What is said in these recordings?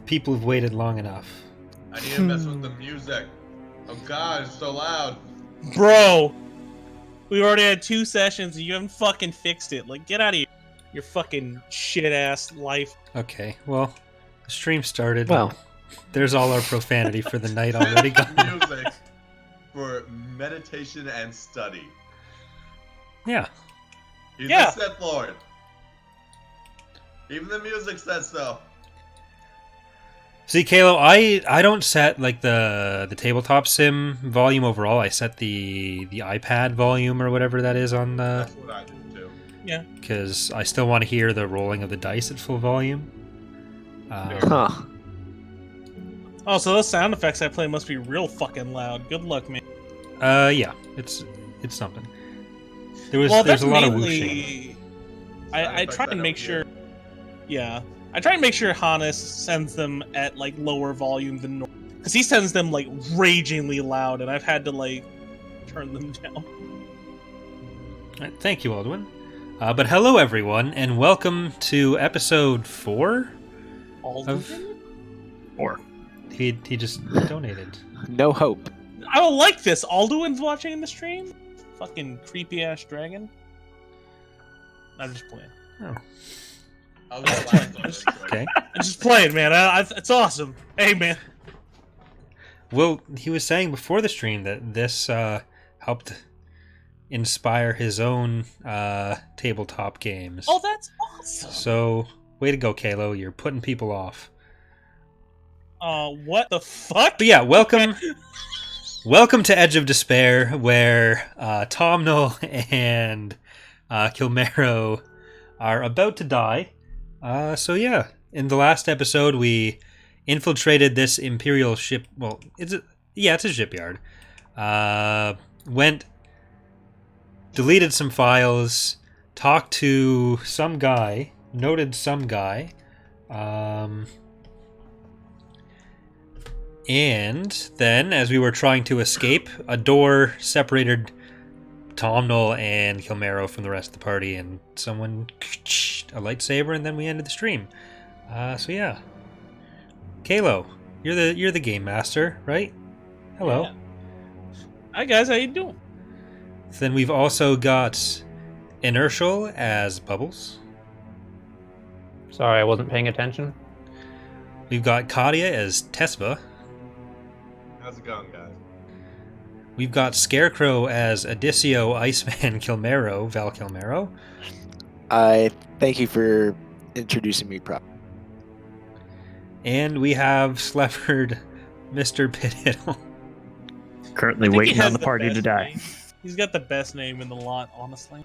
People have waited long enough. I need to mess with the music. Oh god, it's so loud. Bro, we already had 2 sessions and you haven't fucking fixed it. Like, get out of here. Your fucking shit-ass life. Okay, well, the stream started. Well, There's all our profanity for the night already gone. Music for meditation and study. Yeah. He's Yeah. the Sith Lord. Even the music says so. See, Kalo, I don't set like the tabletop sim volume overall. I set the iPad volume or whatever that is on the, That's what I do too. Yeah. because I still want to hear the rolling of the dice at full volume. huh. Oh, so those sound effects I play must be real fucking loud. Good luck, man. Yeah, it's something. There's a lot of whooshing. I try and make sure. Yeah, I try and make sure Hannes sends them at like lower volume than normal, because he sends them like ragingly loud, and I've had to like turn them down. All right, thank you, Aldwin. But hello, everyone, and welcome to episode 4 of. Or He just donated. no hope. I don't like this. Alduin's watching the stream. Fucking creepy ass dragon. I'm just playing. Oh, I was just laughing on this, okay. I'm just playing, man. It's awesome. Hey, man. Well, he was saying before the stream that this helped inspire his own tabletop games. Oh, that's awesome. So, way to go, Kalo. You're putting people off. What the fuck? But yeah, welcome to Edge of Despair, where Tomnall and Kilmero are about to die. So yeah, in the last episode, we infiltrated this Imperial ship. Well, it's a shipyard. Went, deleted some files, talked to some guy, noted some guy. And then, as we were trying to escape, a door separated Tomnall and Kilmero from the rest of the party, and someone a lightsaber, and then we ended the stream. So yeah, Kalo, you're the game master, right? Hello. Yeah. Hi guys, how you doing? Then we've also got Inertial as Bubbles. Sorry, I wasn't paying attention. We've got Kadia as Tesva. How's it going, guys? We've got Scarecrow as Adicio, Iceman Kilmero, Val Kilmero. I thank you for introducing me properly. And we have Slepherd, Mr. Pithiddle. Currently I think he waiting has on the party to best die. name. He's got the best name in the lot, honestly.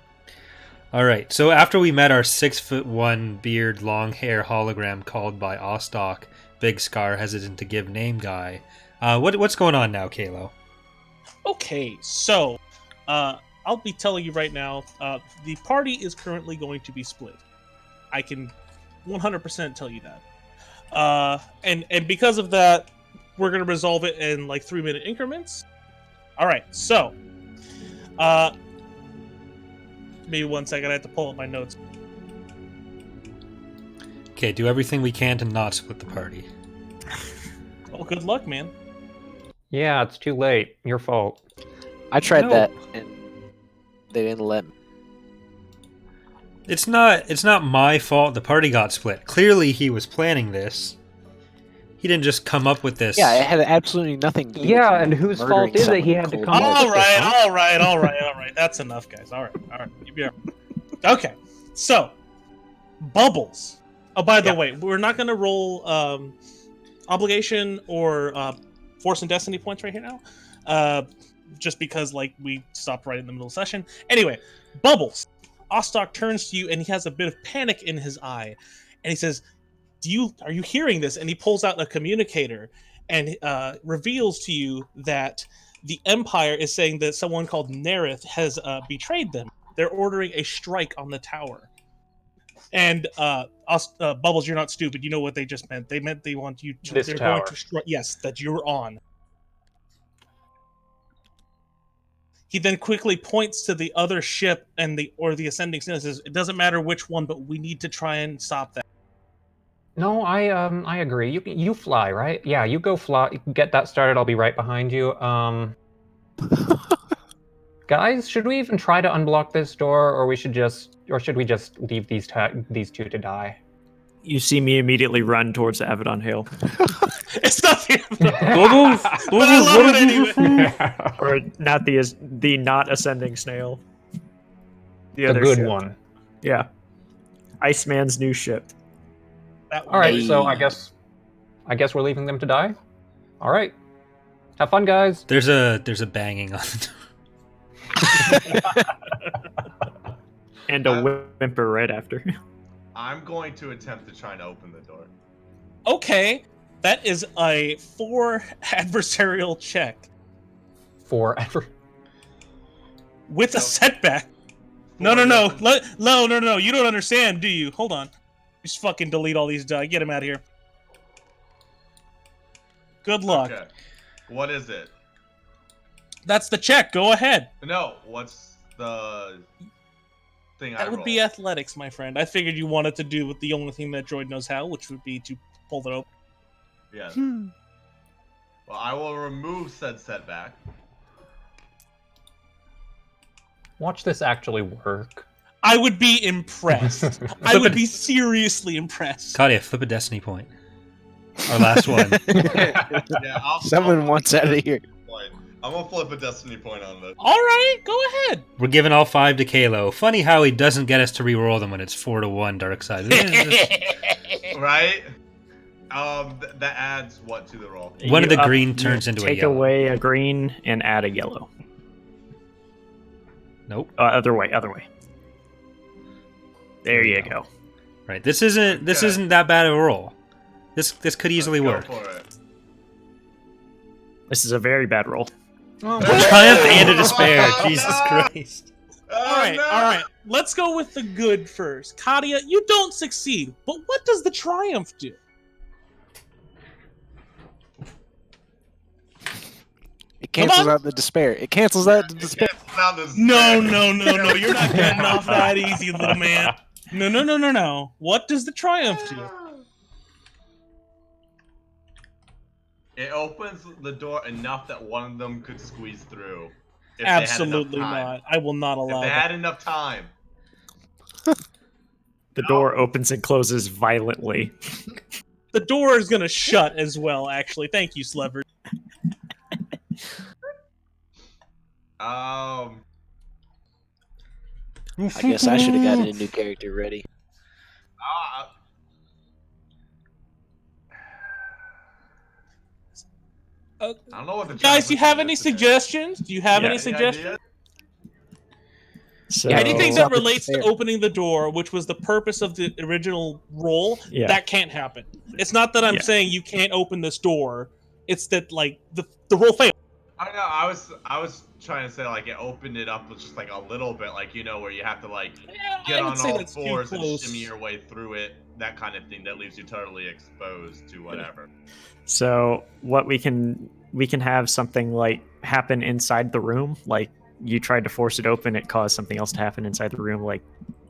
Alright, so after we met our 6'1" beard, long hair hologram called by Ostock, Big Scar hesitant to give name guy, what's going on now, Kalo? Okay, so I'll be telling you right now, the party is currently going to be split. I can 100% tell you that. And because of that, we're going to resolve it in like 3-minute increments. All right, so maybe 1 second, I have to pull up my notes. Okay, do everything we can to not split the party. Well, good luck, man. Yeah, it's too late. Your fault. I tried No. that and they didn't let me. It's not my fault the party got split. Clearly he was planning this. He didn't just come up with this. Yeah, it had absolutely nothing to do Yeah, with and whose murdering fault is it he someone had to cold come up blooded. All right. That's enough, guys. All right. Okay, so Bubbles. Oh, by the way, we're not going to roll obligation or force and destiny points right here now, just because like we stopped right in the middle of the session. Anyway, Bubbles. Ostock turns to you and he has a bit of panic in his eye, and he says, "Are you hearing this?" And he pulls out a communicator and reveals to you that the Empire is saying that someone called Nerith has betrayed them. They're ordering a strike on the tower. And Bubbles, you're not stupid. You know what they just meant. They meant they want you to. This they're tower. going to strike. Yes, that you're on. He then quickly points to the other ship and the ascending sin and says, "It doesn't matter which one, but we need to try and stop that." No, I agree. You fly, right? Yeah, you go fly. Get that started. I'll be right behind you. Guys, should we even try to unblock this door, or should we just leave these two to die? You see me immediately run towards the Avedon Hill. It's not the Bubbles, but I love it anyway. Or not the not ascending snail. The The other good ship. one. Yeah. Iceman's new ship. All right, so Hey. I guess we're leaving them to die. All right, have fun, guys. There's a banging on the door. And a whimper right after. I'm going to attempt to try and open the door. Okay, that is a 4 adversarial check Forever. with a No. setback. No. No. You don't understand, do you? Hold on. Just fucking delete all these die. Get him out of here. Good luck. Okay. What is it? That's the check. Go ahead. No, what's the thing I That would roll? be athletics, my friend. I figured you wanted to do with the only thing that droid knows how, which would be to pull it open. Yes. Well, I will remove said setback. Watch this actually work. I would be impressed. I would be seriously impressed. Kadia, flip a destiny point. Our last one. Yeah, Someone wants out of here. I'm gonna flip a destiny point on this. All right, go ahead. We're giving all 5 to Kalo. Funny how he doesn't get us to re-roll them when it's 4-1 dark side. Right? That adds what to the roll? One of the You green turns into a take yellow. away a green and add a yellow. Nope. Other way. There you go. go. Right. This isn't Okay. that bad of a roll. This could easily Let's work. go for it. This is a very bad roll. A triumph and a despair. Oh, Jesus no. Christ. All right, all right. Let's go with the good first. Kadia, you don't succeed, but what does the triumph do? It cancels Come on. out the despair. It cancels out the despair. No. You're not getting off that easy, little man. No. What does the triumph do? It opens the door enough that one of them could squeeze through. if they had enough Absolutely time. not. I will not If allow they that. had enough time. The door opens and closes violently. The door is going to shut as well, actually. Thank you, Slever. I guess I should have gotten a new character ready. I don't know what the Guys, do you have any is today. suggestions? Do you have Yeah. any Any suggestions? ideas? So, Anything Oh. that relates to Fair. opening the door, which was the purpose of the original roll, Yeah. that can't happen. It's not that I'm Yeah. saying you can't open this door. It's that like the roll failed. I don't know. I was trying to say like it opened it up with just like a little bit, like where you have to like get I would on say all that's too fours and close. shimmy your way through it. That kind of thing that leaves you totally exposed to whatever. So what we can have something like happen inside the room, like you tried to force it open, it caused something else to happen inside the room, like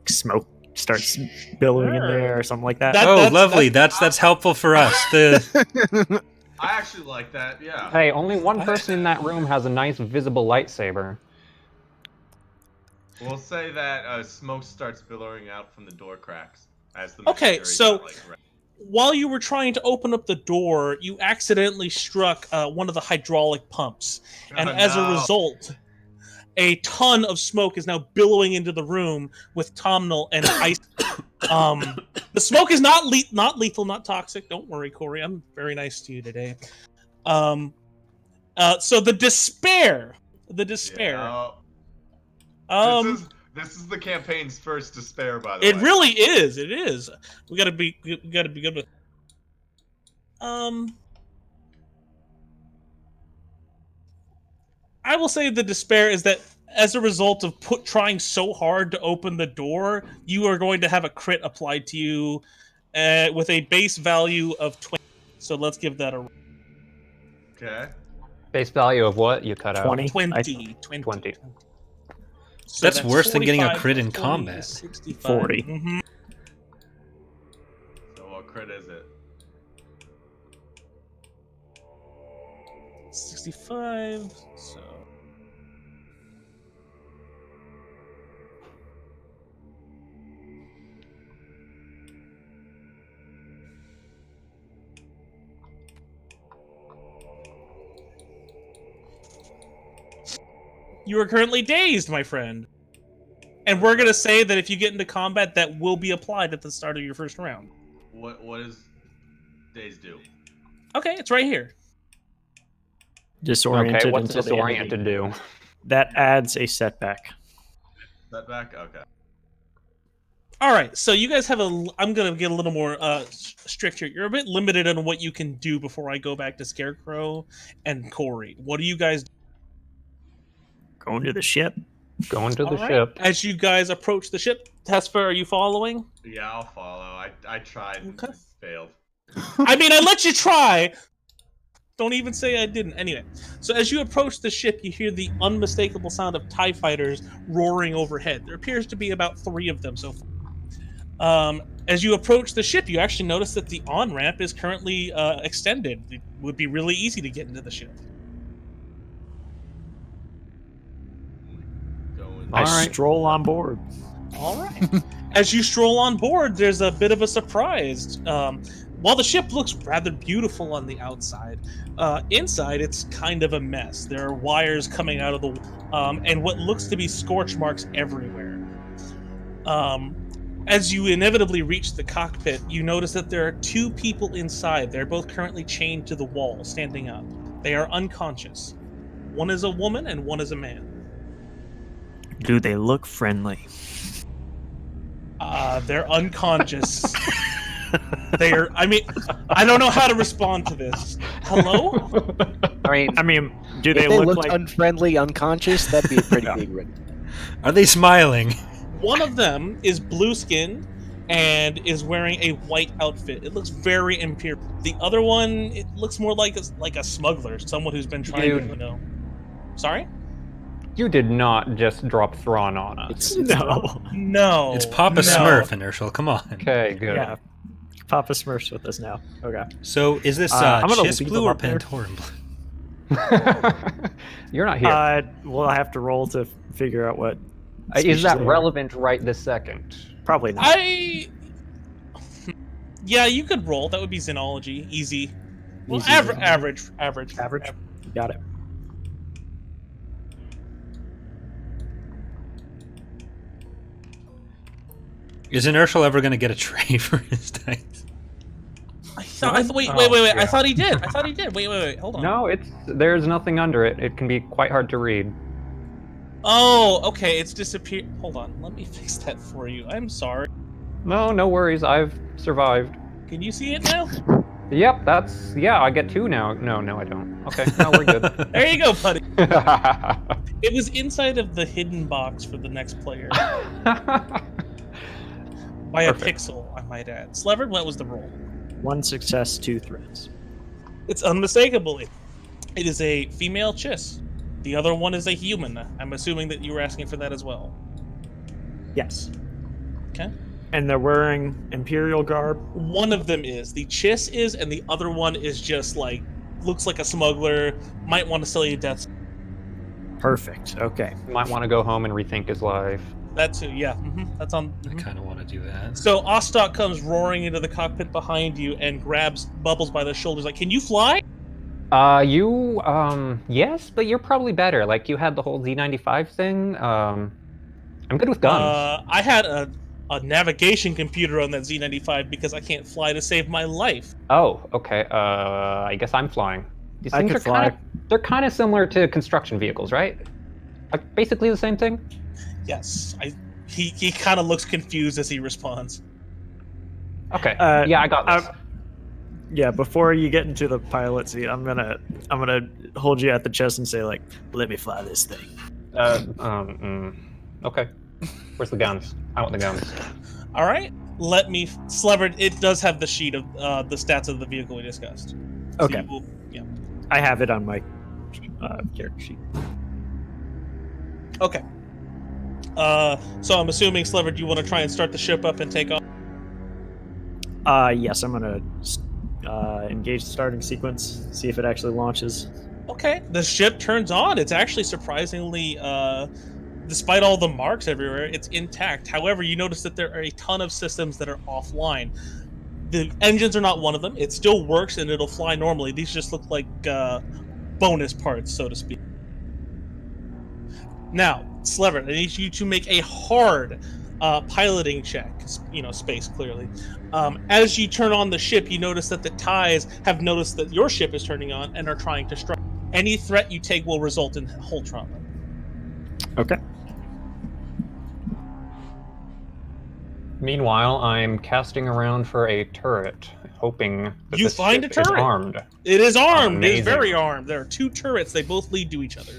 smoke starts billowing in there or something like that. That- Oh, that's- lovely. That's helpful for us. The I actually like that. Yeah. Hey, only one person in that room has a nice visible lightsaber. We'll say that smoke starts billowing out from the door cracks as the Okay, machinery so- got, like, While you were trying to open up the door, you accidentally struck one of the hydraulic pumps. And Oh, as a no. result, a ton of smoke is now billowing into the room with Tomnal and ice. The smoke is not lethal, not toxic. Don't worry, Corey. I'm very nice to you today. So the despair. Yeah. This is the campaign's first despair, by the way. It really is. It is. We gotta be good with. I will say the despair is that as a result of trying so hard to open the door, you are going to have a crit applied to you with a base value of 20. So let's give that a Okay. Base value of what you cut 20. out? 20. 20. So That's worse than getting a 45 crit in plus 20 combat. is 65. 40. Mhm. So a crit is it? 65. So. You are currently dazed, my friend. And we're going to say that if you get into combat, that will be applied at the start of your first round. What does days do? Okay, it's right here. Disoriented Okay, what's until the end of disoriented do? That adds a setback. Setback? Okay. All right, so you guys have I'm going to get a little more strict here. You're a bit limited on what you can do before I go back to Scarecrow and Corey. What do you guys do? Going to the ship. Going to the All right. ship. As you guys approach the ship, Tesfa, are you following? Yeah, I'll follow. I tried and Okay. failed. I mean, I let you try. Don't even say I didn't. Anyway, so as you approach the ship, you hear the unmistakable sound of TIE fighters roaring overhead. There appears to be about 3 of them so far. As you approach the ship, you actually notice that the on-ramp is currently extended. It would be really easy to get into the ship. I All right. stroll on board. All right. As you stroll on board, there's a bit of a surprise. While the ship looks rather beautiful on the outside, inside it's kind of a mess. There are wires coming out of the and what looks to be scorch marks everywhere. As you inevitably reach the cockpit, you notice that there are 2 people inside. They're both currently chained to the wall, standing up. They are unconscious. One is a woman and one is a man. Do they look friendly? They're unconscious. I mean, I don't know how to respond to this. Hello? I mean, Do if they they look looked like unfriendly, unconscious, that'd be a pretty big win. Are they smiling? One of them is blue skinned and is wearing a white outfit. It looks very Imperial. The other one, it looks more like a smuggler, someone who's been trying to, Dude. Sorry? You did not just drop Thrawn on us. It's no? No. It's Papa no. Smurf, Inertial. Come on. Okay, good. Yeah, Papa Smurf's with us now. Okay. So is this I'm gonna Chiss leave blue them or up there. Pantoran blue? You're not here. We'll have to roll to figure out what. Is species that they are. relevant right this second? Probably not. Yeah, you could roll. That would be xenology. Easy. Well, Easy average. Average. Got it. Is Inertial ever going to get a tray for his dice? Wait. yeah. I thought he did. Wait. Hold on. No, there's nothing under it. It can be quite hard to read. Oh, okay. It's disappeared. Hold on. Let me fix that for you. I'm sorry. No worries. I've survived. Can you see it now? Yep, I get 2 now. No, I don't. Okay, no, we're good. There you go, buddy. It was inside of the hidden box for the next player. By a pixel, I might add. Slevered, what was the roll? 1 success, 2 threats. It's unmistakably. It is a female Chiss. The other one is a human. I'm assuming that you were asking for that as well. Yes. Okay. And they're wearing Imperial garb. One of them is. The Chiss is, and the other one is just like, looks like a smuggler, might want to sell you death. Perfect. Okay. Might want to go home and rethink his life. That too, yeah. That's on. I kind of want to do that. So Ostok comes roaring into the cockpit behind you and grabs Bubbles by the shoulders like, can you fly? Yes, but you're probably better. Like, you had the whole Z95 thing. I'm good with guns. I had a navigation computer on that Z95 because I can't fly to save my life. Oh, okay. I guess I'm flying. These I things could are fly. they're kind of similar to construction vehicles, right? Like, basically the same thing? Yes, he kind of looks confused as he responds. Okay. Uh, yeah, I got this. Yeah, before you get into the pilot seat, I'm gonna hold you at the chest and say, like, let me fly this thing. Okay. Where's the guns? I want the guns. All right, let me. Slevered, it does have the sheet of the stats of the vehicle we discussed. So Okay. you will- yeah. I have it on my character sheet. Okay. So I'm assuming, Slevered, you want to try and start the ship up and take off? Yes, I'm gonna engage the starting sequence, see if it actually launches. Okay, the ship turns on. It's actually surprisingly, despite all the marks everywhere, it's intact. However, you notice that there are a ton of systems that are offline. The engines are not one of them. It still works and it'll fly normally. These just look like bonus parts, so to speak. Now, Slever, I need you to make a hard piloting check. Space clearly. As you turn on the ship, you notice that the ties have noticed that your ship is turning on and are trying to strike. Any threat you take will result in hull trauma. Okay. Meanwhile, I'm casting around for a turret, hoping that You this find ship a turret. is armed. It is armed. It is Amazing. very armed. There are 2 turrets. They both lead to each other.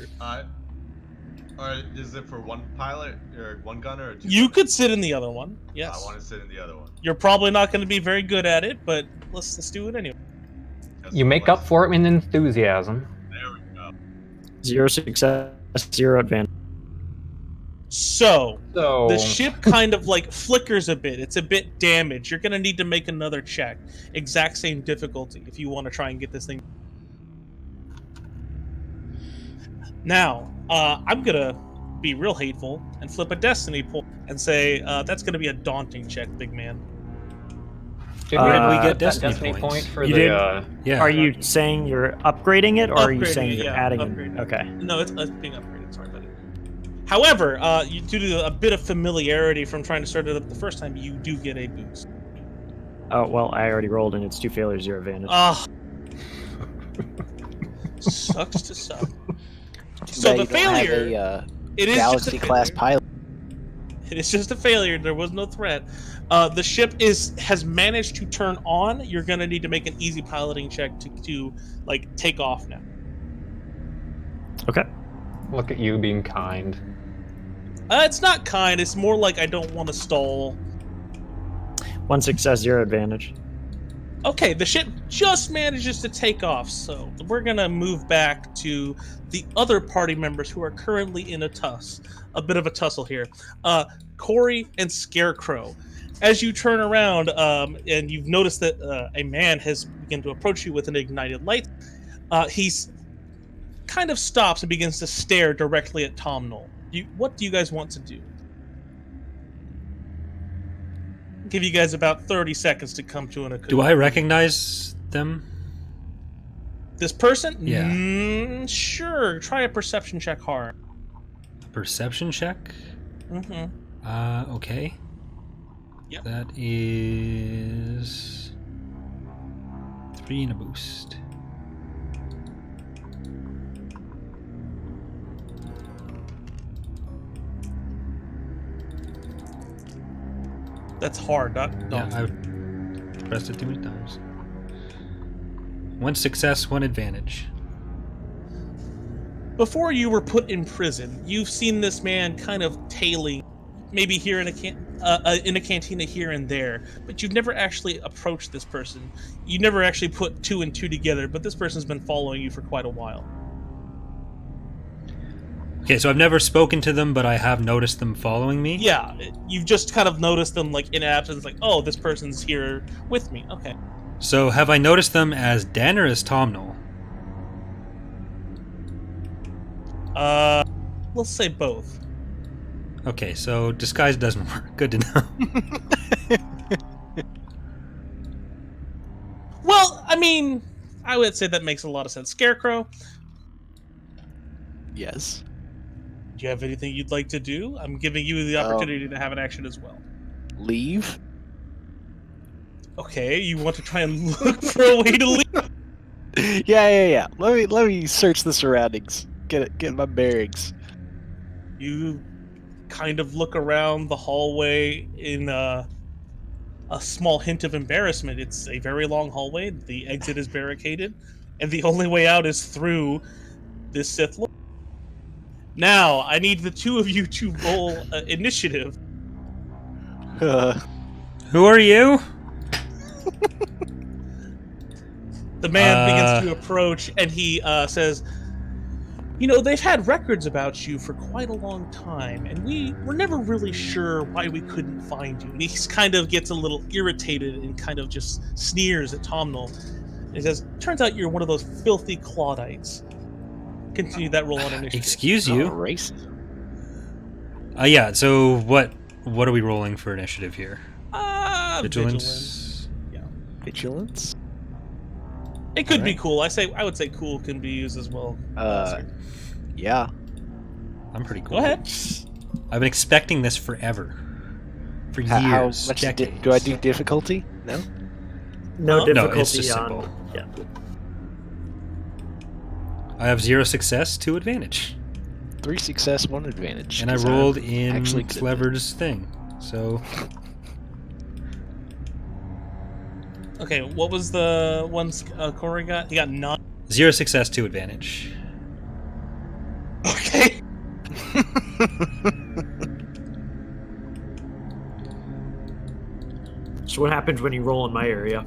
Or is it for one pilot or one gunner or 2? You could sit in the other one. Yes. I want to sit in the other one. You're probably not going to be very good at it, but let's do it anyway. You make up for it in enthusiasm. There we go. 0 success, 0 advantage. So So the ship kind of like flickers a bit. It's a bit damaged. You're going to need to make another check. Exact same difficulty if you want to try and get this thing. Now, I'm going to be real hateful and flip a destiny point and say that's going to be a daunting check, big man. did Where did we get that destiny points? point for You the? did? Yeah. Are you saying you're upgrading it, or are you Upgrading saying it, you're yeah, adding upgrading it? it. Okay. No, it's being upgraded. Sorry, buddy. However, due to a bit of familiarity from trying to start it up the first time, you do get a boost. Oh, well, I already rolled, and it's 2 failures, 0 advantage. Sucks to suck. Too So bad the you don't have failure, a it is Galaxy just a class failure. pilot. It is just a failure. There was no threat. The ship has managed to turn on. You're gonna need to make an easy piloting check to like take off now. Okay. Look at you being kind. It's not kind. It's more like I don't want to stall. 1 success, 0 advantage. Okay, the ship just manages to take off, so we're gonna move back to the other party members who are currently in a bit of a tussle here. Corey and Scarecrow. As you turn around, and you've noticed that a man has begun to approach you with an ignited light, he's kind of stops and begins to stare directly at Tom Knoll. What do you guys want to do? I'll give you guys about 30 seconds to come to an conclusion. Do I recognize them? This person? Yeah. Sure. Try a perception check hard. A perception check? Mm-hmm. Okay. Yep. That is 3 and a boost. That's hard. Not Yeah, I pressed it too many times. 1 success, 1 advantage. Before you were put in prison, you've seen this man kind of tailing, maybe here in a cantina here and there, but you've never actually approached this person. You never actually put 2 and 2 together, but this person's been following you for quite a while. Okay, so I've never spoken to them, but I have noticed them following me. Yeah, you've just kind of noticed them like in absence, like, oh, this person's here with me. Okay. So have I noticed them as Dan or as Tom Knoll? Let's say both. Okay, so disguise doesn't work. Good to know. Well, I mean, I would say that makes a lot of sense. Scarecrow, Yes. do you have anything you'd like to do? I'm giving you the opportunity to have an action as well. Leave. Okay, you want to try and look for a way to leave? Yeah. Let me search the surroundings. Get my bearings. You kind of look around the hallway in a small hint of embarrassment. It's a very long hallway. The exit is barricaded, and the only way out is through this Sith Lord. Now, I need the 2 of you to roll initiative. Who are you? The man begins to approach, and he says, they've had records about you for quite a long time, and we were never really sure why we couldn't find you. And he kind of gets a little irritated and kind of just sneers at Tomnall. And he says, turns out you're one of those filthy Claudites. Continue that roll on initiative. Excuse Oh, you? racist. Yeah, so what are we rolling for initiative here? Vigilance. Yeah. Vigilance? It could be Alright. cool. I would say cool can be used as well. Yeah. I'm pretty cool. Go ahead. I've been expecting this forever. For years, How much decades. do I do difficulty? No? No Huh? difficulty No, it's just on. simple. Yeah. I have 0 success, 2 advantage. 3 success, 1 advantage. And I 'cause I'm rolled in actually good at it. Clever's thing. So Okay, what was the ones Corey got? He got 9. 0 success, 2 advantage. Okay. So what happens when you roll in my area?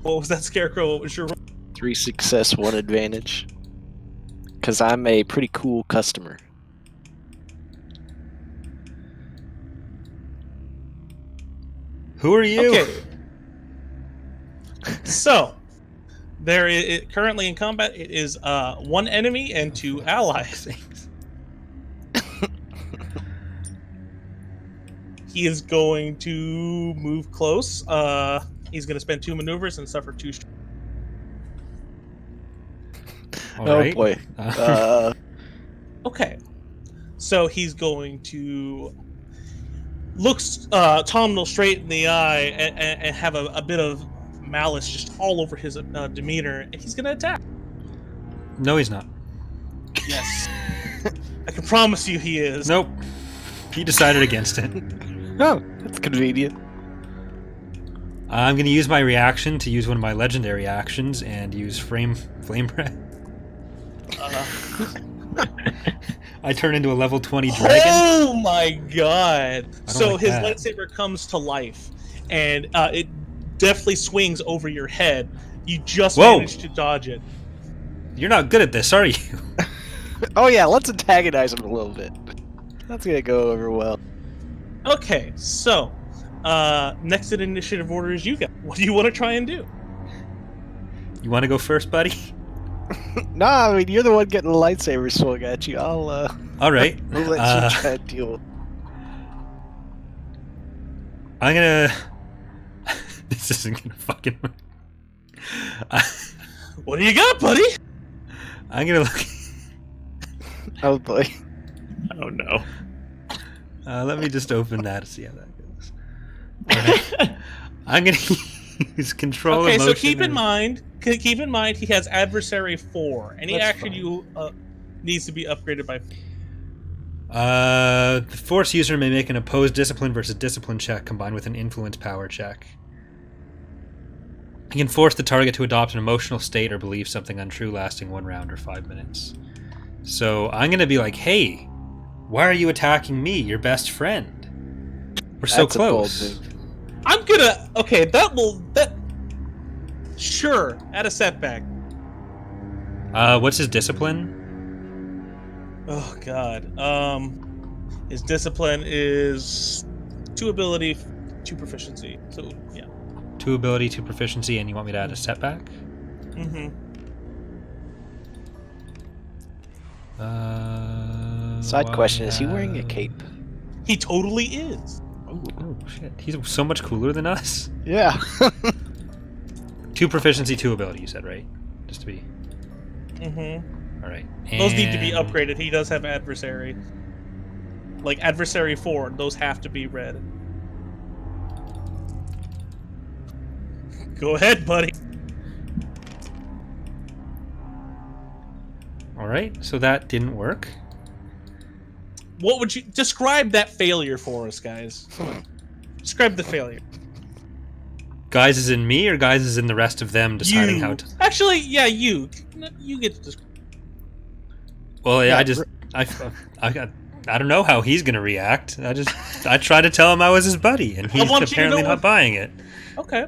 What was that, Scarecrow? What was your roll? 3 success, 1 advantage. Because I'm a pretty cool customer. Who are you? Okay. So, there is currently in combat. It is 1 enemy and 2 allies. He is going to move close. He's going to spend 2 maneuvers and suffer 2. All Oh right. boy. Okay. So he's going to look Tomnall straight in the eye and have a bit of malice just all over his demeanor, and he's going to attack. No, he's not. Yes. I can promise you he is. Nope. He decided against it. Oh, that's convenient. I'm going to use my reaction to use one of my legendary actions and use flame breath. I turn into a level 20 dragon. Oh my god! So like his that. lightsaber comes to life, and it definitely swings over your head. You just Whoa. managed to dodge it. You're not good at this, are you? Oh yeah, let's antagonize him a little bit. That's gonna go over well. Okay, so next in initiative order is you guys. What do you want to try and do? You want to go first, buddy? Nah, I mean you're the one getting the lightsaber swung at you. I'll All right. I'll let you try and deal with. I'm going to... This isn't going to fucking work. What do you got, buddy? I'm going to look... Oh boy. Oh no. Let me just open that to see how that goes. Alright. I'm going to use control Okay, so emotion keep in and- mind he has adversary 4. Any That's action fine. you needs to be upgraded by 4. The Force user may make an opposed discipline versus discipline check combined with an influence power check. He can force the target to adopt an emotional state or believe something untrue lasting 1 round or 5 minutes. So I'm going to be like, hey, why are you attacking me, your best friend? We're so That's a bold close. move. I'm gonna. Okay, that. Sure, at a setback. What's his discipline? Oh God. His discipline is 2 ability, 2 proficiency. So yeah. 2 ability, 2 proficiency, and you want me to add a setback? Mm-hmm. Side Well, question: is he wearing a cape? He totally is. Oh shit, he's so much cooler than us. Yeah. 2 proficiency, 2 ability, you said, right? Just to be... Mm-hmm. Alright. Those need to be upgraded. He does have adversary. Like adversary 4, those have to be red. Go ahead, buddy. Alright, so that didn't work. What would you describe that failure for us, guys? Describe the failure. Guys is in me, or guys is in the rest of them deciding You. how to... Actually, yeah, you. You get to describe. Well, yeah, Yeah, I don't know how he's gonna react. I tried to tell him I was his buddy, and he's want you to apparently know not what- buying it. Okay.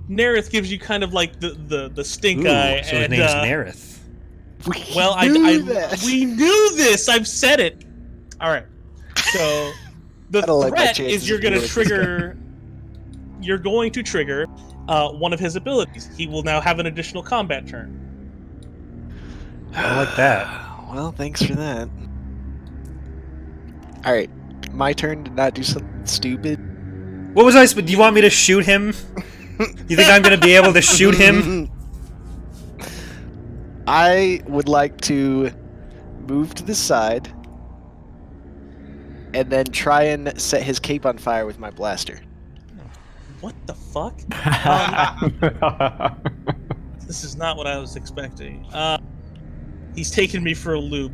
Nerith gives you kind of like the stink Ooh, eye, so his and name's Nerith. Well, we knew this. I've said it. All right. So the I don't like my threat chances is you're of going to dealing with this trigger. You're going to trigger one of his abilities. He will now have an additional combat turn. I like that. Well, thanks for that. All right, my turn to not do something stupid. What was I? Do you want me to shoot him? You think I'm gonna be able to shoot him? I would like to move to the side and then try and set his cape on fire with my blaster. What the fuck? This is not what I was expecting. He's taking me for a loop.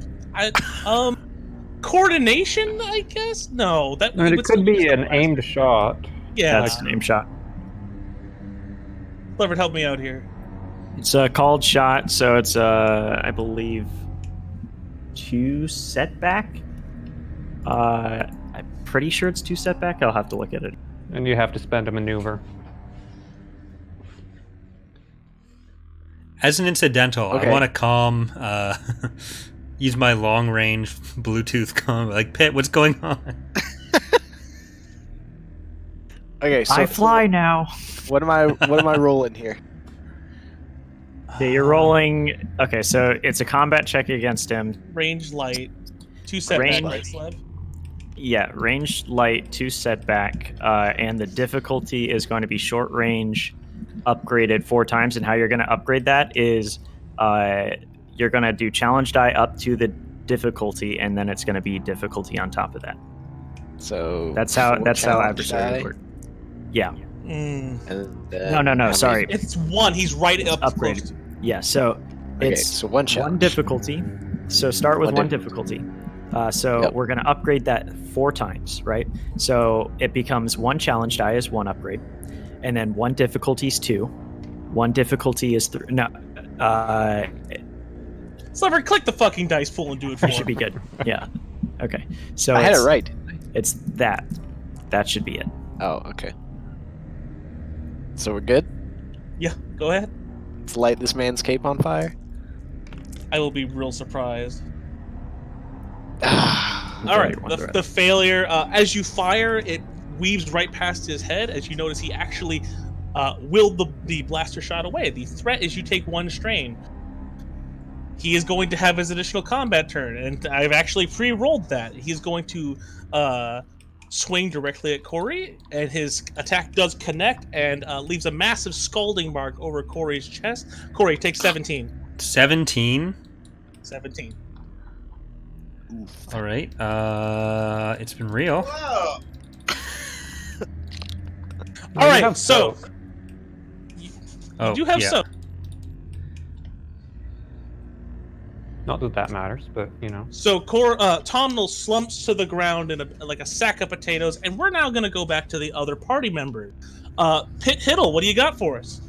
Coordination, I guess? No, that And it would still could be an surprising. aimed shot. Yeah, That's an aim shot. Clever, help me out here. It's a called shot, so it's I believe 2 setback. I'm pretty sure it's 2 setback. I'll have to look at it. And you have to spend a maneuver. As an incidental, Okay. I want to calm. Use my long range Bluetooth comm. Like, Pitt, what's going on? Okay, so I fly now. What am I rolling here? Okay, you're rolling. Okay, so it's a combat check against him. Range light, 2 setback, Range- right, Slab? Yeah, range light, 2 setback, and the difficulty is going to be short range, upgraded 4 times. And how you're going to upgrade that is you're going to do challenge die up to the difficulty, and then it's going to be difficulty on top of that. So That's how four that's how challenge adversaries die, work. Yeah. Mm. and then No. how Sorry. It's 1. He's right up Upgraded. close. Yeah. So Okay, it's so one challenge. one difficulty. So start with One one difficulty. So Yep. we're going to upgrade that 4 times, right? So it becomes 1 challenge die is 1 upgrade, and then 1 difficulty is 2, 1 difficulty is 3. No, Sliver, click the fucking dice pool and do it for that should be good. Yeah. Okay. So I had it it's- right. It's that. That should be it. Oh, okay. So we're good? Yeah, go ahead. Let's light this man's cape on fire. I will be real surprised. Ah, All right, Wonder the failure. As you fire, it weaves right past his head. As you notice, he actually willed the blaster shot away. The threat is you take 1 strain. He is going to have his additional combat turn, and I've actually pre-rolled that. He's going to swing directly at Corey, and his attack does connect and leaves a massive scalding mark over Corey's chest. Corey takes 17. 17. 17. All right. It's been real. Whoa! All right, have so soak. you Oh, do have yeah. soak. Not that that matters, but you know. So Tomnell slumps to the ground in like a sack of potatoes, and we're now going to go back to the other party members. Pit Hiddle, what do you got for us?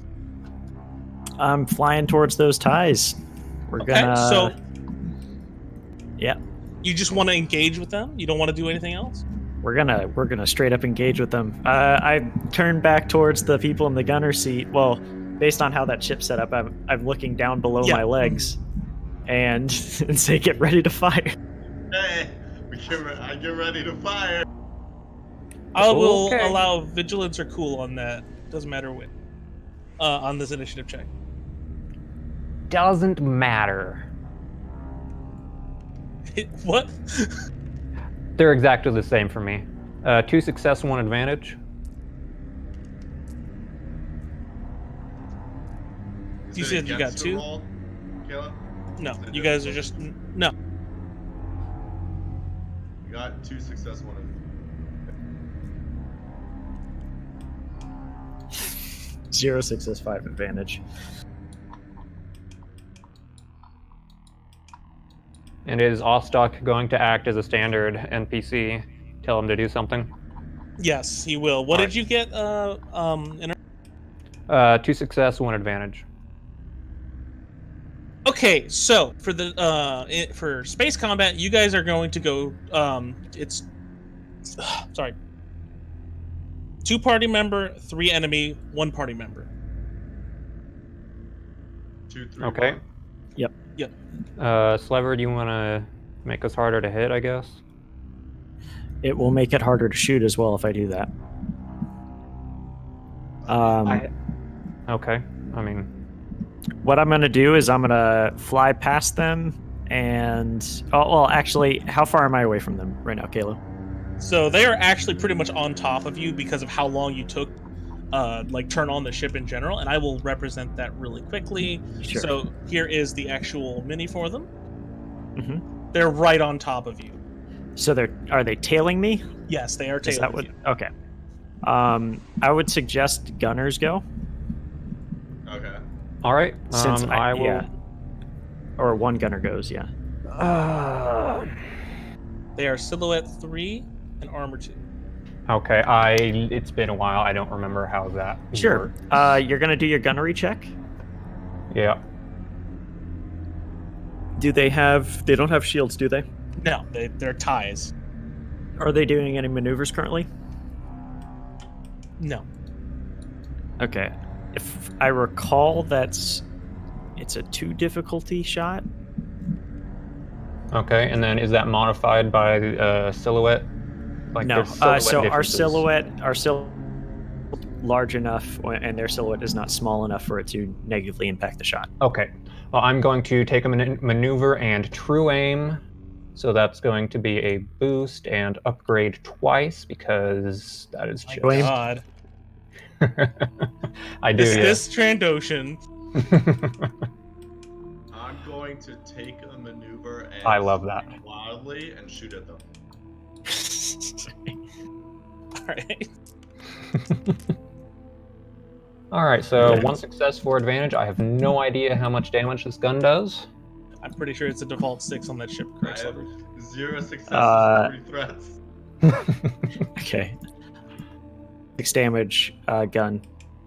I'm flying towards those ties. We're Okay, gonna. so Yeah, you just want to engage with them? You don't want to do anything else? we're gonna straight up engage with them. I turn back towards the people in the gunner seat. Well, based on how that ship's set up, I'm looking down below Yeah. my legs, and say, "Get ready to fire." Hey, I get ready to fire. I will Okay. allow vigilance or cool on that. Doesn't matter what. On this initiative check. Doesn't matter. What? They're exactly the same for me. 2 success, 1 advantage. Is You it said you got against the 2? roll, Caleb? No, Is it you guys are difficult? just no. You got 2 success, 1 0 success, 5 advantage. And is Ostock going to act as a standard NPC? Tell him to do something? Yes, he will. What All did you get? 2 success, 1 advantage. Okay, so for the for space combat, you guys are going to go. It's sorry. 2 party member, 3 enemy, 1 party member. 2, 3, Okay. 1. Yep. Yep. Slever, do you want to make us harder to hit, I guess? It will make it harder to shoot as well if I do that. Okay. I mean, What I'm going to do is I'm going to fly past them and... Oh, well, actually, how far am I away from them right now, Kalo? So they are actually pretty much on top of you because of how long you took, turn on the ship in general, and I will represent that really quickly. Sure. So here is the actual mini for them. Mhm. They're right on top of you. So are they tailing me? Yes, they are Is tailing that what? you. Okay. I would suggest gunners go. Okay. all right. Since I will. yeah. Or one gunner goes, yeah. They are silhouette 3 and armor 2. Okay. It's been a while. I don't remember how that. Sure. works. You're gonna do your gunnery check. Yeah. Do they have? They don't have shields, do they? No, they're ties. Are they doing any maneuvers currently? No. Okay. If I recall, it's a 2 difficulty shot. Okay. And then is that modified by silhouette? Like No. there's silhouette So differences. our silhouette large enough, and their silhouette is not small enough for it to negatively impact the shot. Okay. Well, I'm going to take a maneuver and true aim. So that's going to be a boost and upgrade twice because that is My just. God. I do. This Trandoshan. I'm going to take a maneuver and I love that. scream wildly and shoot at them. All right. All right. So one success for advantage. I have no idea how much damage this gun does. I'm pretty sure it's a default 6 on that ship, I correct, have Sliver? 0 successes, 3 threats. Okay. 6 damage gun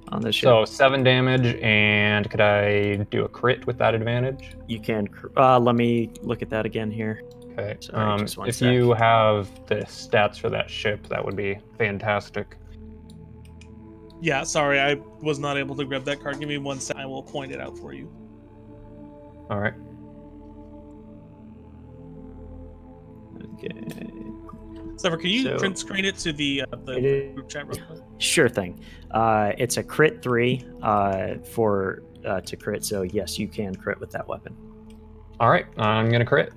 on this ship. So 7 damage, and could I do a crit with that advantage? You can. Let me look at that again here. Okay. Sorry, just one if sec. you have the stats for that ship, that would be fantastic. Yeah, sorry, I was not able to grab that card. Give me 1 second. I will point it out for you. All right. Okay. Sliver, can you So- print screen it to the It is- group chat real quick? Sure thing. It's a crit 3 for to crit, so yes, you can crit with that weapon. All right. I'm gonna crit.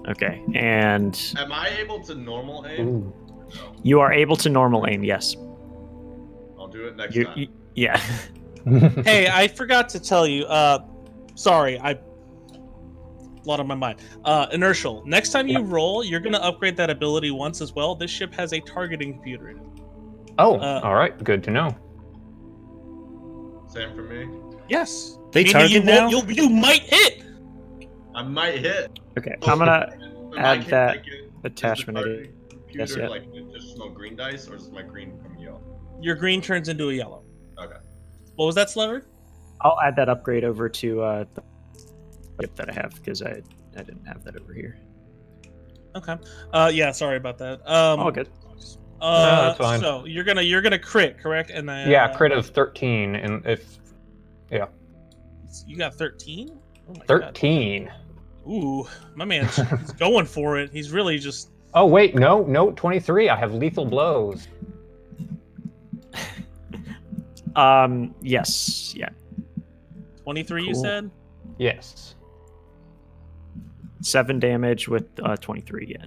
Okay, and Am I able to normal aim? Ooh. you are able to normal aim. Yes. I'll do it next You, time. you- yeah. Hey, I forgot to tell you. Sorry, a lot on my mind. Inertial. Next time you roll, you're gonna upgrade that ability once as well. This ship has a targeting computer in it. Oh, Uh, all right. Good to know. Same for me. Yes. They Meaning target you now? You might hit. I might hit. Okay, I'm gonna In my add case, that like, is the attachment. targeting Yes, computer yeah. like additional green dice, or does my green become yellow? Your green turns into a yellow. Okay. What was that, Sliver? I'll add that upgrade over to the ship that I have because I didn't have that over here. Okay. Yeah. Sorry about that. All good. that's fine. So you're gonna crit, correct? And then Yeah, crit of 13, and if you got 13. Oh my 13. God. Ooh, my man's he's going for it. He's really just. Oh wait, no, 23. I have lethal blows. Yes, yeah. 23, you Cool. said? Yes. 7 damage with 23. Yeah.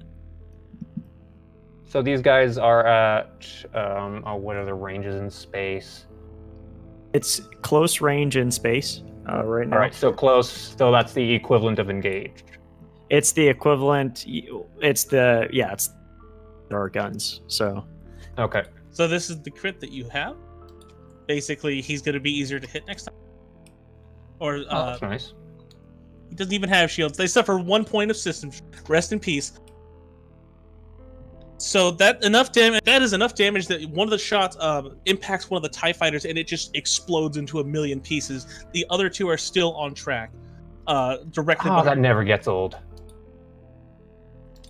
So these guys are at what are the ranges in space? It's close range in space right now. All right, so close. So that's the equivalent of engaged. It's the equivalent. It's our guns. So Okay. So this is the crit that you have. Basically, he's going to be easier to hit next time. Or Oh, that's nice. he doesn't even have shields. They suffer 1 point of system. Rest in peace. So that is enough damage that one of the shots impacts one of the TIE fighters and it just explodes into a million pieces. The other 2 are still on track. Directly Oh, that behind. never gets old.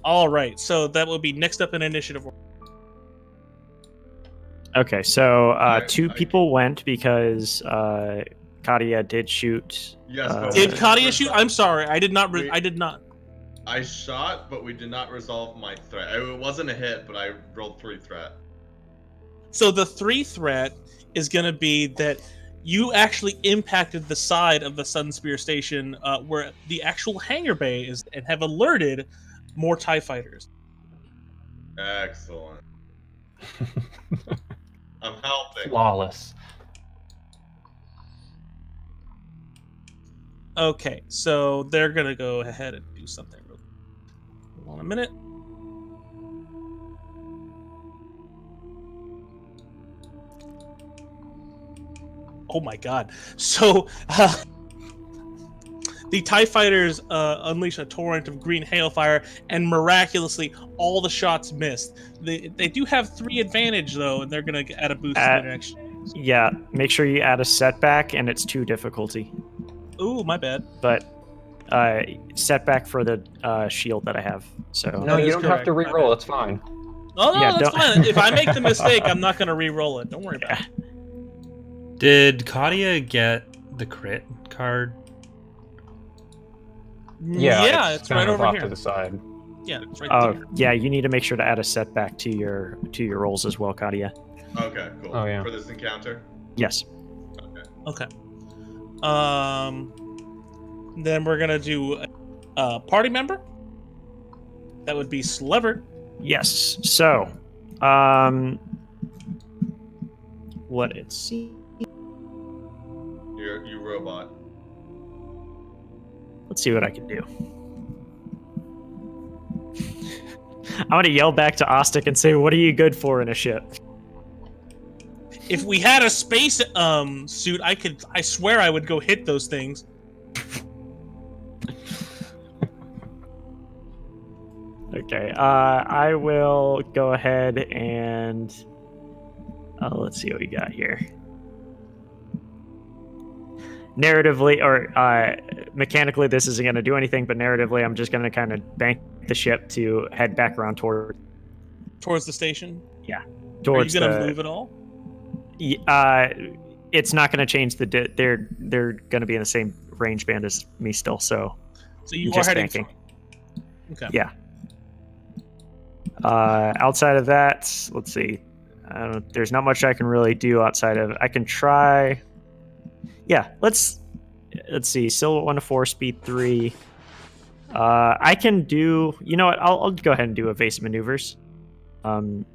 All right, so that will be next up in initiative. Okay, so I- two I- people went because Kadia did shoot. Yes, but Did we- Kadia shoot? I'm sorry, I did not. We- I did not. I shot, but we did not resolve my threat. It wasn't a hit, but I rolled 3 threat. So the 3 threat is going to be that you actually impacted the side of the Sun Spear Station where the actual hangar bay is, and have alerted more TIE fighters. Excellent. I'm helping. Flawless. Okay, so they're going to go ahead and do something. Hold on a minute. Oh my god. So, the TIE fighters unleash a torrent of green hailfire, and miraculously, all the shots missed. They do have 3 advantage, though, and they're going to add a boost to their next. Yeah, make sure you add a setback, and it's 2 difficulty. Ooh, my bad. But setback for the shield that I have. So No, That you is don't have to correct. re-roll. It's fine. Oh, no, Yeah, that's don't- fine. If I make the mistake, I'm not going to re-roll it. Don't worry about it. Did Kadia get the crit card? Yeah, it's right kind of over off here. to the side. Yeah, it's right Oh there. yeah, you need to make sure to add a setback to your rolls as well, Kadia. Okay, cool. Oh, yeah. For this encounter? Yes. Okay. Then we're gonna do a party member. That would be Slever. Yes. So, let it see. You robot. Let's see what I can do. I'm gonna yell back to Ostic and say, "What are you good for in a ship?" If we had a space suit, I swear I would go hit those things. Okay. I will go ahead and let's see what we got here. Narratively or mechanically, this isn't going to do anything, but narratively, I'm just going to kind of bank the ship to head back around towards Towards the station. Are towards you gonna the. move at all? It's not going to change the. They're going to be in the same range band as me still, so So you are just heading. banking. Okay. Yeah. Outside of that, let's see. There's not much I can really do outside of. I can try. Yeah, let's see. Silhouette 1 to 4, speed 3. I can do. You know what? I'll go ahead and do evasive maneuvers. And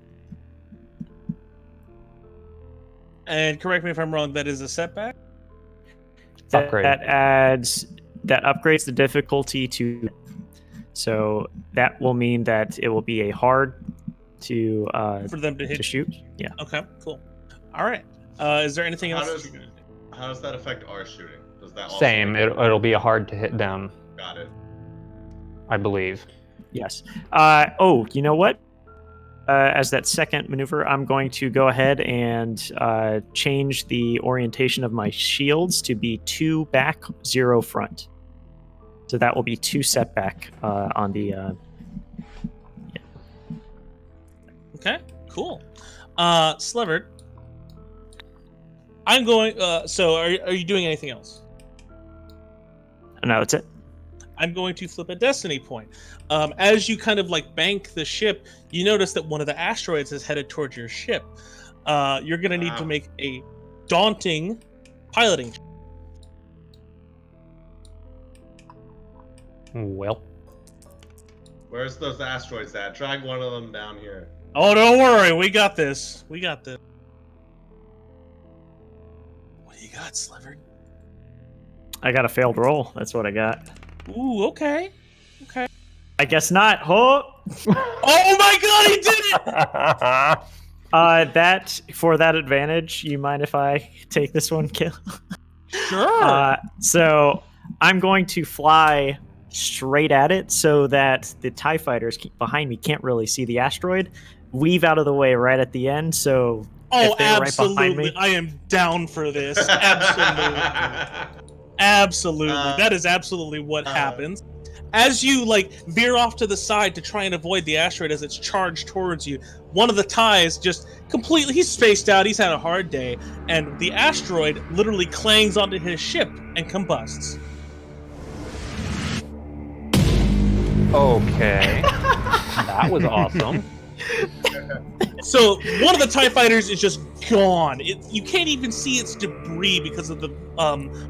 correct me if I'm wrong. That is a setback. Upgrade. That upgrades the difficulty to. So that will mean that it will be a hard to For them to hit. to shoot. Yeah. Okay. Cool. All right. Is there anything How else? does that affect our shooting? Does that also Same. It'll be a hard to hit them, Got it. I believe. Yes. Oh, you know what? As that second maneuver, I'm going to go ahead and change the orientation of my shields to be 2 back, 0 front. So that will be 2 setback on the. Okay. Cool. Slevered. I'm going. So are you doing anything else? No, that's it. I'm going to flip a destiny point. As you kind of like bank the ship, you notice that one of the asteroids is headed towards your ship. You're going to need to Wow. make a daunting piloting. Well, Where's those asteroids at? Drag one of them down here. Oh, don't worry. We got this. We got this. What do you got, Slevered? I got a failed roll. That's what I got. Ooh, okay. I guess not. Oh, Oh my god, he did it! that for that advantage. You mind if I take this one, Kill? Sure. So I'm going to fly straight at it so that the TIE fighters behind me can't really see the asteroid. Weave out of the way right at the end. So Oh, if they're right behind absolutely. me- I am down for this. Absolutely. Absolutely. That is absolutely what happens. as you like veer off to the side to try and avoid the asteroid as it's charged towards you, one of the ties just completely, he's spaced out, he's had a hard day, and the asteroid literally clangs onto his ship and combusts. Okay. That was awesome. So one of the TIE fighters is just gone. You can't even see its debris because of the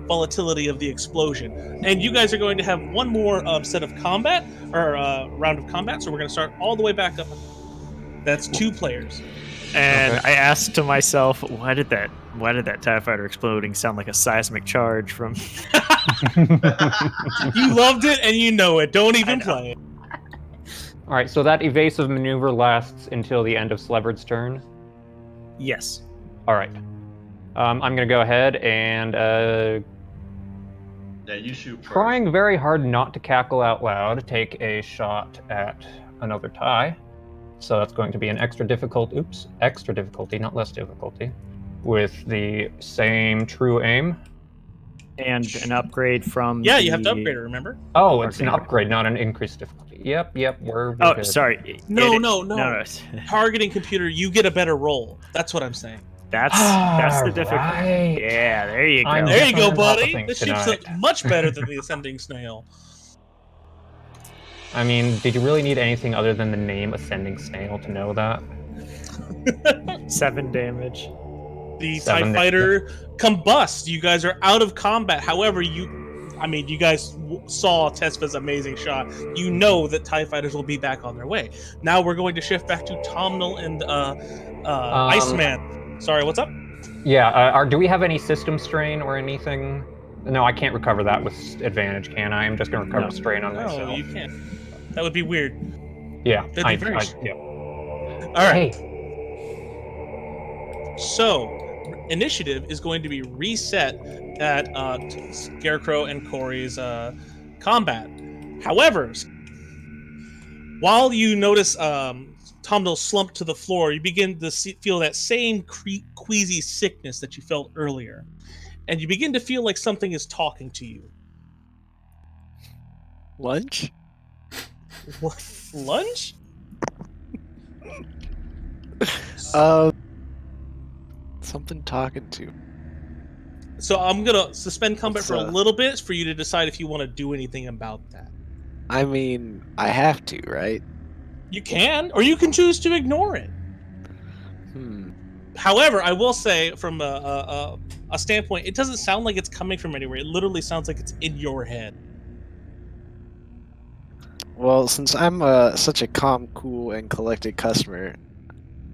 volatility of the explosion. And you guys are going to have one more set of combat, or round of combat, so we're going to start all the way back up. That's 2 players. And Okay. I asked to myself, why did that TIE fighter exploding sound like a seismic charge from... You loved it and you know it. Don't even know. play it. All right, so that evasive maneuver lasts until the end of Sleverd's turn. Yes. All right. I'm going to go ahead and Yeah, you shoot first. trying very hard not to cackle out loud, take a shot at another tie. So that's going to be an extra difficulty, not less difficulty, with the same true aim. And an upgrade from Yeah, you have to the- upgrade it, remember? Oh, it's an Okay. upgrade, not an increased difficulty. Yep, we're Oh, good. sorry. No. no. Targeting computer, you get a better roll. That's what I'm saying. That's the difficulty. Right. Yeah, there you go. I'm There you go, Definitely not the buddy. thing This ship's tonight. much better than the Ascending Snail. I mean, did you really need anything other than the name Ascending Snail to know that? 7 damage. The 7 TIE fighter combusts. You guys are out of combat. However, you guys saw Tesfa's amazing shot. You know that TIE fighters will be back on their way. Now we're going to shift back to Tomnal and Iceman. Sorry, what's up? Yeah, do we have any system strain or anything? No, I can't recover that with advantage, can I? I'm just going to recover No. strain on No, myself. you can't. That would be weird. Yeah, That'd be very yeah. All right. Hey, So, initiative is going to be reset at Scarecrow and Corey's combat. However, while you notice Tomdale slump to the floor, you begin to feel that same queasy sickness that you felt earlier. And you begin to feel like something is talking to you. Lunch? What? Lunch? Something talking to. So I'm going to suspend combat Let's, for a little bit for you to decide if you want to do anything about that. I mean, I have to, right? You can, or you can choose to ignore it. However, I will say from a standpoint, it doesn't sound like it's coming from anywhere. It literally sounds like it's in your head. Well, since I'm such a calm, cool, and collected customer,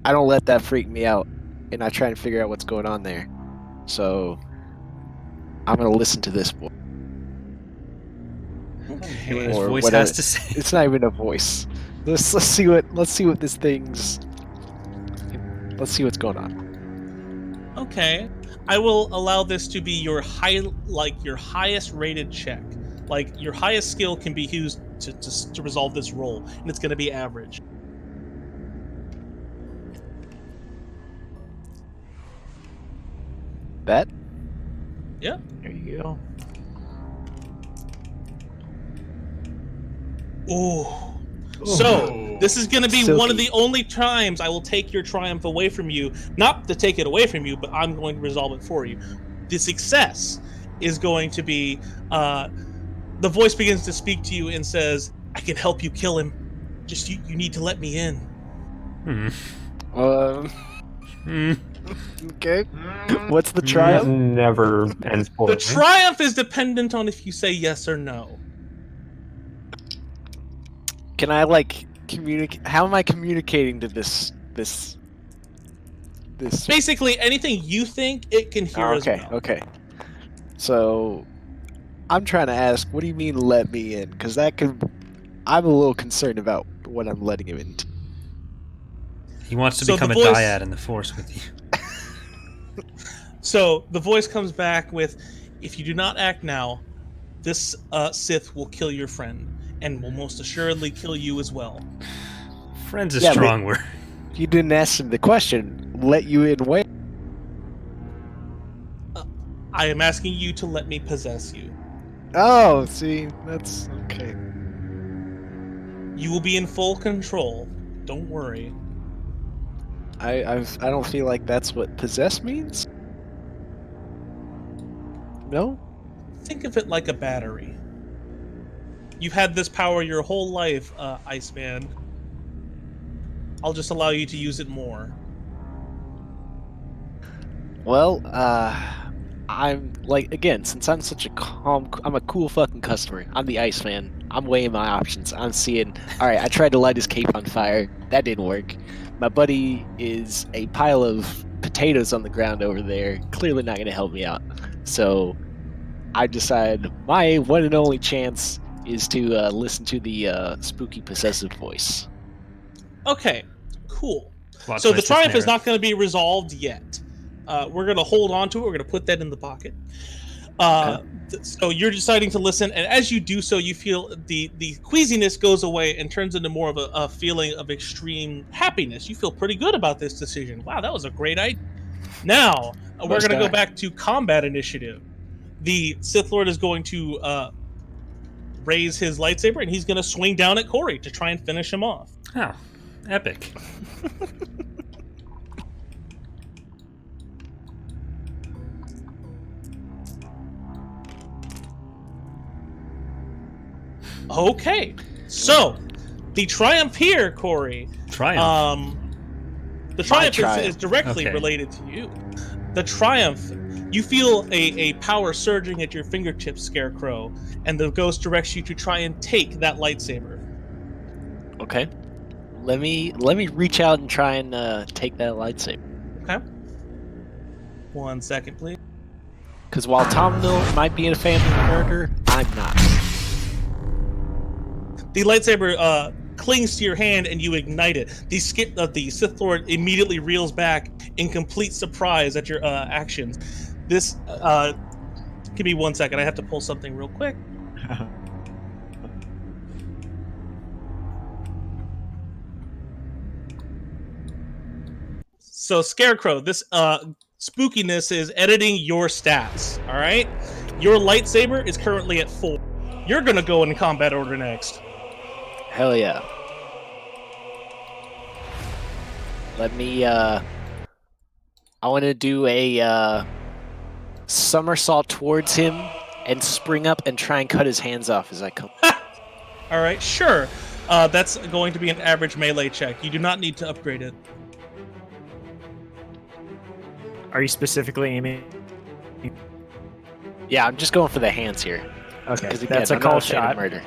I don't let that freak me out, and I try and figure out what's going on there. So, I'm gonna listen to this boy. Hear what his Or voice whatever. has to say. It's not even a voice. Let's see what this thing's. Let's see what's going on. Okay, I will allow this to be your highest rated check. Like your highest skill can be used to resolve this roll, and it's going to be average. Bet? Yeah. There you go. Ooh. So Ooh. this is going to be Silky. one of the only times I will take your triumph away from you. Not to take it away from you, but I'm going to resolve it for you. The success is going to be the voice begins to speak to you and says, "I can help you kill him. Just you need to let me in." Hmm. Okay. Mm, What's the that trial? never ends The poorly. triumph is dependent on if you say yes or no. Can I like communicate? How am I communicating to this? Basically, anything you think, it can hear as Okay. well. Okay. So, I'm trying to ask, what do you mean let me in? Because I'm a little concerned about what I'm letting him into. He wants to So become the a voice- dyad in the Force with you. So the voice comes back with, "If you do not act now, this Sith will kill your friend, and will most assuredly kill you as well." Friend's a Yeah, but- strong word. You didn't ask him the question. Let you in where? I am asking you to let me possess you. Oh, see, that's okay. You will be in full control. Don't worry. I don't feel like that's what possess means. No? Think of it like a battery. You've had this power your whole life, Iceman. I'll just allow you to use it more. Well, I'm like again, since I'm such a I'm a cool fucking customer. I'm the Iceman. I'm weighing my options. I'm seeing. All right, I tried to light his cape on fire. That didn't work. My buddy is a pile of potatoes on the ground over there. Clearly not going to help me out. So I decide my one and only chance is to listen to the spooky possessive voice. Okay, cool. Plot So the twist, it's triumph is narrative. not going to be resolved yet. We're going to hold on to it. We're going to put that in the pocket. So you're deciding to listen, and as you do so, you feel the queasiness goes away and turns into more of a feeling of extreme happiness. You feel pretty good about this decision. Wow, that was a great idea. Now, we're Must going to go die. back to combat initiative. The Sith Lord is going to raise his lightsaber, and he's going to swing down at Corey to try and finish him off. Oh, epic. Okay, so the triumph here, Corey. Triumph. The triumph triumph. is directly Okay. related to you. The triumph, you feel a power surging at your fingertips, Scarecrow, and the ghost directs you to try and take that lightsaber. Okay. Let me reach out and try and take that lightsaber. Okay. 1 second, please. Because while Tom Mill might be a fan of murder, I'm not. The lightsaber clings to your hand, and you ignite it. The Sith Lord immediately reels back in complete surprise at your actions. This, give me 1 second. I have to pull something real quick. So, Scarecrow, this spookiness is editing your stats. All right, your lightsaber is currently at 4. You're gonna go in combat order next. Hell yeah. Let me, I want to do a somersault towards him and spring up and try and cut his hands off as I come. All right, sure. That's going to be an average melee check. You do not need to upgrade it. Are you specifically aiming? Yeah, I'm just going for the hands here. Okay, 'Cause again, that's a I'm not call fan of shot. Murder.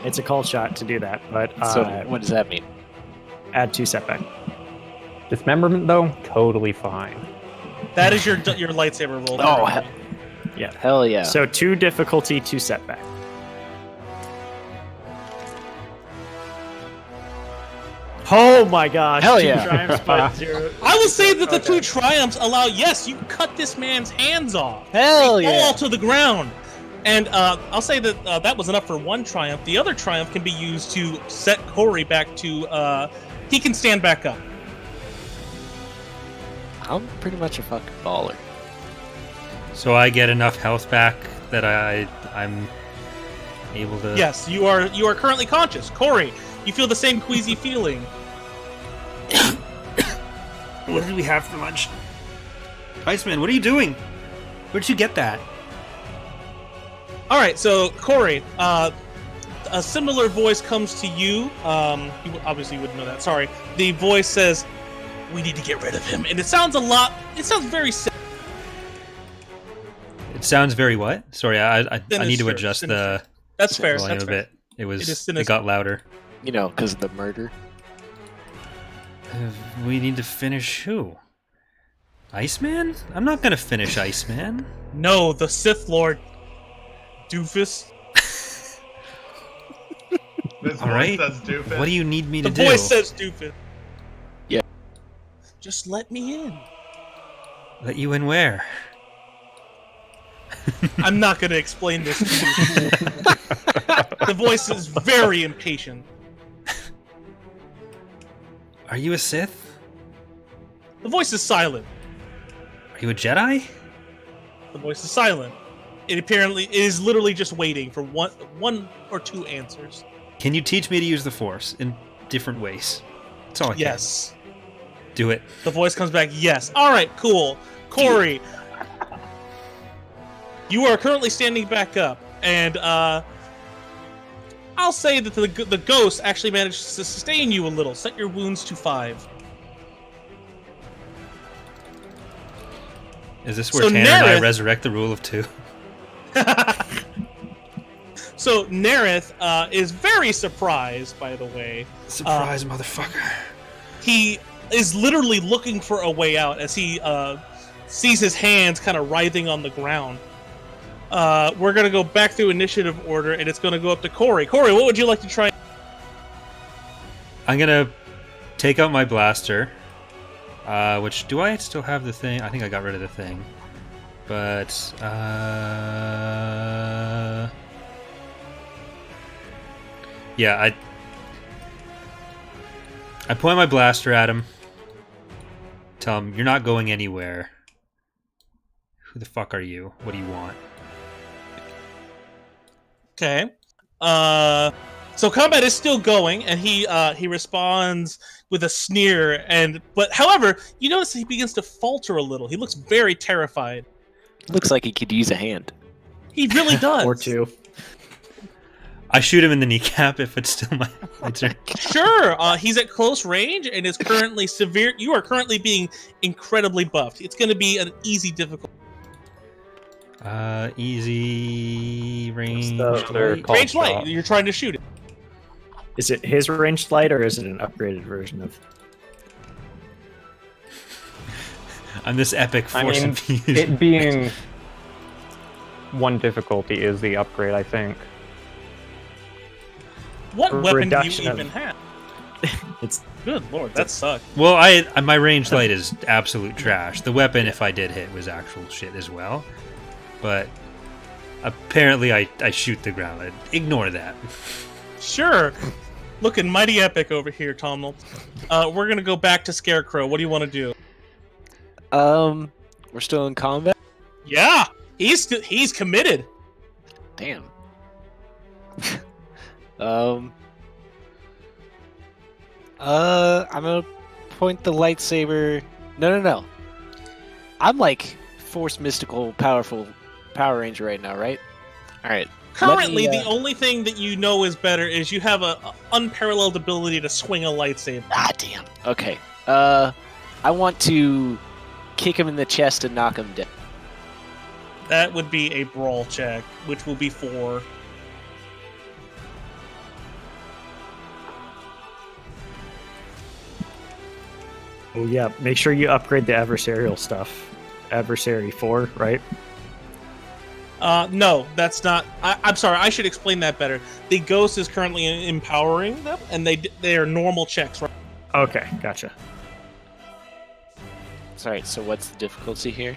It's a call shot to do that, but So what does that mean? add 2 setback. Dismemberment, though, totally fine. That is your lightsaber roll. Oh, Yeah. hell yeah. So 2 difficulty, 2 setback. Oh my gosh! Hell 2 yeah. triumphs, but 0. I will say that the Okay. 2 triumphs allow. Yes, you cut this man's hands off. Hell They yeah. fall to the ground. And I'll say that that was enough for 1 triumph. The other triumph can be used to set Corey back to. He can stand back up. I'm pretty much a fucking baller. So I get enough health back that I'm able to. Yes, you are currently conscious. Corey, you feel the same queasy feeling. What did we have for lunch? Iceman, what are you doing? Where'd you get that? All right, so Corey, a similar voice comes to you. You obviously wouldn't know that. Sorry. The voice says, "We need to get rid of him," and it sounds very sinister. It sounds very what? Sorry, I need to Sinister, adjust sinister. the That's fair. volume That's a fair. bit. It is it sinister. got louder. You know, because of the murder. We need to finish who? Iceman? I'm not gonna finish Iceman. No, the Sith Lord, doofus. This All voice right. says doofus. What do you need me The to do? voice says doofus. Yeah. Just let me in. Let you in where? I'm not going to explain this to you. The voice is very impatient. Are you a Sith? The voice is silent. Are you a Jedi? The voice is silent. It is literally just waiting for one or two answers. Can you teach me to use the Force in different ways? That's all I Yes. can. Do it. The voice comes back, yes. All right, cool. Corey, you are currently standing back up, and I'll say that the ghost actually managed to sustain you a little. Set your wounds to 5. Is this where So Tanner and I Nerith- resurrect the rule of 2? So Nerith is very surprised, by the way. Surprise, motherfucker. He is literally looking for a way out as he sees his hands kind of writhing on the ground. We're going to go back through initiative order, and it's going to go up to Corey. Corey, what would you like to try? I'm going to take out my blaster. Which, do I still have the thing? I think I got rid of the thing. But, yeah, I point my blaster at him. Tell him, you're not going anywhere. Who the fuck are you? What do you want? Okay. So combat is still going, and he responds with a sneer. But however, you notice he begins to falter a little. He looks very terrified. Looks like he could use a hand. He really does. Or 2. I shoot him in the kneecap if it's still my turn. Sure. He's at close range and is currently severe. You are currently being incredibly buffed. It's going to be an easy difficulty. Easy range. They're light. called Range light. shot. You're trying to shoot it. Is it his ranged light or is it an upgraded version of? I'm this epic I force mean, infused. it being 1 difficulty is the upgrade, I think. What A weapon do you reduction of- even have? It's Good lord, that sucked. Well, my range light is absolute trash. The weapon, if I did hit, was actual shit as well. But apparently I shoot the ground. Ignore that. Sure. Looking mighty epic over here, Tomnal. We're going to go back to Scarecrow. What do you want to do? We're still in combat. Yeah, he's committed. Damn. I'm gonna point the lightsaber. No. I'm like Force mystical, powerful Power Ranger right now, right? All right. Currently, Let me, the only thing that you know is better is you have a unparalleled ability to swing a lightsaber. Ah, damn. Okay. I want to kick him in the chest and knock him down. That would be a brawl check, which will be 4. Oh yeah, make sure you upgrade the adversarial stuff. Adversary 4, right? No, that's not. I'm sorry. I should explain that better. The ghost is currently empowering them, and they are normal checks. Right? Okay, gotcha. Sorry. So what's the difficulty here?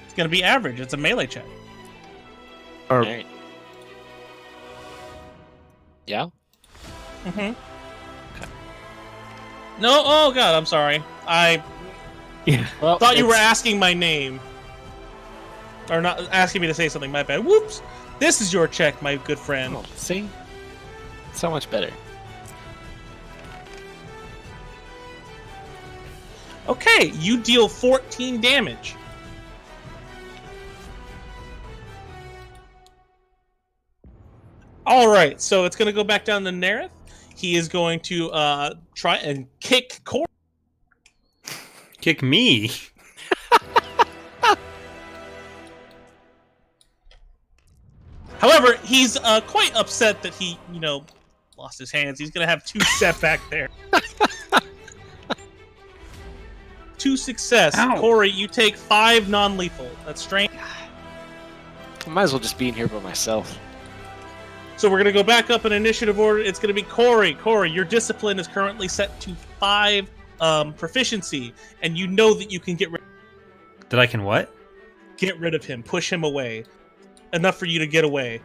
It's going to be average. It's a melee check. Or All right. Yeah. Mm-hmm. No. Oh God. I'm sorry. I yeah, Well, thought you were it's- asking my name, or not asking me to say something. My bad. Whoops. This is your check, my good friend. Oh, see, so much better. Okay, you deal 14 damage. All right, so it's going to go back down to Nerith. He is going to try and kick Corey. Kick me. However, he's quite upset that he, lost his hands. He's going to have 2 setback there. 2 success. Ow. Corey, you take 5 non-lethal. That's strange. I might as well just be in here by myself. So we're going to go back up in initiative order. It's going to be Corey. Corey, your discipline is currently set to 5 proficiency, and you know that you can get That I can what? rid of him, push him away. Enough for you to get away.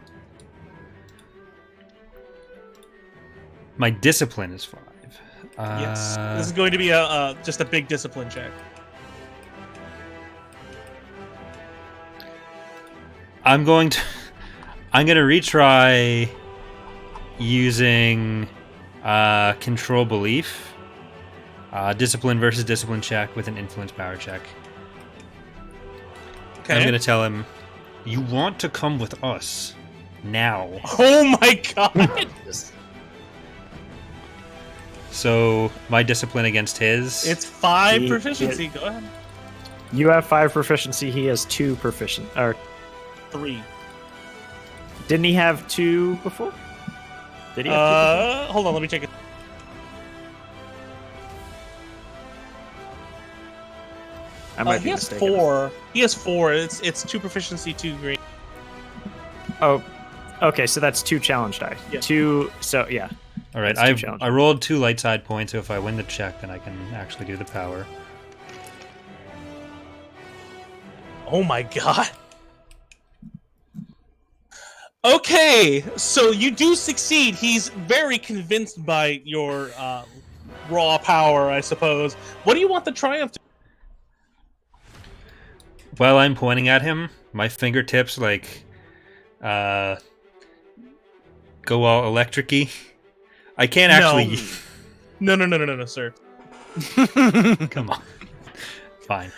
My discipline is 5. Yes. This is going to be just a big discipline check. I'm going to retry using control belief, discipline versus discipline check with an influence power check. Okay. I'm going to tell him, you want to come with us now. Oh my god! So my discipline against his. It's 5 He- proficiency. Go ahead. You have 5 proficiency. He has 2 proficient. Or 3. didn't he have 2 before? Did he? Have 2 Hold on. Let me check it. before? I might He be has mistaken. 4. He has 4. It's 2 proficiency, 2 green. Oh, okay. So that's 2 challenge die. Yeah. 2. So yeah. All right, That's 2 challenge. I rolled 2 light side points, so if I win the check, then I can actually do the power. Oh my god. Okay, so you do succeed. He's very convinced by your raw power, I suppose. What do you want the triumph to? While I'm pointing at him, my fingertips go all electric-y. I can't actually. No, sir. Come on. Fine.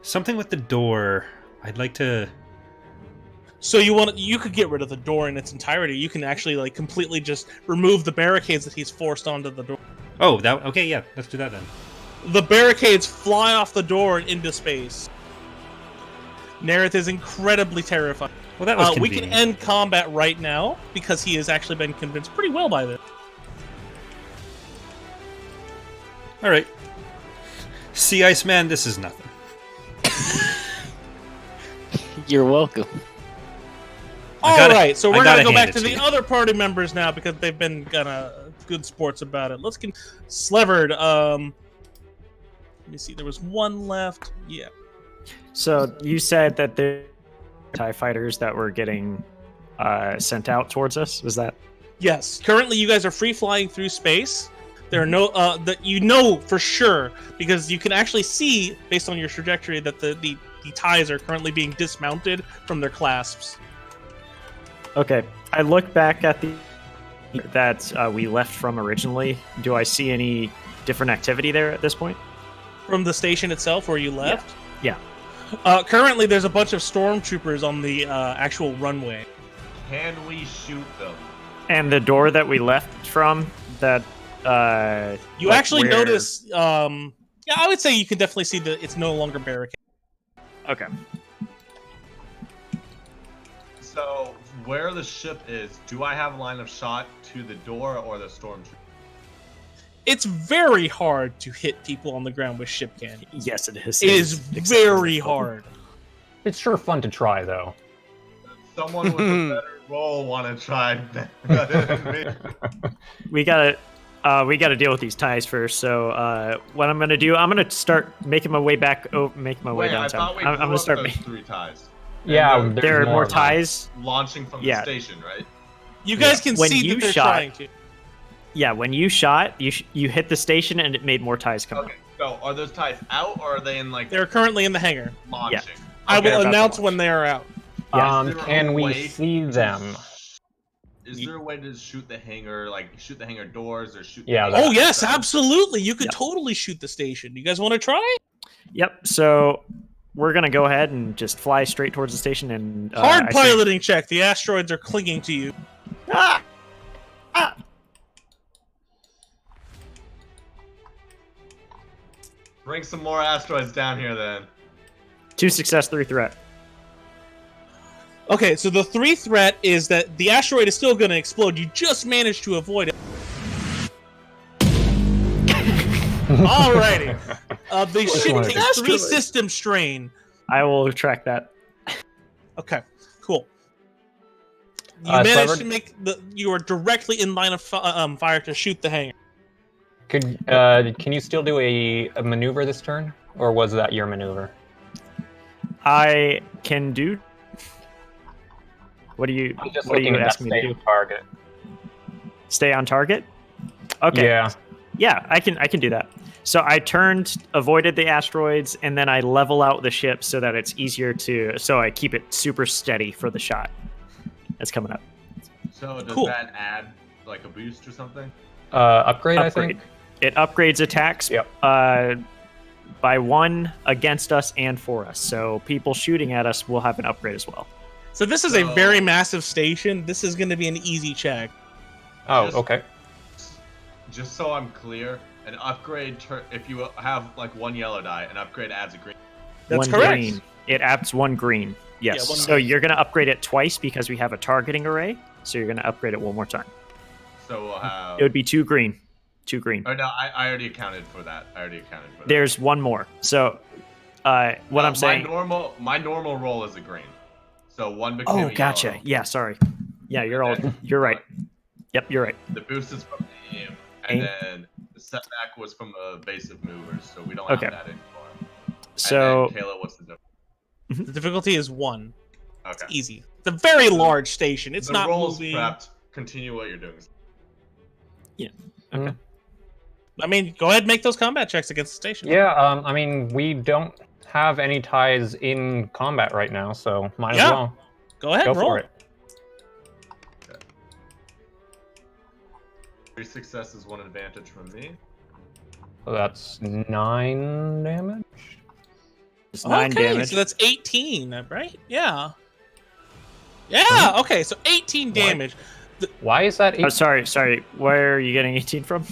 Something with the door. I'd like to. So you could get rid of the door in its entirety. You can actually completely just remove the barricades that he's forced onto the door. Oh, that. Okay, yeah. Let's do that then. The barricades fly off the door and into space. Nerith is incredibly terrified. Well, that was we convenient. can end combat right now because he has actually been convinced pretty well by this. All right. Sea Iceman, this is nothing. You're welcome. I Alright, so we're gotta gonna go hand back it to to the you. other party members now because they've been good sports about it. Let's get Slevered. Let me see, there was one left. Yeah. So you said that the TIE fighters that were getting sent out towards us, was that? Yes. Currently you guys are free flying through space. There are no that you know for sure because you can actually see based on your trajectory that the ties are currently being dismounted from their clasps. Okay. I look back at the that we left from originally. Do I see any different activity there at this point? From the station itself where you left? Yeah. Currently there's a bunch of stormtroopers on the actual runway. Can we shoot them? And the door that we left from, that You like actually where- notice yeah, I would say you can definitely see that it's no longer barricaded. Okay. So, where the ship is, do I have line of shot to the door or the stormtrooper? It's very hard to hit people on the ground with ship cannon. Yes, it is. It is very hard. It's sure fun to try, though. Someone with a better roll want to try that than me. We gotta deal with these ties first. So what I'm gonna do, I'm gonna start making my way back, making my way Wait, I downtown. thought we I'm blew gonna up start. those 3 ties. Yeah, And There are more of them. ties. launching from Yeah. the station, right? You guys can When see you that they're shot- trying to. Yeah, when you shot, you hit the station and it made more ties come Okay, so are those ties out or are they in like They're currently in the hangar. launching? I Okay, will about to announce launch. when they are out. Yeah. Is there Can a we way see to them? Is there a way to shoot the hangar, like shoot the hangar doors or shoot? Yeah, the Oh yes, outside? absolutely. You could Yeah. totally shoot the station. You guys want to try? Yep. So we're gonna go ahead and just fly straight towards the station and Hard I think- piloting check. The asteroids are clinging to you. Ah! Ah! Bring some more asteroids down here then. 2 success, 3 threat. Okay, so the 3 threat is that the asteroid is still going to explode. You just managed to avoid it. Alrighty. The ship one of takes the 3 asteroids? system strain. I will track that. Okay, cool. You Sliver? managed to make you are directly in line of fire to shoot the hangar. Can you still do a maneuver this turn, or was that your maneuver? I can do. What do you? I'm just What are looking you at that asking me to same do? target. Stay on target. Okay. Yeah. Yeah, I can do that. So I avoided the asteroids, and then I level out the ship so that it's easier to. So I keep it super steady for the shot that's coming up. So does Cool. that add like a boost or something? Upgrade, I think. It upgrades attacks Yep. by 1 against us and for us. So people shooting at us will have an upgrade as well. So this is a very massive station. This is going to be an easy check. Oh, Just- okay. Just so I'm clear, an upgrade if you have like 1 yellow die, an upgrade adds a green. That's one correct. Green. It adds 1 green. Yes. Yeah, 1 so green. you're going to upgrade it twice because we have a targeting array. So you're going to upgrade it 1 more time. So we'll have. It would be 2 green. 2 green. Oh no, I already accounted for that. There's 1 more. So what I'm saying. My normal roll is a green. So 1 became Oh, a gotcha. yellow. Yeah, sorry. Yeah, you're right. Yep, you're right. The boost is from the aim, and Aim. then the setback was from evasive movers, so we don't Okay. have that anymore. So and then, Kayla, what's the difference? The difficulty is 1. It's Okay. easy. It's a very large station. It's the not roll's moving. prepped. Continue what you're doing. okay. I mean, go ahead and make those combat checks against the station. Yeah, I mean, we don't have any ties in combat right now, so might as Yeah. well Go ahead, go roll. for it. 3 successes, 1 advantage from me. So that's 9 damage. It's 9 Okay, damage. so that's 18, right? Yeah. Yeah, okay, so 18 damage. Why is that? Oh, sorry. Where are you getting 18 from?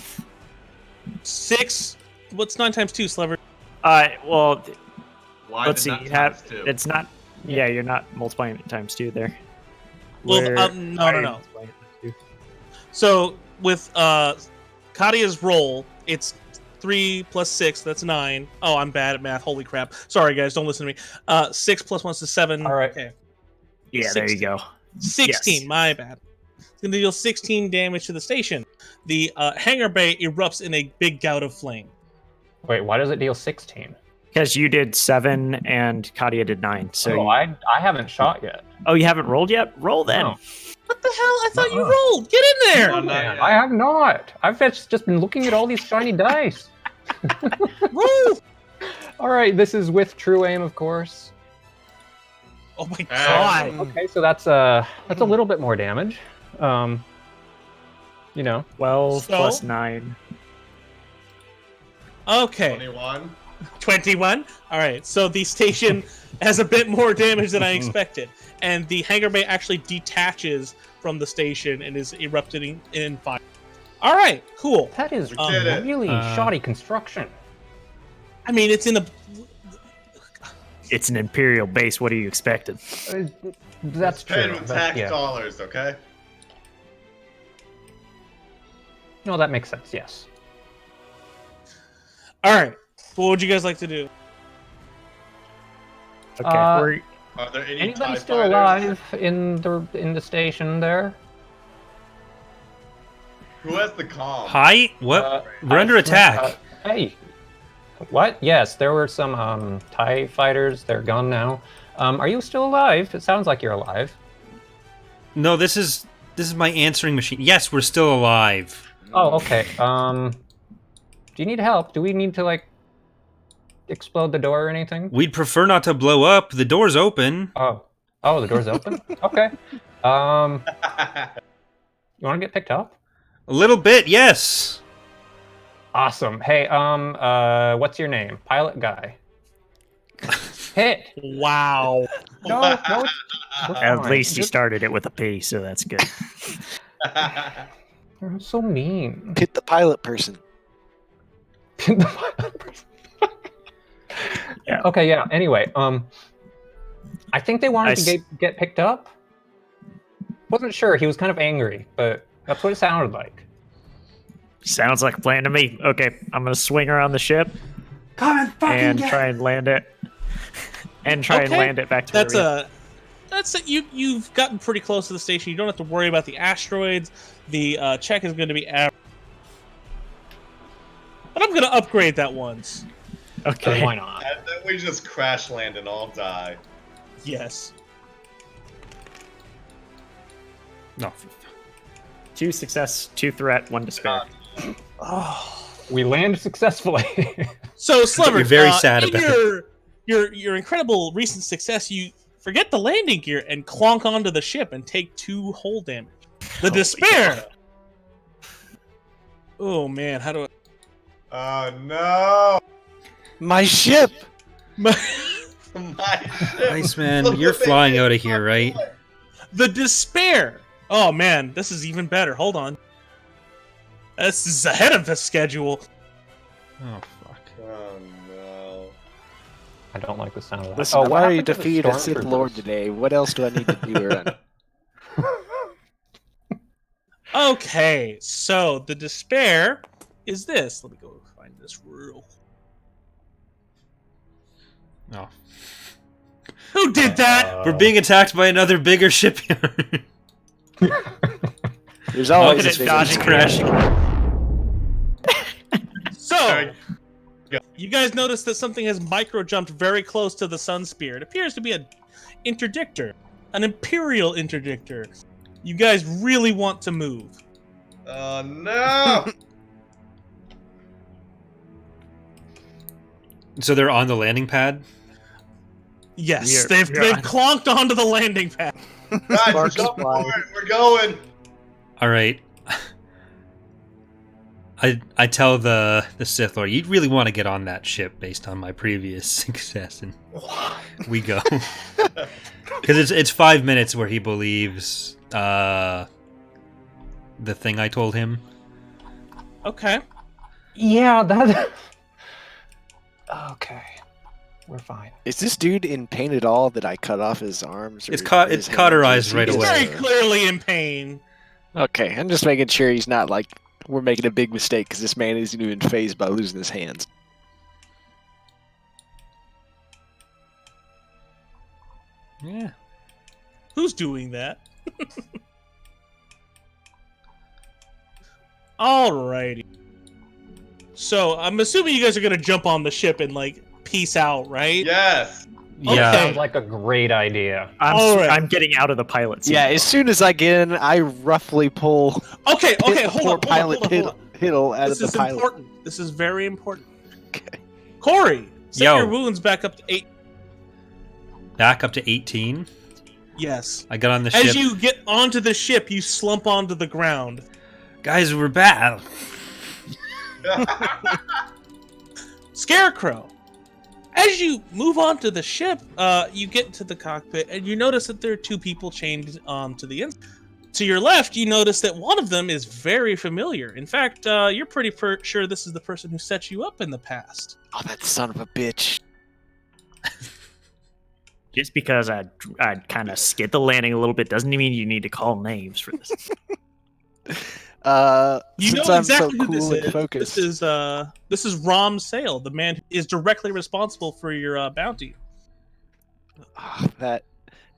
6. What's 9 times 2, Slever? Well, Why let's did see. not You have times 2? it's not. Yeah, you're not multiplying it times 2 there. Well, Where no. are you multiplying it times 2? So with Kadia's roll, it's 3 plus 6, that's 9. Oh, I'm bad at math. Holy crap. Sorry, guys, don't listen to me. 6 plus 1 is 7. All right. Okay. Yeah, there you 16. go. 16, Yes. my bad. It's going to deal 16 damage to the station. The hangar bay erupts in a big gout of flame. Wait, why does it deal 16? Because you did 7 and Kadia did 9. So Oh, I haven't shot yet. Oh, you haven't rolled yet? Roll then. No. What the hell? I thought you Uh-uh. rolled. Get in there. Oh, no. Man, yet. I have not. I've just been looking at all these shiny dice. Roll. All right, this is with true aim, of course. Oh my god. Okay, so that's a little bit more damage. You know, 12 So? plus 9. Okay. 21. 21. All right. So the station has a bit more damage than I expected, and the hangar bay actually detaches from the station and is erupting in fire. All right. Cool. that is did it. really shoddy construction. I mean, it's in a. It's an Imperial base. What are you expecting? That's Paid true. with but tax yeah. dollars, okay? No, that makes sense. Yes. All right. What would you guys like to do? Okay. Uh, Are there any Anybody TIE still fighters? alive in the station there? Who has the comm? Hi? What? We're under attack. Hey. What? Yes, there were some TIE fighters. They're gone now. Are you still alive? It sounds like you're alive. No, this is my answering machine. Yes, we're still alive. Oh, okay. Do you need help? Do we need to explode the door or anything? We'd prefer not to blow up. The door's open. Oh, the door's open. Okay. You want to get picked up? A little bit, yes. Awesome. Hey, what's your name? Pilot guy. Hit. Wow. No, we're At fine. least you started it with a P, so that's good. You're so mean. Hit the pilot person. Yeah. Okay, yeah. Anyway, I think they wanted to get picked up. Wasn't sure. He was kind of angry, but that's what it sounded like. Sounds like a plan to me. Okay, I'm gonna swing around the ship and try and land it. And try and Okay. land it back to That's where we- that's it. You've gotten pretty close to the station. You don't have to worry about the asteroids. The check is going to be average. But I'm going to upgrade that once. Okay. Why not? And then we just crash land and all die. Yes. No. 2 success, 2 threat, 1 despair. Oh, We land successfully. So, Sliver, You're very sad in about it. your incredible recent success, you forget the landing gear and clonk onto the ship and take 2 hull damage. The despair. Oh man, how do I? Oh no! My ship! My ship! Iceman, Look you're what they flying did. out of here, right? The despair. Oh man, this is even better. Hold on. This is ahead of the schedule. Oh, fuck. Oh no! I don't like the sound of that. Listen, oh, I've what already happened to the defeated a Sith stormtroopers? Lord today. What else do I need to do to run? Okay, so the despair is this. Let me go find this real. Oh. Who did that? We're being attacked by another bigger shipyard. There's always Look at a it big dodging one. crashing. So, you guys notice that something has micro jumped very close to the sun spear. It appears to be an interdictor, an Imperial interdictor. You guys really want to move. Oh no! So they're on the landing pad? Yes, We're- they've we're on- clonked onto the landing pad. Guys, Sparks jump fly. for it. We're going. All right. I tell the Sith Lord, you really want to get on that ship based on my previous success, and we go. Because it's 5 minutes where he believes the thing I told him. Okay. Yeah, that. Okay, we're fine. Is this dude in pain at all that I cut off his arms? Or It's his cauterized hands? right He's away. very clearly in pain. Okay, I'm just making sure he's not like we're making a big mistake because this man isn't even phased by losing his hands. Yeah. Who's doing that? Alrighty. So, I'm assuming you guys are gonna jump on the ship and, like, peace out, right? Yes. Yeah. Okay. Sounds like a great idea. Alright. I'm getting out of the pilot seat. Yeah, as soon as I get in, I roughly pull Okay, the hold poor on, pilot Hiddle out This of is the pilot. important. This is very important. Okay. Corey, set Yo. your wounds back up to 8. Back up to 18. Yes. I got on the As ship. you get onto the ship, you slump onto the ground. Guys, we're back. Scarecrow. As you move onto the ship, you get to the cockpit and you notice that there are 2 people chained to the inside. To your left, you notice that one of them is very familiar. In fact, you're pretty sure this is the person who set you up in the past. Oh, that son of a bitch. Just because I kind of skid the landing a little bit doesn't mean you need to call names for this. You Since know I'm exactly so who this cool and is. focused. This is Rom Sale, the man who is directly responsible for your bounty. Ah,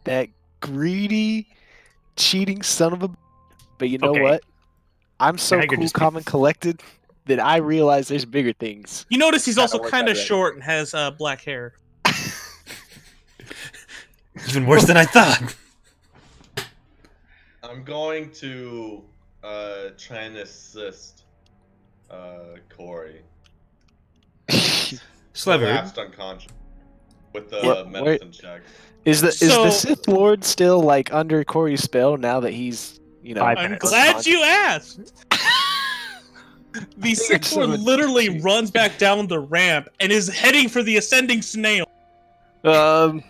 that greedy, cheating son of a. But you know Okay. what? I'm so Now you're cool, just- calm, and collected that I realize there's bigger things. You notice he's also work kind out of right. short and has black hair. Even worse than I thought. I'm going to try and assist Corey. Sliver. Collapsed unconscious with the What- medicine check. Is the So- Sith Lord still like under Corey's spell now that he's 5 I'm minutes. glad you asked. The Sith so Lord much- literally runs back down the ramp and is heading for the ascending snail. Guys,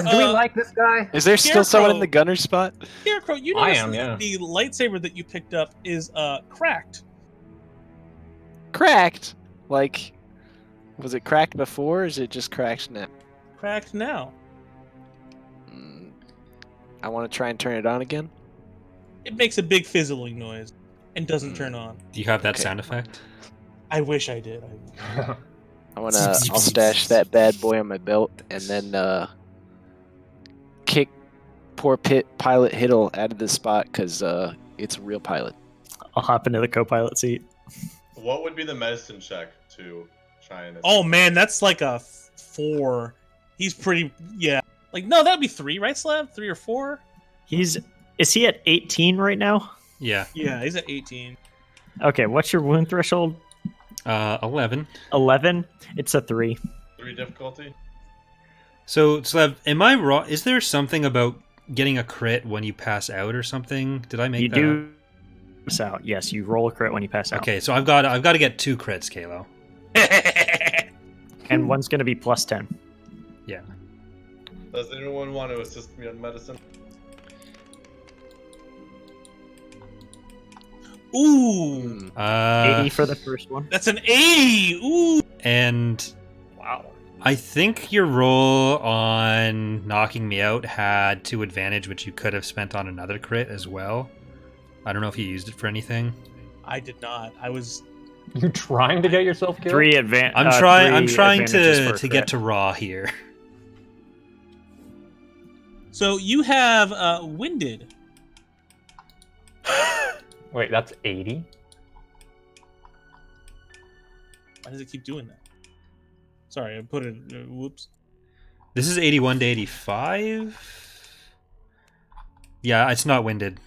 do we uh, like this guy? Is there still someone in Scarecrow. the gunner spot? Scarecrow, you I notice am, that yeah. the lightsaber that you picked up is cracked. Cracked? Like, was it cracked before or is it just cracked now? Cracked now. Mm, I want to try and turn it on again. It makes a big fizzling noise and doesn't turn on. Do you have that Okay. sound effect? I wish I did. I'll stash that bad boy on my belt and then kick poor pilot Hiddle out of this spot because it's a real pilot. I'll hop into the co-pilot seat. What would be the medicine check to try and assist? Oh man, that's like a 4. He's pretty, yeah. Like, no, that'd be 3, right, Slav? 3 or 4? Is he at 18 right now? Yeah. Yeah, he's at 18. Okay, what's your wound threshold? 11. 11. It's a 3. 3 difficulty. So, Slev, am I wrong? Is there something about getting a crit when you pass out or something? Did I make You that do pass out. Yes, you roll a crit when you pass up? out. Okay, so I've got to get 2 crits, Kalo. And one's going to be plus 10. Yeah. Does anyone want to assist me on medicine? Ooh, 80 for the first one. that's an 80. Ooh, And wow. I think your roll on knocking me out had 2 advantage, which you could have spent on another crit as well. I don't know if you used it for anything. I did not. I was. You trying to get yourself killed? 3 advantage. I'm trying to get to raw here. So you have winded. Wait, that's 80? Why does it keep doing that? Sorry, I put it. Whoops. This is 81 to 85. Yeah, it's not winded.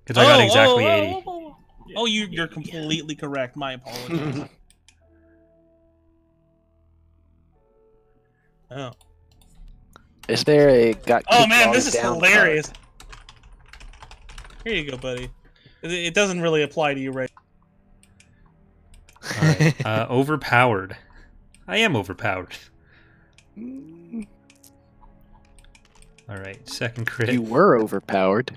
Because I got exactly 80. Oh, you're completely correct. My apologies. Oh. Is there a got? Oh kicked man, while this he's is down hilarious. Here you go, buddy. It doesn't really apply to you, right? All right. Overpowered. I am overpowered. card? All right, second crit. You were overpowered.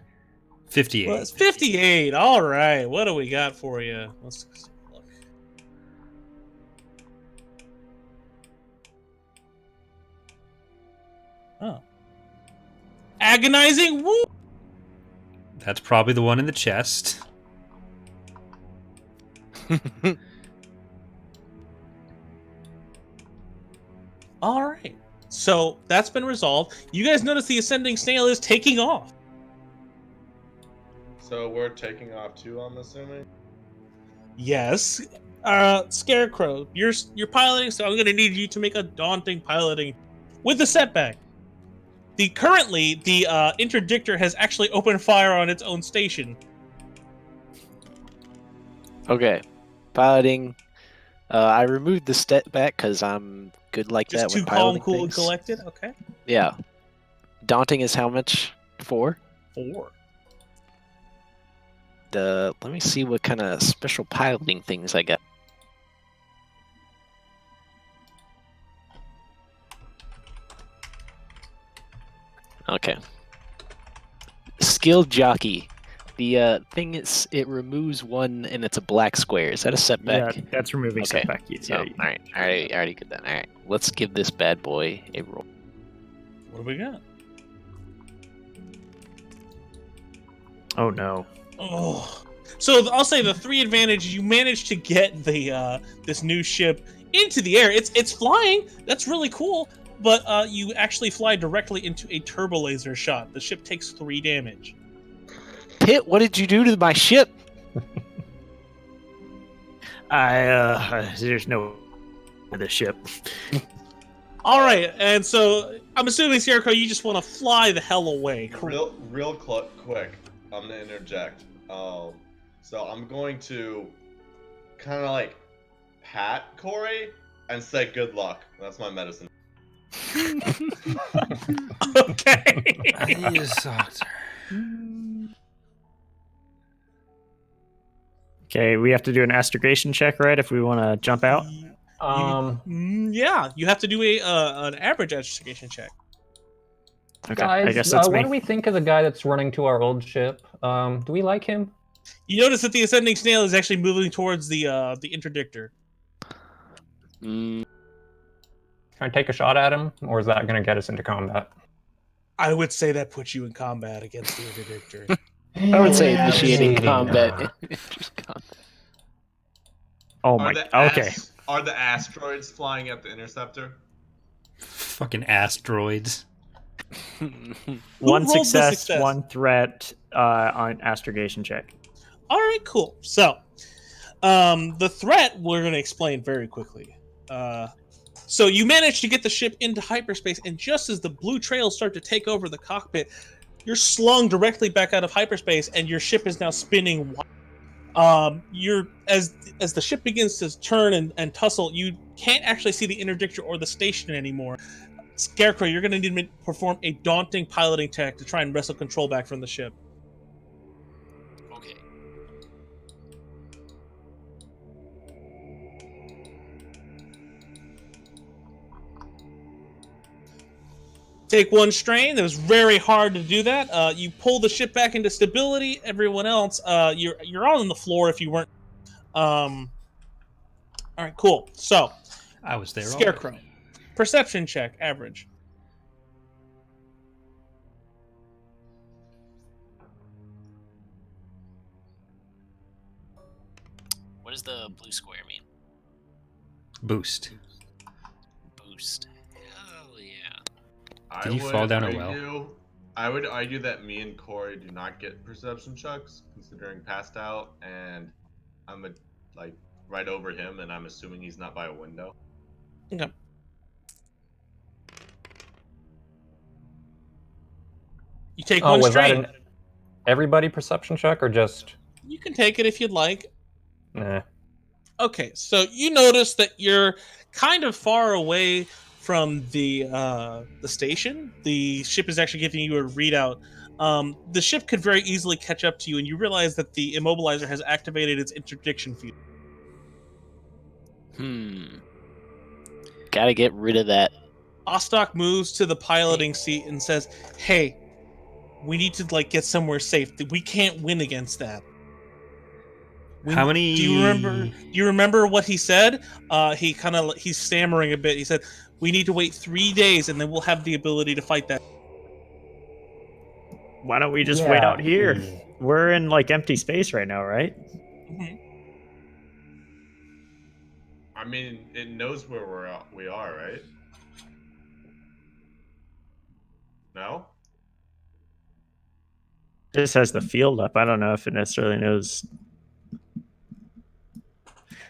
58. Well, it's 58. All right. What do we got for you? Let's look. Oh. Agonizing. Woo! That's probably the one in the chest. All right. So that's been resolved. You guys notice the ascending snail is taking off. So we're taking off too, I'm assuming? Yes. Scarecrow, you're piloting, so I'm gonna need you to make a daunting piloting with a setback. Currently the interdictor has actually opened fire on its own station. Okay, piloting. I removed the step back because I'm good like Just that too with calm, piloting cool, and things. collected. Okay. Yeah. Daunting is how much? 4? 4. Let me see what kind of special piloting things I got. Okay. Skilled jockey. The thing is, it removes 1 and it's a black square. Is that a setback? Yeah, that's removing Okay. setback. Yeah, So, alright, I already did that. Alright, let's give this bad boy a roll. What do we got? Oh no. Oh. So I'll say the 3 advantage. You managed to get the this new ship into the air. It's flying. That's really cool. But you actually fly directly into a turbo laser shot. The ship takes 3 damage. Pitt, what did you do to my ship? There's no for the ship. All right, and so I'm assuming Scarecrow, you just want to fly the hell away. Real quick, I'm gonna interject. So I'm going to kind of like pat Corey and say good luck. That's my medicine. Okay. You sucked. Okay, we have to do an astrogation check, right? If we want to jump out. Yeah, you have to do an average investigation check. Okay, Guys, I guess that's what me. do we think of the guy that's running to our old ship? Do we like him? You notice that the ascending snail is actually moving towards the interdictor. Mm, Can I take a shot at him, or is that going to get us into combat? I would say that puts you in combat against the interdictor. I would say initiating Maybe combat. not. Just combat. Oh my. Okay. Are the asteroids flying at the interceptor? Fucking asteroids. One rolled the success, success? 1 threat on astrogation check. All right, cool. So, the threat we're going to explain very quickly. So you manage to get the ship into hyperspace, and just as the blue trails start to take over the cockpit, you're slung directly back out of hyperspace, and your ship is now spinning You're as the ship begins to turn and tussle, you can't actually see the interdictor or the station anymore. Scarecrow, you're going to need to perform a daunting piloting tech to try and wrestle control back from the ship. Okay. Take 1 strain. It was very hard to do that. You pull the ship back into stability. Everyone else, you're on the floor if you weren't. All right, cool. So, I was there Scarecrow, already. perception check, average. What does the blue square mean? Boost. Boost. Hell yeah. I Did you would fall down a argue, I would argue that me and Corey do not get perception checks, considering passed out, and I'm like right over him, and I'm assuming he's not by a window. Okay. You take Oh, 1 was that strain. an everybody perception check or just? You can take it if you'd like. Nah. Okay, so you notice that you're kind of far away from the station. The ship is actually giving you a readout. The ship could very easily catch up to you, and you realize that the immobilizer has activated its interdiction field. Gotta get rid of that. Ostok moves to the piloting seat and says, "Hey, we need to get somewhere safe. We can't win against that." How many? Do you remember what he said? He's stammering a bit. He said, "We need to wait 3 days, and then we'll have the ability to fight that." Why don't we just wait out here? We're in empty space right now, right? Mhm. I mean, it knows where we are, right? No? This has the field up. I don't know if it necessarily knows.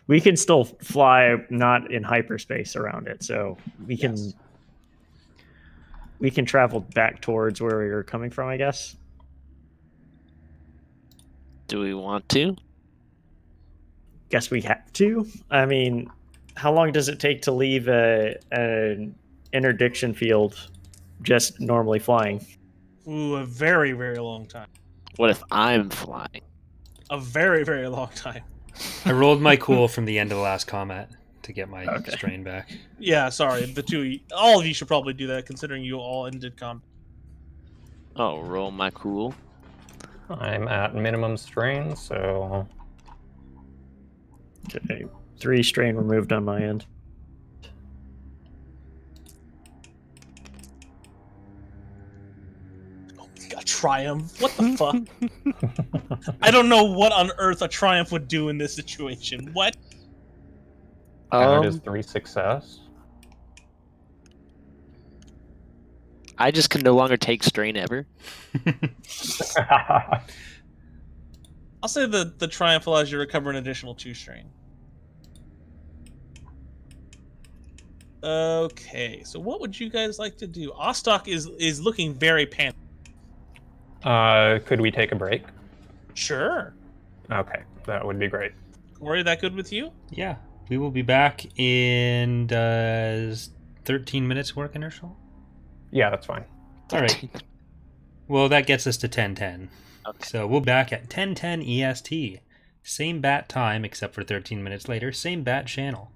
We can still fly, not in hyperspace around it, so we Yes. can travel back towards where we were coming from, I guess. Do we want to? Guess we have to. I mean, how long does it take to leave an interdiction field just normally flying? Ooh, a very, very long time. What if I'm flying? A very, very long time. I rolled my cool from the end of the last combat to get my Okay. strain back. Yeah, sorry. All of you should probably do that, considering you all ended combat. Oh, roll my cool. I'm at minimum strain, so Okay. 3 strain removed on my end. A triumph? What the fuck? I don't know what on earth a triumph would do in this situation. What? count as 3 success. I just can no longer take strain ever. I'll say the triumph allows you to recover an additional 2 strain. Okay, so what would you guys like to do? Ostok is looking very panicked. Could we take a break? Sure. Okay, that would be great. Corey, that good with you? Yeah, we will be back in 13 minutes work inertial. Yeah, that's fine. All right. Well, that gets us to 10:10. Okay. So we'll be back at 10:10 EST. Same bat time, except for 13 minutes later. Same bat channel.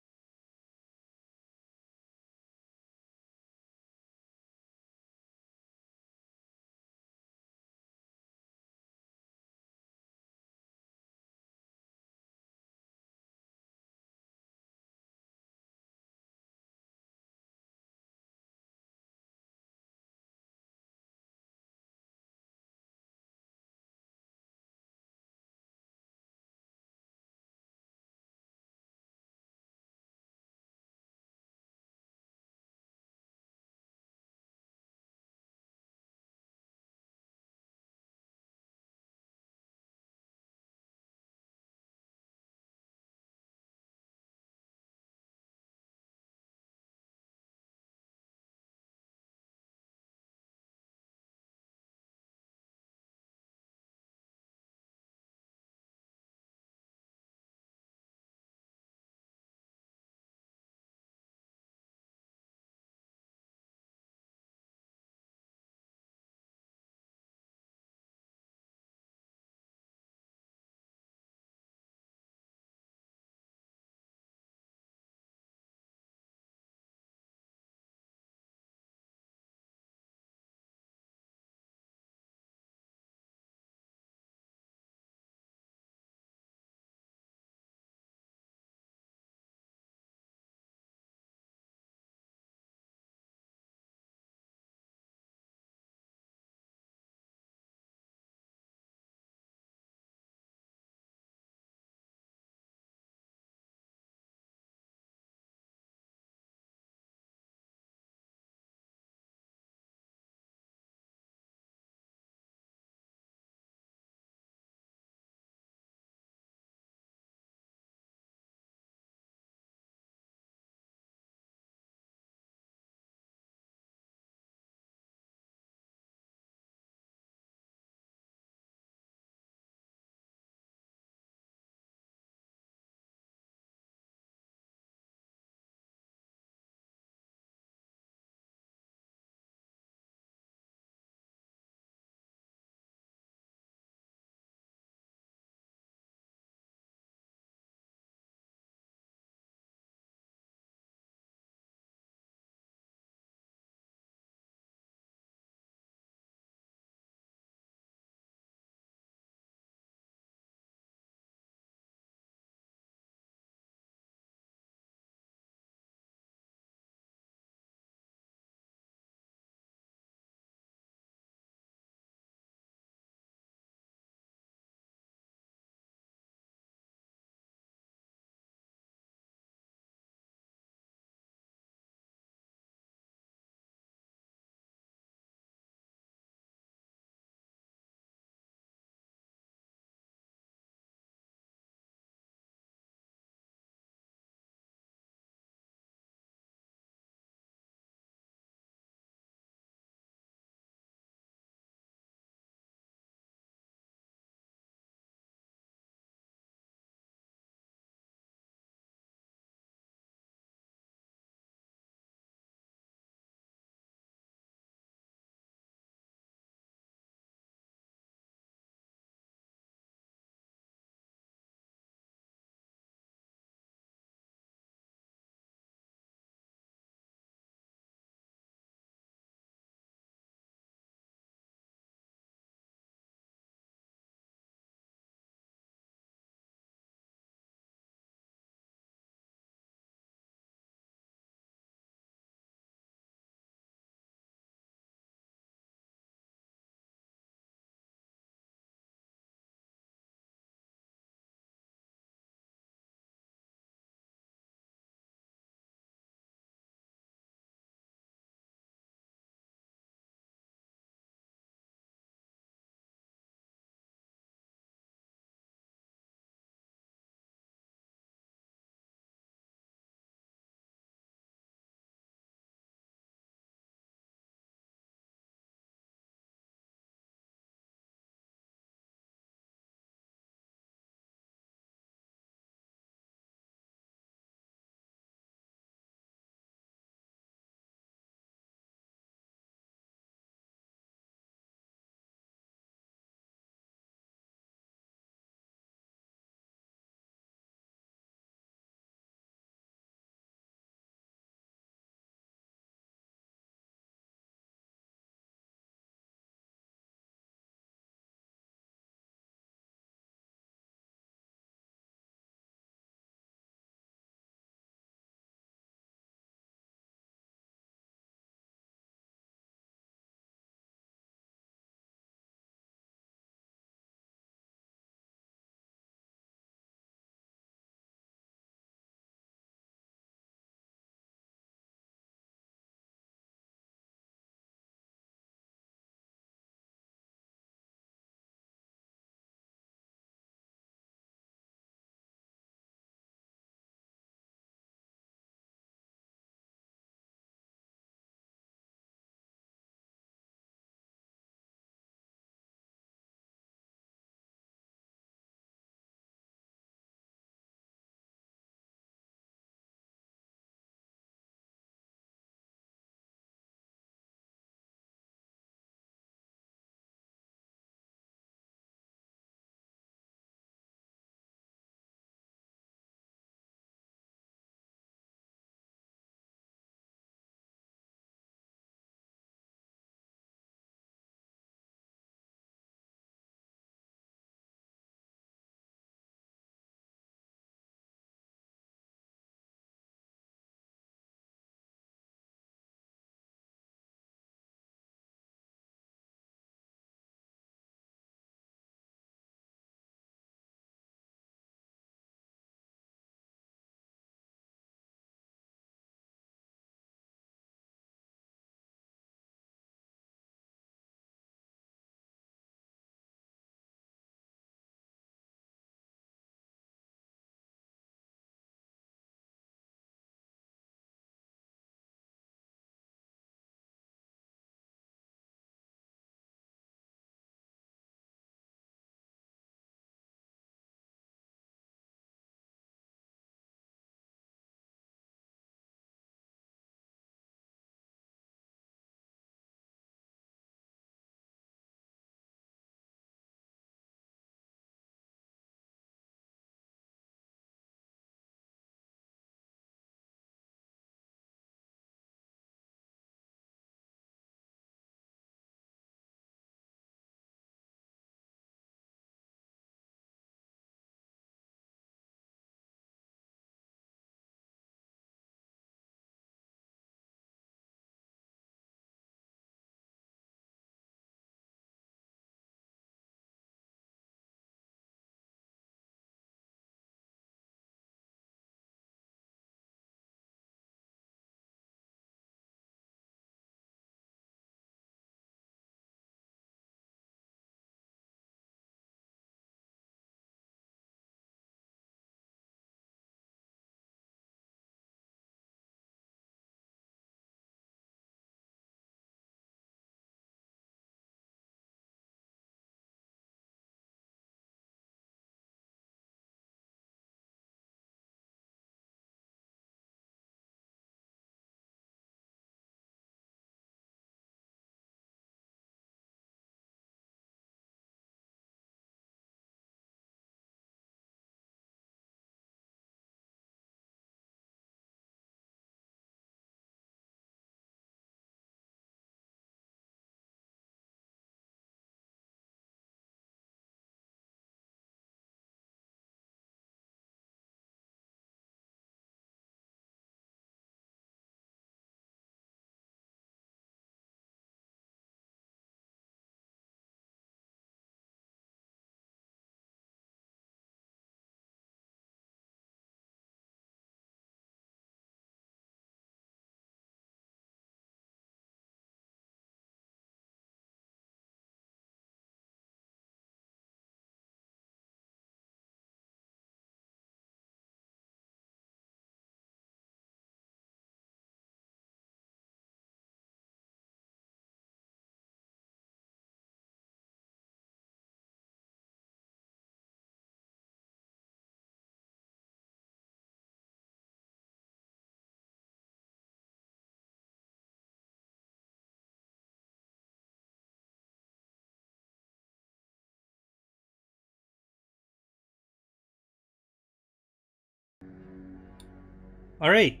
All right.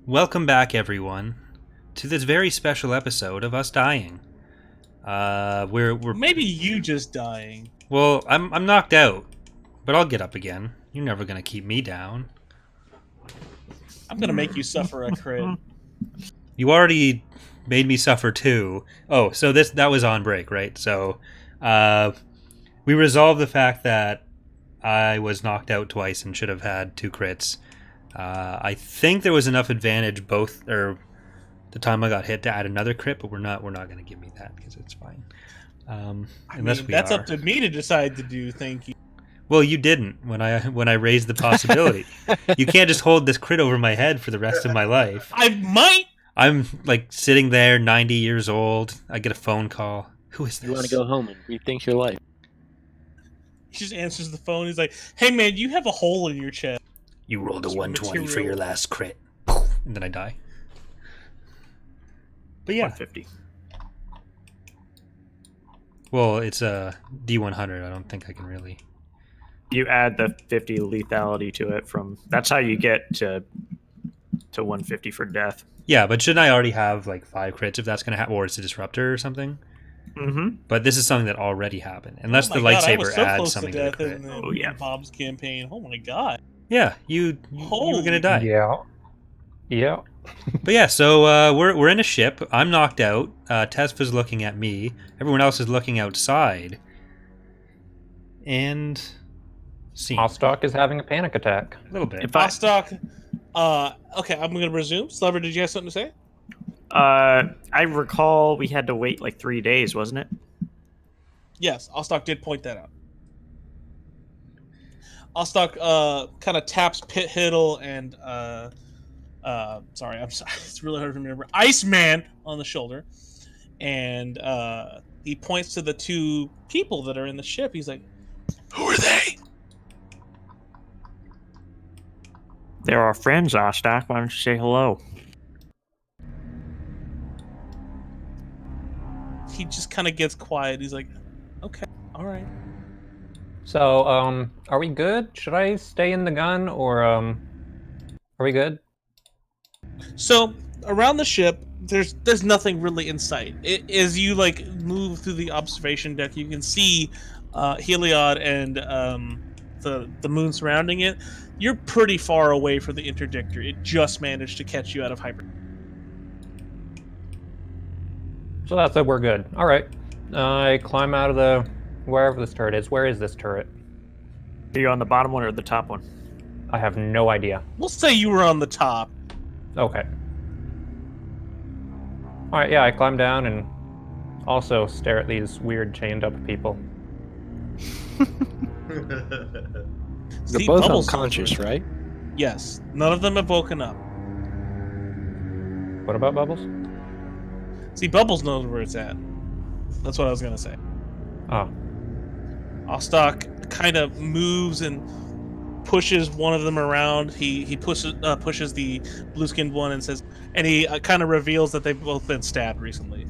Welcome back, everyone, to this very special episode of us dying. We're Maybe you just dying. well. I'm knocked out, but I'll get up again. You're never gonna keep me down. I'm gonna make you suffer a crit. You already made me suffer too. Oh, so that was on break, right? So, we resolved the fact that I was knocked out twice and should have had 2 crits. I think there was enough advantage both or the time I got hit to add another crit, but we're not going to give me that because it's fine. That's up to me to decide to do. Thank you. Well, you didn't when I raised the possibility. You can't just hold this crit over my head for the rest of my life. I might. I'm like sitting there, 90 years old. I get a phone call. Who is this? You want to go home and rethink your life. He just answers the phone. He's like, "Hey man, you have a hole in your chest." You rolled a 120 for your last crit, and then I die. But yeah, 150. well, it's a D100. I don't think I can really. You add the 50 lethality to it from. That's how you get to 150 for death. Yeah, but shouldn't I already have like 5 crits if that's gonna happen, or it's a disruptor or something? Mm-hmm. But this is something that already happened, unless Oh the my God, I lightsaber was so adds close something to to the death crit. in Oh, yeah. Bob's campaign. Oh my God. Yeah, you were gonna die. Yeah. But yeah, so we're in a ship. I'm knocked out. Tesfa's looking at me. Everyone else is looking outside. And scene. Ostock is having a panic attack. A little bit. If I, Vostok. Okay, I'm gonna resume. Slubber, did you have something to say? I recall we had to wait like 3 days, wasn't it? Yes, Ostock did point that out. Ostock kind of taps Pit Hiddle and sorry, it's really hard to remember. Iceman on the shoulder, and he points to the 2 people that are in the ship. He's like, "Who are they?" They're our friends, Ostock. Why don't you say hello? He just kind of gets quiet. He's like, "Okay, all right." So, are we good? Should I stay in the gun, or are we good? So around the ship, there's nothing really in sight. As you like move through the observation deck, you can see Heliod and the moon surrounding it. You're pretty far away from the interdictor. It just managed to catch you out of hyper. So that's it. We're good. All right. I climb out of the wherever this turret is. Where is this turret? Are you on the bottom one or the top one? I have no idea. We'll say you were on the top. Okay. All right. Yeah, I climb down and also stare at these weird chained up people. They're See, both Bubbles unconscious, knows where right? it's at. Yes, none of them have woken up. What about Bubbles? See, Bubbles knows where it's at. That's what I was gonna say. Oh. Ostock kind of moves and pushes one of them around. He pushes the blue-skinned one and says, and he kind of reveals that they've both been stabbed recently.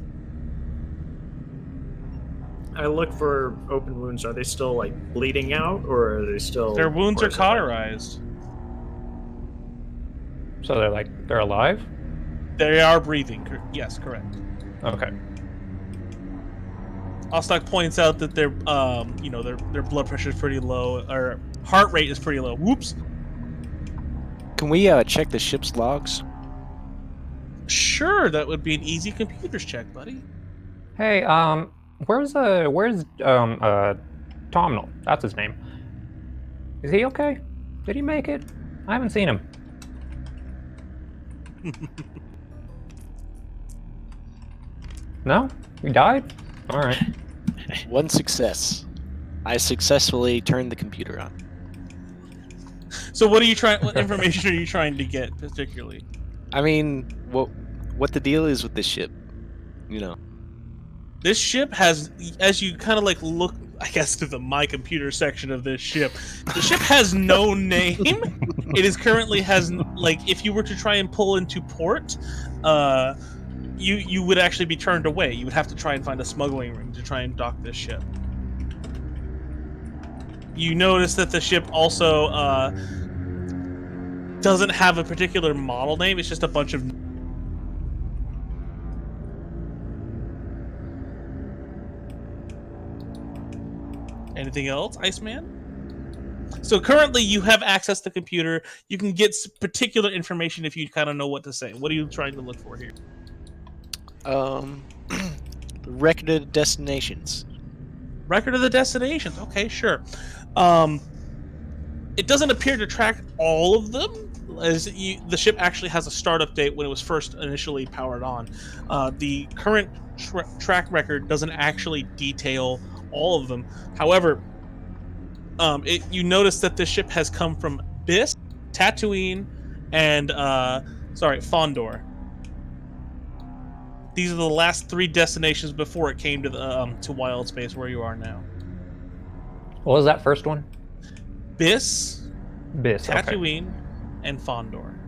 I look for open wounds. Are they still like bleeding out, or are they still? Their wounds or are is it, like- cauterized. So they're alive? They are breathing. Yes, correct. Okay. Ostock points out that their their blood pressure is pretty low, or heart rate is pretty low. Whoops. Can we check the ship's logs? Sure, that would be an easy computers check, buddy. Hey, where's Tomnal? That's his name. Is he okay? Did he make it? I haven't seen him. No? He died? Alright. One success. I successfully turned the computer on. So what information are you trying to get particularly? I mean, what the deal is with this ship? You know. This ship has, as you kind of like look, I guess, to the my computer section of this ship, the ship has no name. It is currently has, like, if you were to try and pull into port, you would actually be turned away. You would have to try and find a smuggling ring to try and dock this ship. You notice that the ship also doesn't have a particular model name. It's just a bunch of. Anything else, Iceman? So currently you have access to the computer. You can get particular information if you kind of know what to say. What are you trying to look for here? Record of destinations. Record of the destinations. Okay, sure. It doesn't appear to track all of them, as the ship actually has a startup date when it was first initially powered on. The current track record doesn't actually detail all of them. However, you notice that the ship has come from Biss, Tatooine, and Fondor. These are the last 3 destinations before it came to the to Wild Space, where you are now. What was that first one? Biss, Biss. Okay. Tatooine, and Fondor.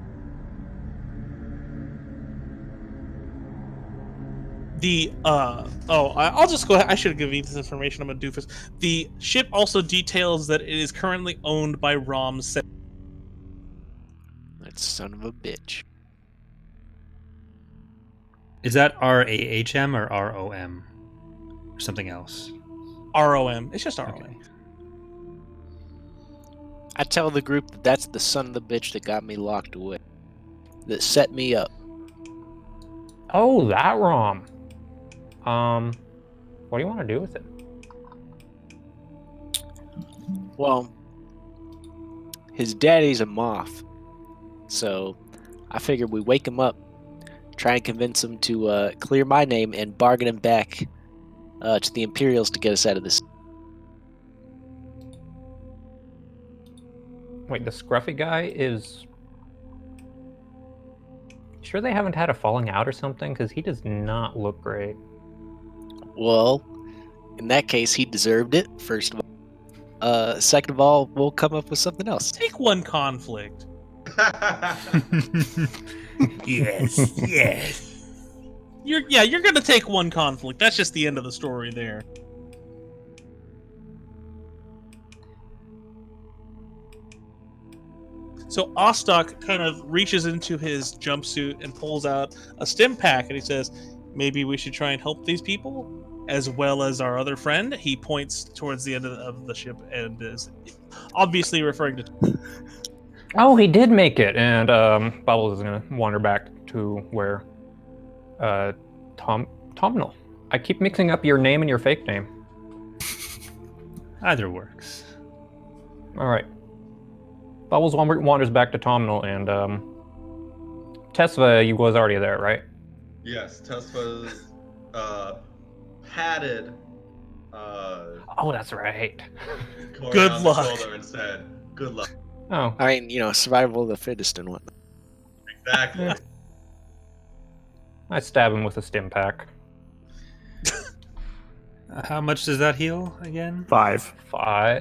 I'll just go ahead. I should have given you this information. I'm a doofus. The ship also details that it is currently owned by Rom. That son of a bitch. Is that RAHM or ROM? Or something else? ROM. It's just ROM. Okay. I tell the group that that's the son of the bitch that got me locked away. That set me up. Oh, that ROM. What do you want to do with it? Well, his daddy's a moth. So I figured we wake him up, try and convince him to clear my name and bargain him back to the Imperials to get us out of this. Wait, the scruffy guy is... Sure they haven't had a falling out or something? Because he does not look great. Well, in that case, he deserved it, first of all. Second of all, we'll come up with something else. Take one conflict. Yes, yes. You're gonna take one conflict. That's just the end of the story there. So Ostok kind of reaches into his jumpsuit and pulls out a stim pack, and he says, "Maybe we should try and help these people, as well as our other friend." He points towards the end of the ship and is obviously referring to. Oh, he did make it, and Bubbles is gonna wander back to where Tomnal. I keep mixing up your name and your fake name. Either works. All right. Bubbles wanders back to Tomnal, and Tesva, you was already there, right? Yes, Tesfa's patted Oh, that's right. Corey Good on luck. the shoulder and said, "Good luck." Oh, I mean, survival of the fittest and whatnot. Exactly. I stab him with a stim pack. How much does that heal again? 5.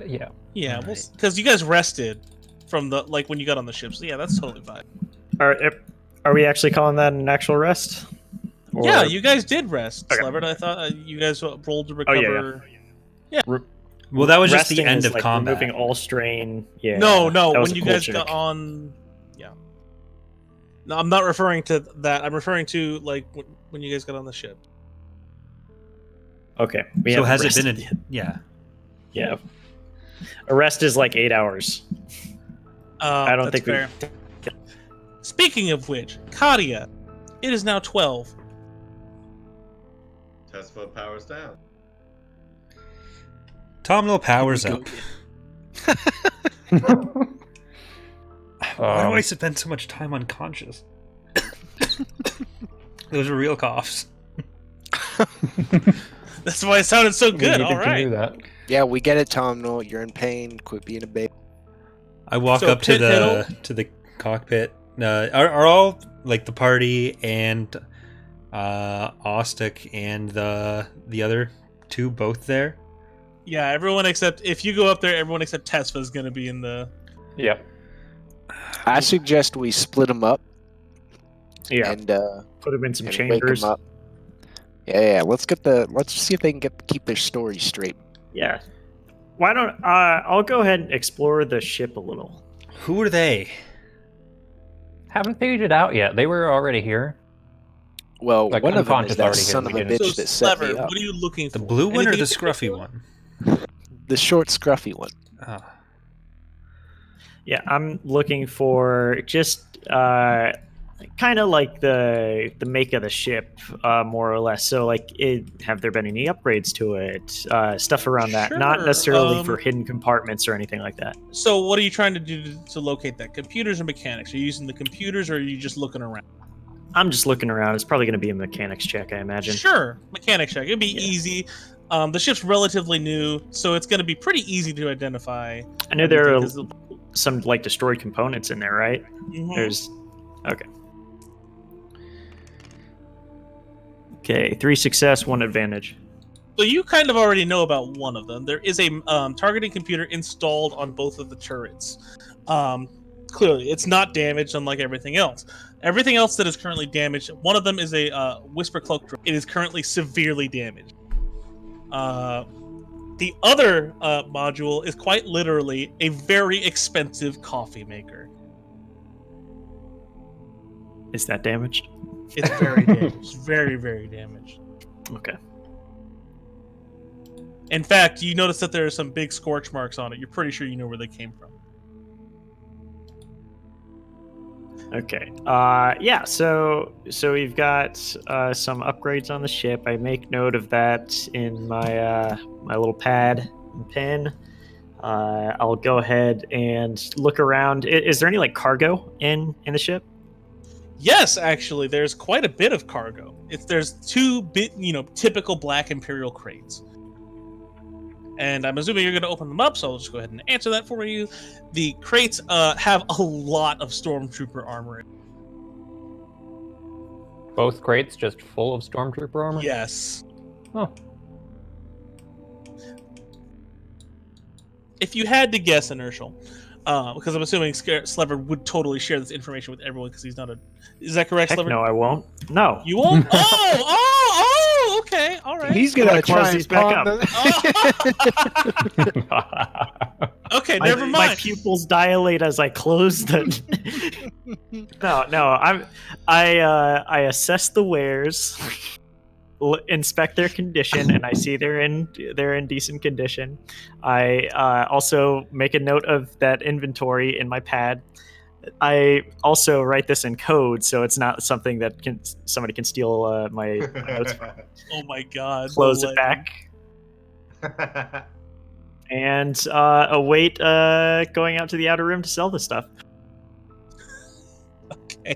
Yeah. Yeah, Alright. because you guys rested from the when you got on the ship. So yeah, that's totally fine. Are we actually calling that an actual rest? Or- Yeah, you guys did rest, Okay. Slevert. I thought you guys rolled to Oh, yeah, recover. Well, that was just the resting end is, of like, combat. removing all strain. Yeah. No, that was when a you cool guys check. got on. Yeah. No, I'm not referring to that. I'm referring to like when you guys got on the ship. Okay. So haven't has it rested been yet. Yeah. Yeah. A rest is like 8 hours. I don't that's think we- fair. Speaking of which, Kadia, it is now 12. Tesfa powers down. Tomnal powers Here up. we Why do I spend so much time unconscious? Those are real coughs. That's why it sounded so We good. needed All to right. do that. Yeah, we get it, Tom. No, you're in pain. Quit being a baby. I walk So up to Pit the cockpit. Are all like the party and Ostic and the other two both there? Yeah, everyone except if you go up there, everyone except Tesfa is going to be in the. Yep. I suggest we split them up Yeah. and Put him in some and wake chambers. them up. Yeah. Let's see if they can keep their story straight. Yeah. Why don't I'll go ahead and explore the ship a little. Who are they? Haven't figured it out yet. They were already here. Well, Like, one of them Confront is is that already here, son we of a didn't- bitch So, that set Slever, me up. what are you looking for? The blue one or Anything the in scruffy particular? one? The short, scruffy one. Ah. Yeah, I'm looking for just kind of like the make of the ship, more or less. So, like, have there been any upgrades to it? Stuff around that, not Sure, necessarily for hidden compartments or anything like that. So, what are you trying to do to locate that? Computers or mechanics? Are you using the computers, or are you just looking around? I'm just looking around. It's probably going to be a mechanics check, I imagine. Sure, mechanics check. It'd be Yeah. easy. The ship's relatively new, so it's going to be pretty easy to identify. I know there are everything, 'cause some like destroyed components in there, right? Mhm. There's okay. Okay, 3 success, 1 advantage. So you kind of already know about one of them. There is a targeting computer installed on both of the turrets. Clearly, it's not damaged, unlike everything else. Everything else that is currently damaged, one of them is a Whisper Cloak drone. It is currently severely damaged. The other module is quite literally a very expensive coffee maker. Is that damaged? It's very damaged. Very, very damaged. Okay. In fact, you notice that there are some big scorch marks on it. You're pretty sure you know where they came from. Okay. Yeah. So we've got some upgrades on the ship. I make note of that in my my little pad and pen. I'll go ahead and look around. Is there any like cargo in the ship? Yes, actually, there's quite a bit of cargo. There's 2 typical black Imperial crates. And I'm assuming you're going to open them up, so I'll just go ahead and answer that for you. The crates have a lot of Stormtrooper armor. Both crates just full of stormtrooper armor? Yes. Oh. If you had to guess, Inertial, because I'm assuming Slever would totally share this information with everyone because he's not a... Is that correct, Heck Slever? no, I won't. No. You won't? Oh, okay, all right. He's I'm gonna gonna close try these and back pawn Oh. Okay, My- never mind. My pupils dilate as I close them. No. I assess the wares, inspect their condition, and I see they're in decent condition. I also make a note of that inventory in my pad. I also write this in code, so it's not something that somebody can steal my notes from. Oh my god. Close the it back. And await going out to the outer room to sell this stuff. Okay.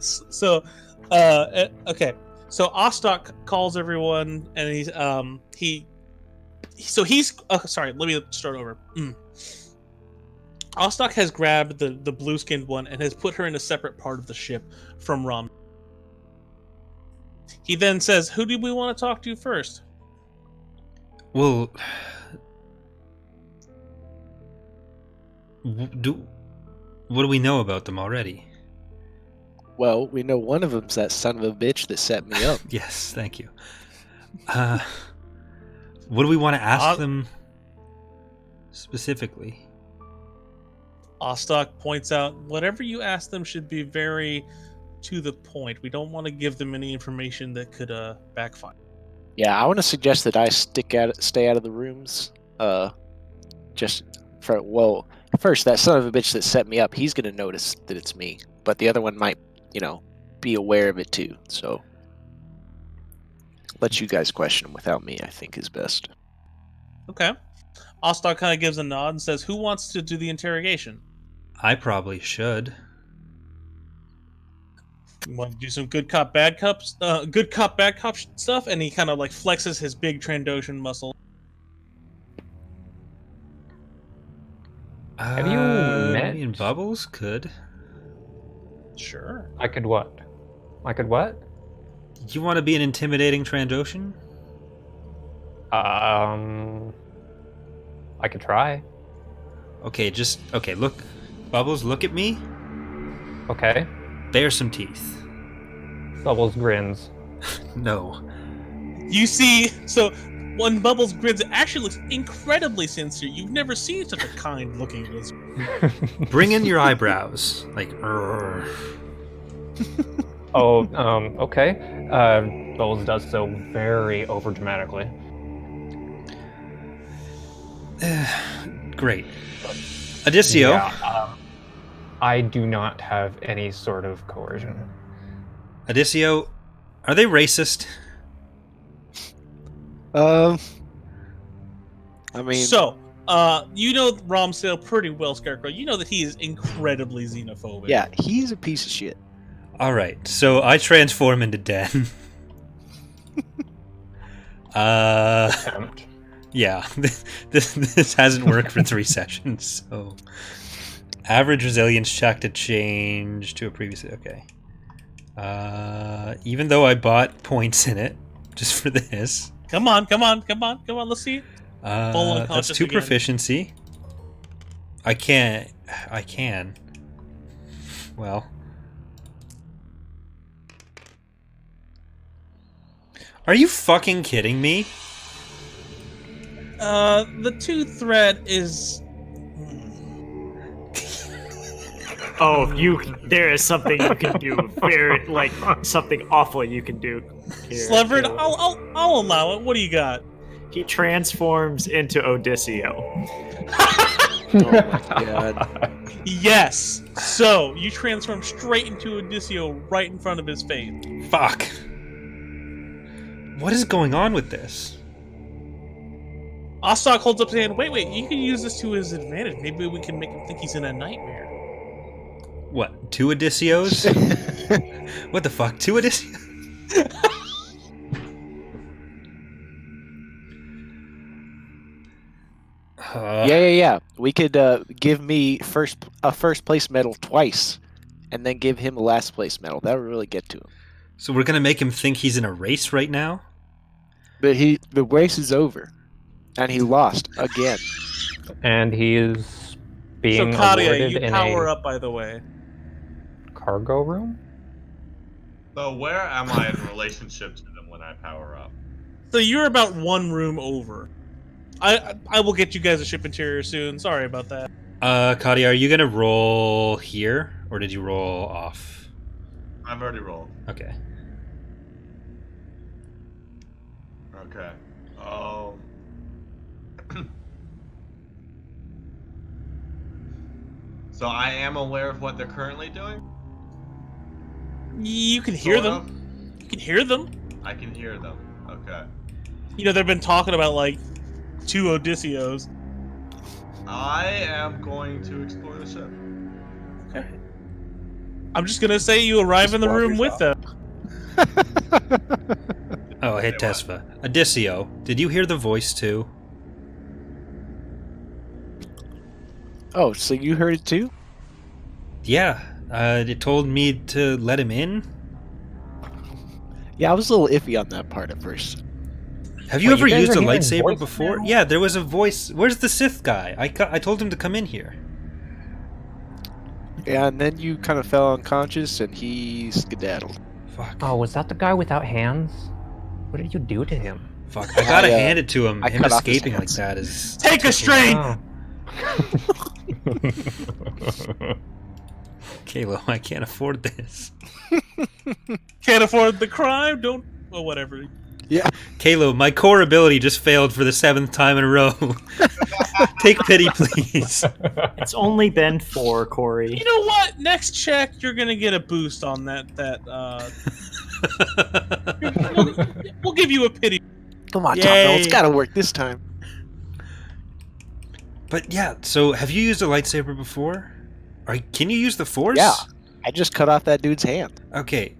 So, okay. So Ostok calls everyone, and he's sorry. Let me start over. Ostok has grabbed the blue-skinned one and has put her in a separate part of the ship from Rom. He then says, "Who do we want to talk to first?" Well, what do we know about them already? Well, we know one of them's that son of a bitch that set me up. Yes, thank you. What do we want to ask them specifically? Ostok points out, whatever you ask them should be very to the point. We don't want to give them any information that could backfire. Yeah, I want to suggest that I stay out of the rooms. First, that son of a bitch that set me up, he's gonna notice that it's me. But the other one might, be aware of it too. So, let you guys question him without me, I think, is best. Okay. Ostok kind of gives a nod and says, "Who wants to do the interrogation?" I probably should. You want to do some good cop, bad cop stuff? And he kind of like flexes his big Trandoshan muscle. Have you met- Me and Bubbles could. Sure. I could what? You want to be an intimidating Trandoshan? I could try. Okay, look. Bubbles, look at me. Okay. Bare some teeth. Bubbles grins. No. You see, so When Bubbles grins, it actually looks incredibly sincere. You've never seen such a kind-looking lizard. Bring in your eyebrows. Like, "Rrr." Oh, okay. Bowles does so very overdramatically. Great. Adicio. Yeah, I do not have any sort of coercion. Adicio, are they racist? I mean, So, you know Romsdale pretty well, Scarecrow. You know that he is incredibly xenophobic. yeah, he's a piece of shit. All right, so I transform into Den. Attempt. Yeah, this hasn't worked for 3 sessions, so average resilience check to change to a previous. Okay. Even though I bought points in it just for this. Come on. Let's see. Full That's unconscious 2 again. proficiency. I can. Well. Are you fucking kidding me? The 2 threat is. Oh, there is something you can do. Very, like, something awful you can do. Here, Slivered, Caleb. I'll allow it. What do you got? He transforms into Odisseo. Oh my god. Yes. So you transform straight into Odisseo right in front of his face. Fuck. What is going on with this? Ostok holds up his hand. Wait. You can use this to his advantage. Maybe we can make him think he's in a nightmare. What? 2 Odysseos? What the fuck? 2 Odysseos? Yeah. We could give me a first place medal twice, and then give him a last place medal. That would really get to him. So we're gonna make him think he's in a race right now? But the race is over, and he lost again. And he is being So Kadia, awarded you in power a up, by the way. cargo room? So where am I in relationship to them when I power up? So you're about 1 room over. I will get you guys a ship interior soon. Sorry about that. Kadia, are you gonna roll here, or did you roll off? I've already rolled. Okay. Okay. So I am aware of what they're currently doing? You can hear Sort them. of? You can hear them. I can hear them. Okay. You know, they've been talking about, like, 2 Odysseos. I am going to explore the ship. Okay. I'm just gonna say you arrive in the room with them. Oh, hey, Tesfa. Odisseo, did you hear the voice too? Oh, so you heard it too? Yeah. It told me to let him in. Yeah, I was a little iffy on that part at first. Have you Wait, ever you guys used are a hearing lightsaber voice before? now? Yeah, there was a voice. Where's the Sith guy? I told him to come in here. Yeah, and then you kind of fell unconscious, and he skedaddled. Fuck. Oh, was that the guy without hands? What did you do to him? Fuck. I gotta I, hand it to him. I Him cut off his escaping like hands. that is. Take a strain! Oh. Kalo, I can't afford this. Can't afford the crime. Don't. Well, whatever. Kalo, my core ability just failed for the 7th time in a row. Take pity, please. It's only been 4, Corey. You know what? Next check, you're gonna get a boost on that. We'll give you a pity. Come on, Yay. Tom, no, it's got to work this time. But yeah, so have you used a lightsaber before? Can you use the Force? Yeah, I just cut off that dude's hand. Okay.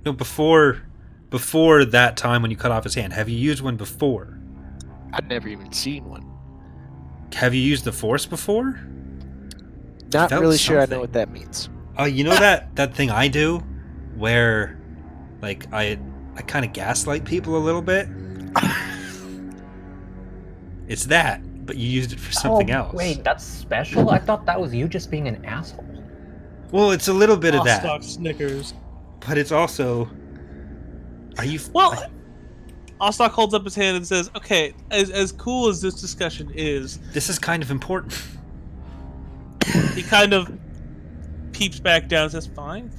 No, before that time when you cut off his hand, have you used one before? I'd never even seen one. Have you used the Force before? Not Felt really sure I something. know what that means. Oh, you know that thing I do, where, like, I kind of gaslight people a little bit. It's that, but you used it for something else. Wait, that's special? I thought that was you just being an asshole. Well, it's a little bit of that, Stock Snickers. but it's also. Are you? Well, Ostok holds up his hand and says, "Okay, as cool as this discussion is, This is kind of important. he kind of peeps back down and says, fine.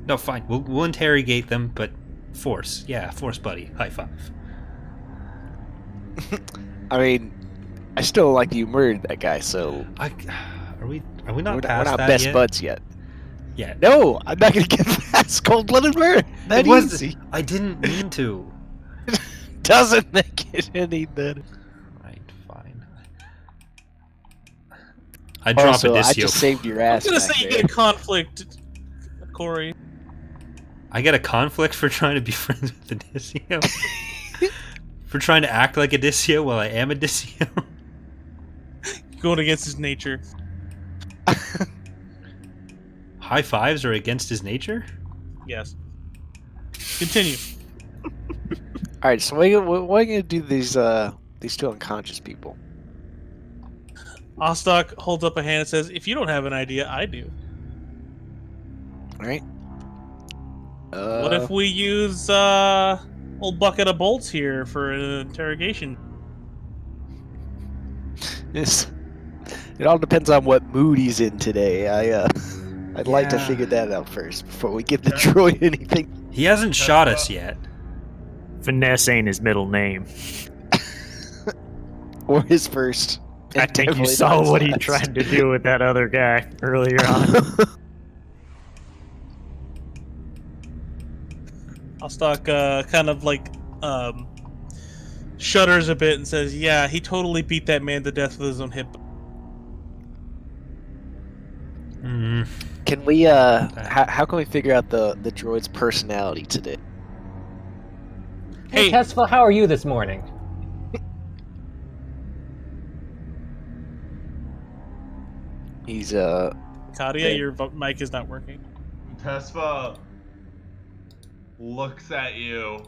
No, fine. We'll interrogate them, but force. Yeah, force, buddy. High five. I mean, I still like you murdered that guy, so Are we not we're past not that best yet? buds yet. Yeah. No, I'm not gonna get past cold-blooded murder. That It was- easy. I didn't mean to. Doesn't make it any better. Right, fine. I drop Also, I Adisio. just saved your I'm ass. gonna back say you there. get a conflict, Corey. I get a conflict for trying to be friends with Adisio? For trying to act like Adisio while I am Adisio? Going against his nature. High fives are against his nature? Yes. Continue. All right, so what are you gonna do to these two unconscious people? Ostok holds up a hand and says, if you don't have an idea, I do. All right. What if we use old bucket of bolts here for an interrogation? It all depends on what mood he's in today. I'd like to Yeah. figure that out first before we give the droid anything. He hasn't shot us yet. Finesse ain't his middle name. Or his first. I and think you definitely saw not his what he last. tried to do with that other guy earlier on. Ostok kind of like shudders a bit and says, yeah, he totally beat that man to death with his own hip. Can we how can we figure out the droid's personality today? Hey, Hey. Tesla, how are you this morning? He's Kadia, Yeah. your mic is not working. Tesfa looks at you,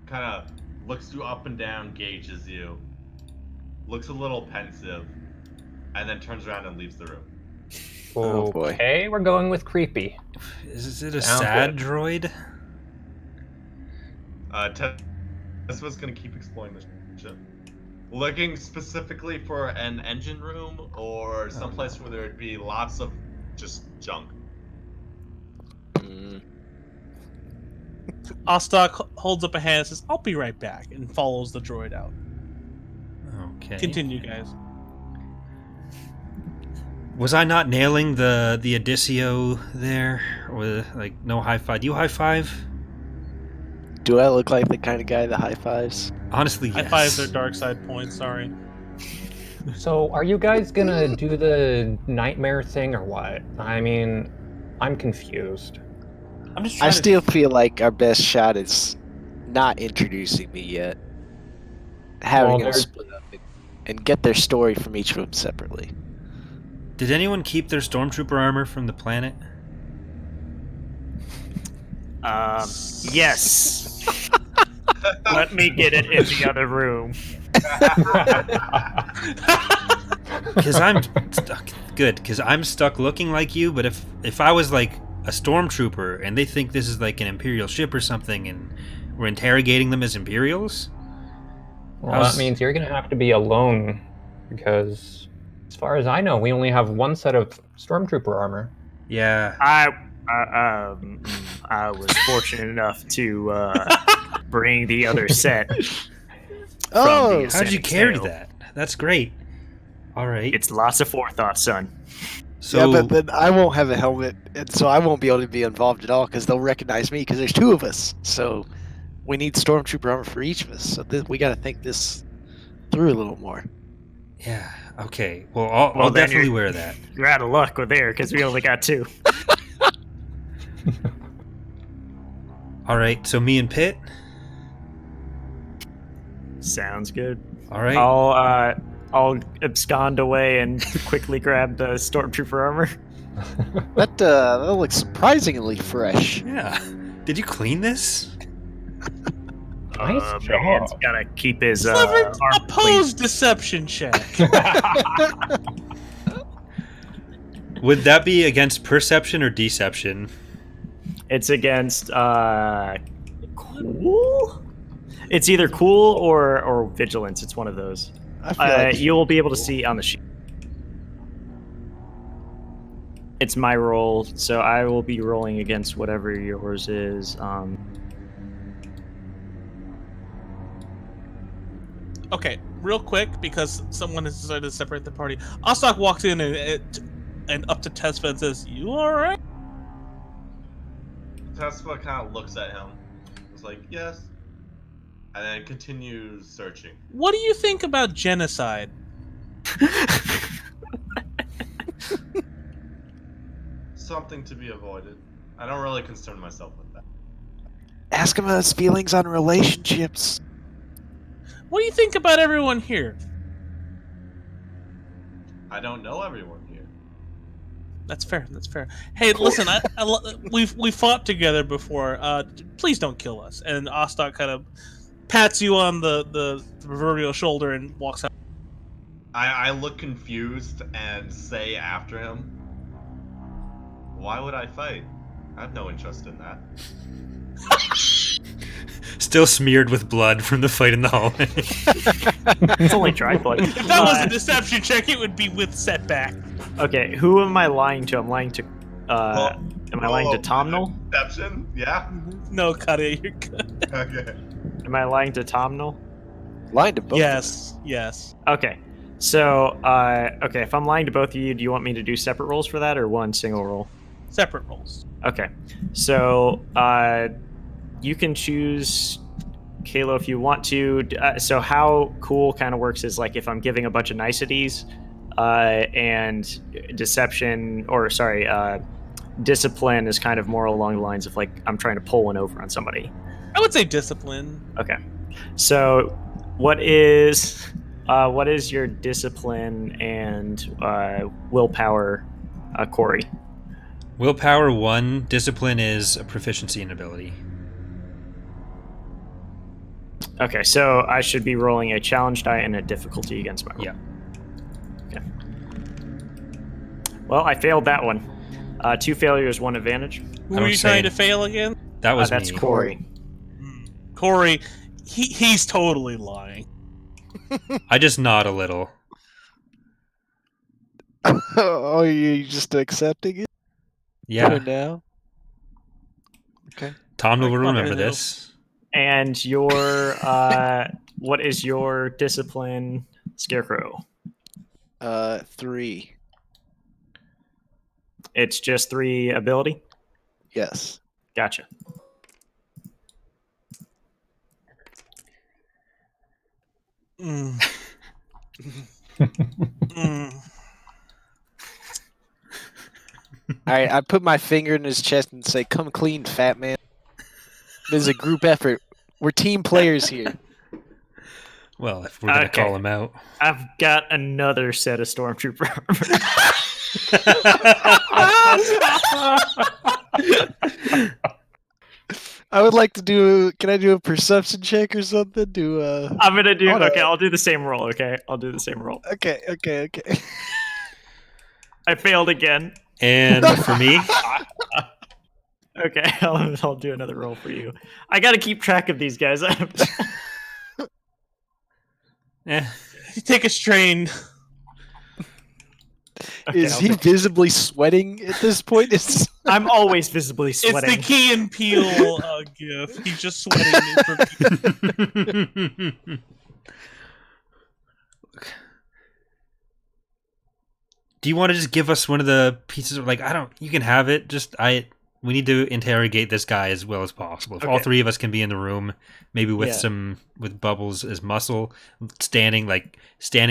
kind of looks you up and down, gauges you, looks a little pensive, and then turns around and leaves the room. Oh, boy. Okay, we're going with creepy. Is it a Sounds sad good. droid? Tesfa's gonna keep exploring the ship. Looking specifically for an engine room or someplace where there'd be lots of just junk. Ostok holds up a hand and says, I'll be right back, and follows the droid out. Okay. Continue, guys. Was I not nailing the Adisio there? Or like no high five? Do you high five? Do I look like the kind of guy that high fives? Honestly, yes. High fives are dark side points, sorry. So, are you guys gonna do the nightmare thing or what? I mean, I'm confused. I'm just I trying still feel like our best shot is not introducing me yet. Having Well, them there's- split up and get their story from each of them separately. Did anyone keep their stormtrooper armor from the planet? Yes. Let me get it in the other room. Because I'm stuck. Good, because I'm stuck looking like you. But if I was like a stormtrooper and they think this is like an Imperial ship or something, and we're interrogating them as Imperials, Well, How's- that means you're gonna have to be alone, because as far as I know, we only have one set of stormtrooper armor. yeah. I was fortunate enough to bring the other set. Oh, the How did you ascending carry sail. that? That's great. All right. It's lots of forethought, son. So yeah, but then I won't have a helmet, and so I won't be able to be involved at all because they'll recognize me because there's two of us. So we need stormtrooper armor for each of us. So we got to think this through a little more. yeah. Okay. Well, I'll Well, then definitely you're- wear that. You're out of luck with there because we only got two. All right. So me and Pitt. Sounds good. All right. I'll abscond away and quickly grab the stormtrooper armor. That looks surprisingly fresh. Yeah. Did you clean this? Nice Man's job. gotta keep his Clever arm clean. opposed deception check. Would that be against perception or deception? It's against cool. It's either cool or vigilance. It's one of those. I feel like You will be able to see on the sheet. It's my roll, so I will be rolling against whatever yours is. Okay, real quick, because someone has decided to separate the party. Ostok walks in and up to Tesfa and says, "You all right?" Tesla kind of looks at him. It's like, yes. And then continues searching. What do you think about genocide? Something to be avoided. I don't really concern myself with that. ask him about his feelings on relationships. What do you think about everyone here? I don't know everyone here. That's fair. That's fair. Hey, listen, we fought together before. Please don't kill us. And Ostok kind of pats you on the proverbial shoulder and walks out. I look confused and say after him, why would I fight? I have no interest in that. Still smeared with blood from the fight in the hallway. It's only dry blood. If that was a deception check, it would be with setback. Okay, who am I lying to? I'm lying to. Am I lying to Tomnal? Deception? Yeah? No, cut it. You're good. Okay. Am I lying to Tomnal? Lying to both. Yes. Okay. So, okay, if I'm lying to both of you, do you want me to do separate rolls for that or one single roll? Separate rolls. Okay. So, you can choose Kalo if you want to. So how cool kind of works is like if I'm giving a bunch of niceties and deception, or sorry, discipline is kind of more along the lines of like I'm trying to pull one over on somebody. I would say discipline. Okay. So what is your discipline and willpower, Corey? Willpower 1, discipline is a proficiency in ability. Okay, so I should be rolling a challenge die and a difficulty against my roll. Yeah. Okay. Well, I failed that one. 2 failures, 1 advantage. Who I are don't you say- trying to fail again? That was That's me. Corey. Corey, he's totally lying. I just nod a little. Oh, you just accepting it Yeah. for now? Okay. Tom will Like, remember little- this. And your what is your discipline, Scarecrow? 3. It's just 3 ability? Yes. Gotcha. Mm. Mm. All right, I put my finger in his chest and say, "Come clean, fat man." This is a group effort. We're team players here. Well, if we're going to Okay. call him out. I've got another set of Stormtrooper armor. I would like to do. Can I do a perception check or something? I'm gonna do. Hold on. Okay, I'll do the same roll. Okay, I'll do the same roll. Okay. I failed again. And for me, Okay, I'll do another roll for you. I gotta keep track of these guys. eh, You take a strain. Okay, Is I'll he do- visibly sweating at this point? I'm always visibly It's sweating. the Key and Peele gif. He's just sweating. do you want to just give us one of the pieces of, like, I don't, you can have it, we need to interrogate this guy as well as possible. If all Okay. 3 of us can be in the room, maybe with Yeah. with Bubbles as muscle, standing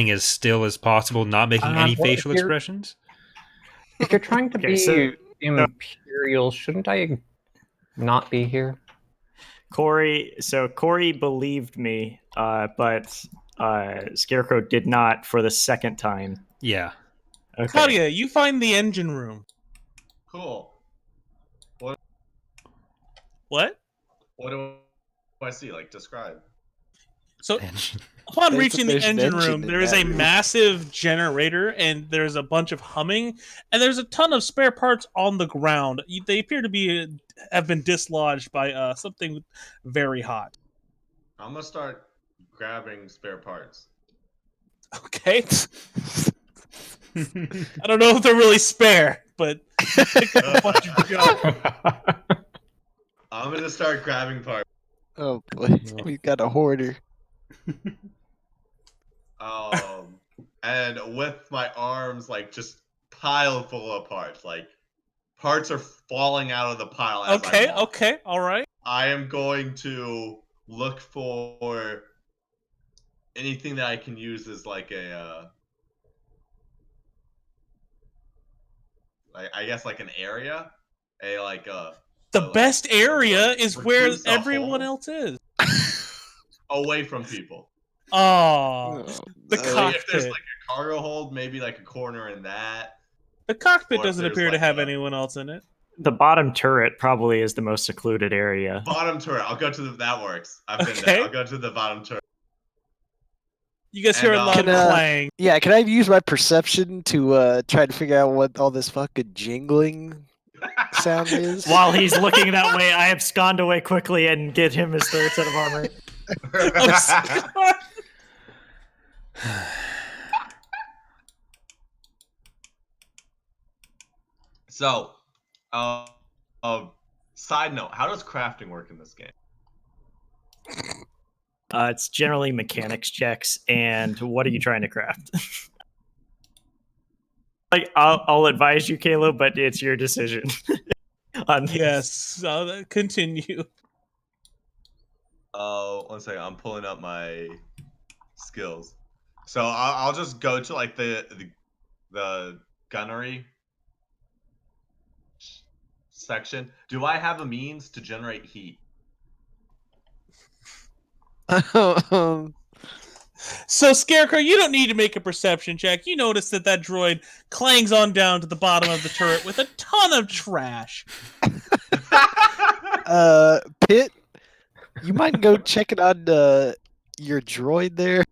as still as possible, not making any well, facial if you're- expressions. If you're trying to Okay, be so- Imperial, shouldn't I not be here? Corey believed me, but Scarecrow did not for the second time. Yeah. Okay. Claudia, you find the engine room. Cool. What? What do I see? Like, describe. So Engine. upon There's reaching the an engine engine room, in there is that a room. massive generator, and there's a bunch of humming, and there's a ton of spare parts on the ground. They appear to have been dislodged by something very hot. I'm gonna start grabbing spare parts. Okay. I don't know if they're really spare, but pick up a bunch and go. I'm gonna start grabbing parts. Oh boy, we got a hoarder. And with my arms like just piled full of parts, like parts are falling out of the pile as I walk. Okay, all right. I am going to look for anything that I can use as like a, I guess like an area, The best area like, is where recluse a everyone hole else is. away from people. Oh, the no. Like if there's cockpit. like a cargo hold, maybe like a corner in that. The cockpit or if doesn't there's, appear to like, have a- anyone else in it. The bottom turret probably is the most secluded area. Bottom turret. I'll go to that works. I've been Okay. there. I'll go to the bottom turret. You guys hear a And, loud Can, clang. Yeah, can I use my perception to try to figure out what all this fucking jingling sound is? While he's looking that way, I abscond away quickly and get him his third set of armor. Oh, So, side note, how does crafting work in this game? It's generally mechanics checks, and what are you trying to craft? Like, I'll advise you, Caleb, but it's your decision. On this. yes. Continue. One second. I'm pulling up my skills. So I'll just go to like the gunnery section. Do I have a means to generate heat? So, Scarecrow, you don't need to make a perception check. You notice that droid clangs on down to the bottom of the turret with a ton of trash. Pitt, you mind go checking on your droid there?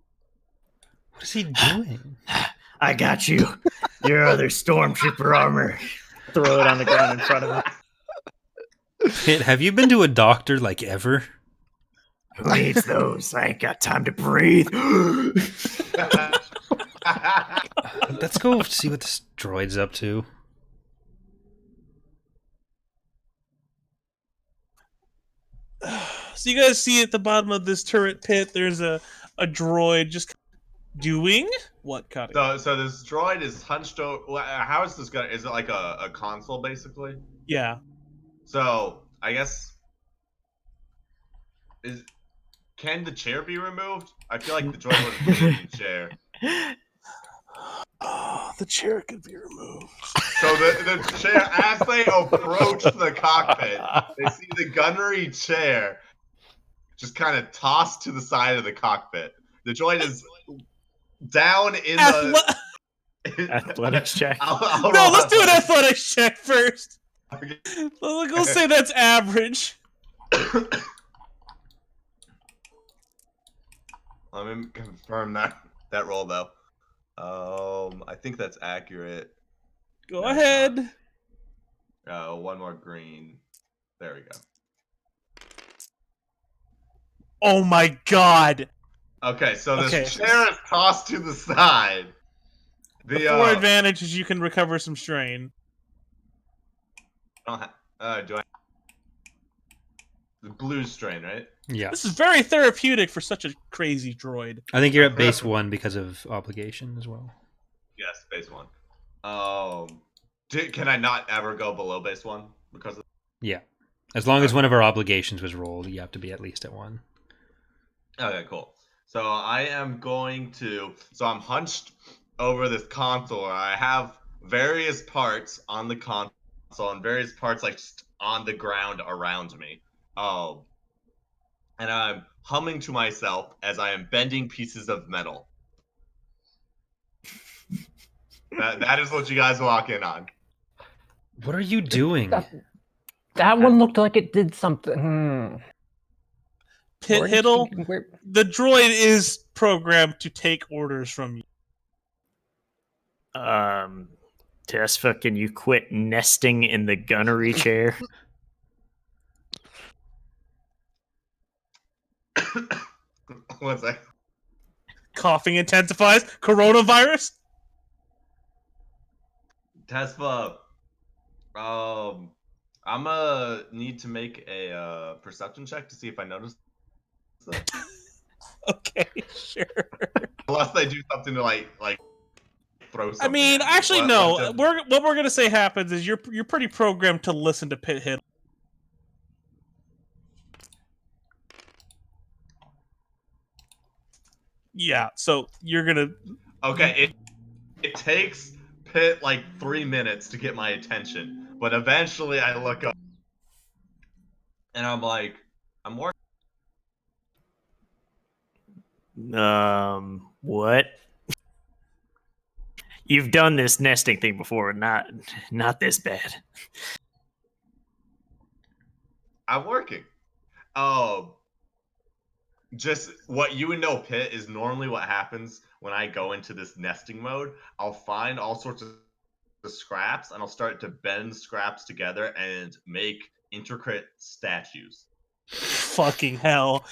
What is he doing? I got you. Your other stormtrooper armor. Throw it on the ground in front of him. Pitt, have you been to a doctor like ever? Who needs those? I ain't got time to breathe. Let's go see what this droid's up to. So you guys see at the bottom of this turret pit, there's a droid just doing what, Cuddy? So this droid is hunched over. How is this going? Is it like a console basically? Yeah. So I guess can the chair be removed? I feel like the droid would have been in the chair. Oh, the chair could be removed. So the chair, as they approach the cockpit, they see the gunnery chair just kind of tossed to the side of the cockpit. The droid is down in the Athletics check. I'll No, roll let's do an athletics. athletics check first. Okay. We'll say that's average. Let me confirm that roll though. I think that's accurate. Go No, it's ahead. One more green. There we go. Oh my god. Okay, so this Okay. chair is tossed to the side. The four advantage is you can recover some strain. Do I? The blue strain, right? Yeah. This is very therapeutic for such a crazy droid. I think you're at base 1 because of obligation as well. Yes, base 1. Can I not ever go below base 1 because of? Yeah. As long as one of our obligations was rolled, you have to be at least at 1. Okay, cool. So I am going to. So I'm hunched over this console. I have various parts on the console and various parts like just on the ground around me. And I'm humming to myself as I am bending pieces of metal. That is what you guys walk in on. What are you doing? That one looked like it did something. Pit Or Hiddle, we're- the droid is programmed to take orders from you. Tesfa, can you quit nesting in the gunnery chair? One sec. Coughing intensifies. Coronavirus. Tesla, I'm gonna need to make a perception check to see if I notice that. Okay, sure. Unless they do something to like throw I something. mean, at me. actually, What- no. what What we're gonna say happens is you're pretty programmed to listen to Pit Hiddle. Yeah, so you're gonna. Okay, it takes Pitt like 3 minutes to get my attention, but eventually I look up and I'm like, I'm working. What? You've done this nesting thing before, not this bad. I'm working. Oh, just what you would know, Pitt, is normally what happens when I go into this nesting mode. I'll find all sorts of scraps and I'll start to bend scraps together and make intricate statues. Fucking hell.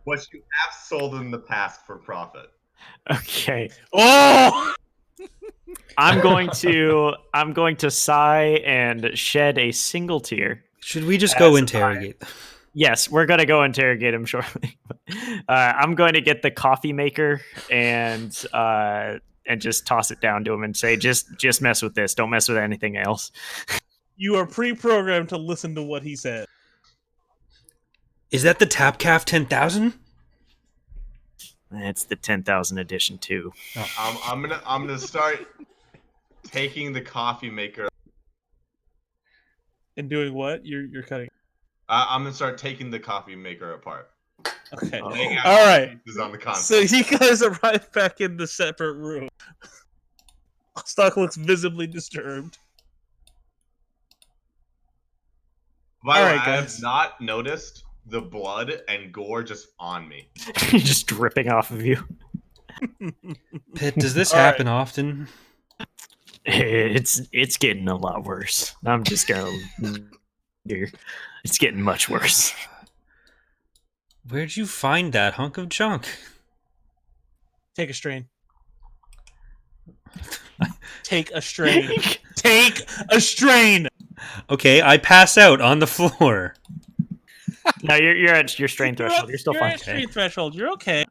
What you have sold in the past for profit. Okay. Oh! I'm going to sigh and shed a single tear. Should we just go As interrogate them? Yes, we're gonna go interrogate him shortly. I'm going to get the coffee maker and just toss it down to him and say, just mess with this. Don't mess with anything else. You are pre-programmed to listen to what he said. Is that the Tapcaf 10,000? It's the 10,000 edition too. I'm gonna start taking the coffee maker. And doing what? You're cutting. I'm gonna start taking the coffee maker apart. Okay. Oh. Laying out All right. pieces on the console. So you guys arrive back in the separate room. Stock looks visibly disturbed. By the way, Alright, I have guys. not noticed the blood and gore just on me. Just dripping off of you. Pitt, does this All right. happen often? It's getting a lot worse. I'm just gonna. It's getting much worse. Where'd you find that hunk of junk? Take a strain. Take a strain. Take a strain. Okay, I pass out on the floor. No, you're at your strain threshold. You're still You're fine. at strain threshold. You're okay.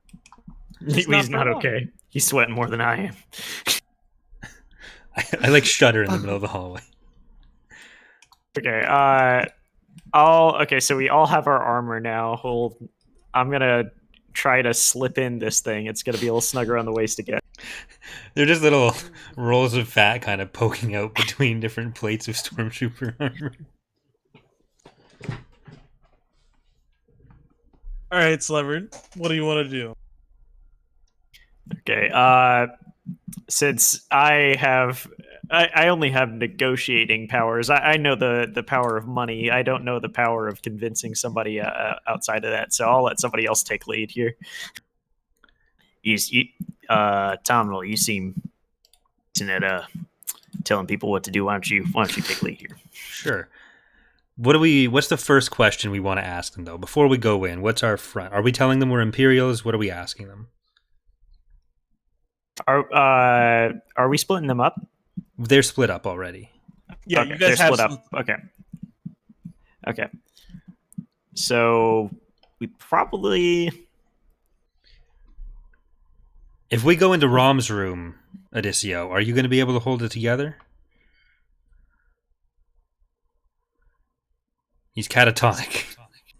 He's not not for long. okay. He's sweating more than I am. I like shudder in the middle of the hallway. Okay. Okay, so we all have our armor now. I'm gonna try to slip in this thing. It's gonna be a little snugger on the waist again. They're just little rolls of fat kind of poking out between different plates of stormtrooper armor. All right, Sleverd. What do you want to do? Okay. Since I only have negotiating powers. I know the power of money. I don't know the power of convincing somebody outside of that. So I'll let somebody else take lead here. Tom, you seem at telling people what to do. Why don't you take lead here? Sure. What's the first question we want to ask them though? Before we go in, what's our front? Are we telling them we're Imperials? What are we asking them? Are we splitting them up? They're split up already. Yeah, Okay, you guys they're have split up. Okay. So we probably. If we go into Rom's room, Odisseo, are you going to be able to hold it together? He's catatonic.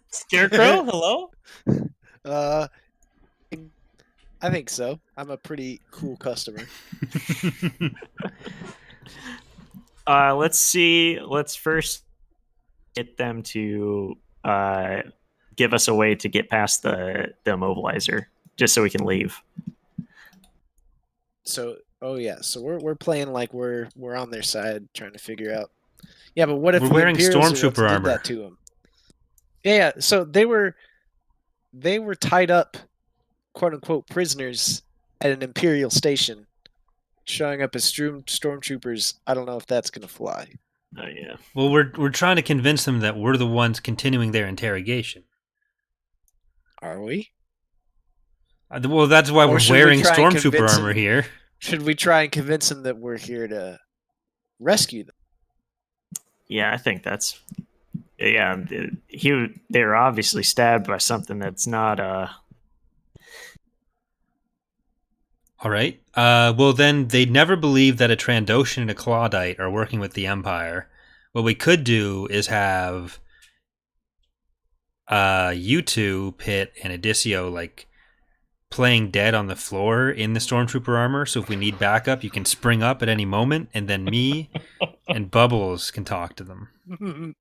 Scarecrow. Hello. I think so. I'm a pretty cool customer. Let's see. Let's first get them to give us a way to get past the immobilizer, just so we can leave. So, oh yeah, so we're playing like we're on their side, trying to figure out Yeah, but what if We're the wearing Imperials are the ones stormtrooper who did armor. that to him? Yeah. So they were tied up, quote unquote, prisoners at an Imperial station, showing up as stormtroopers. I don't know if that's gonna fly. Oh yeah. Well, we're trying to convince them that we're the ones continuing their interrogation. Are we? Well, that's why Or we're should we wearing try and stormtrooper convince armor them- here. Should we try and convince them that we're here to rescue them? Yeah, I think that's. Yeah, they were obviously stabbed by something that's not. All right. Well, then they'd never believe that a Trandoshan and a Claudite are working with the Empire. What we could do is have you two, Pitt and Adicio, like playing dead on the floor in the stormtrooper armor. So if we need backup, you can spring up at any moment, and then me and Bubbles can talk to them.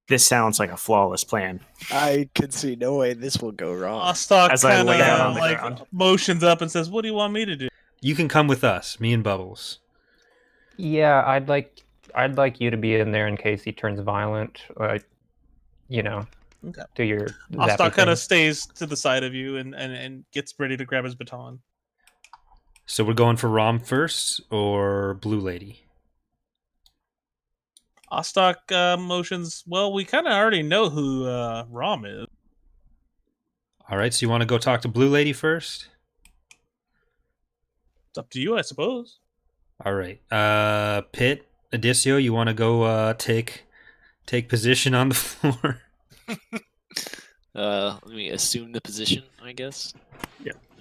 This sounds like a flawless plan. I can see no way this will go wrong. Ostok As I kind lay down on of the like ground. motions up and says, "What do you want me to do?" You can come with us, me and Bubbles. Yeah, I'd like you to be in there in case he turns violent. You know, Okay. do your Ostok zappy kind of thing. stays to the side of you and gets ready to grab his baton. So we're going for Rom first or Blue Lady? Ostok motions. Well, we kind of already know who Rom is. All right, so you want to go talk to Blue Lady first? It's up to you, I suppose. All right. Pitt, Adicio, you want to go take position on the floor? Let me assume the position, I guess.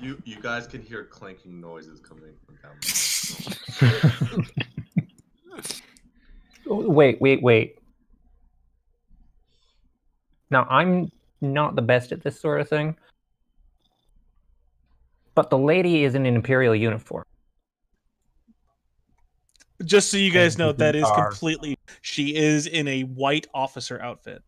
You guys can hear clanking noises coming from down there. Wait. Now, I'm not the best at this sort of thing, but the lady is in an Imperial uniform. Just so you guys know, that is Are- completely. She is in a white officer outfit.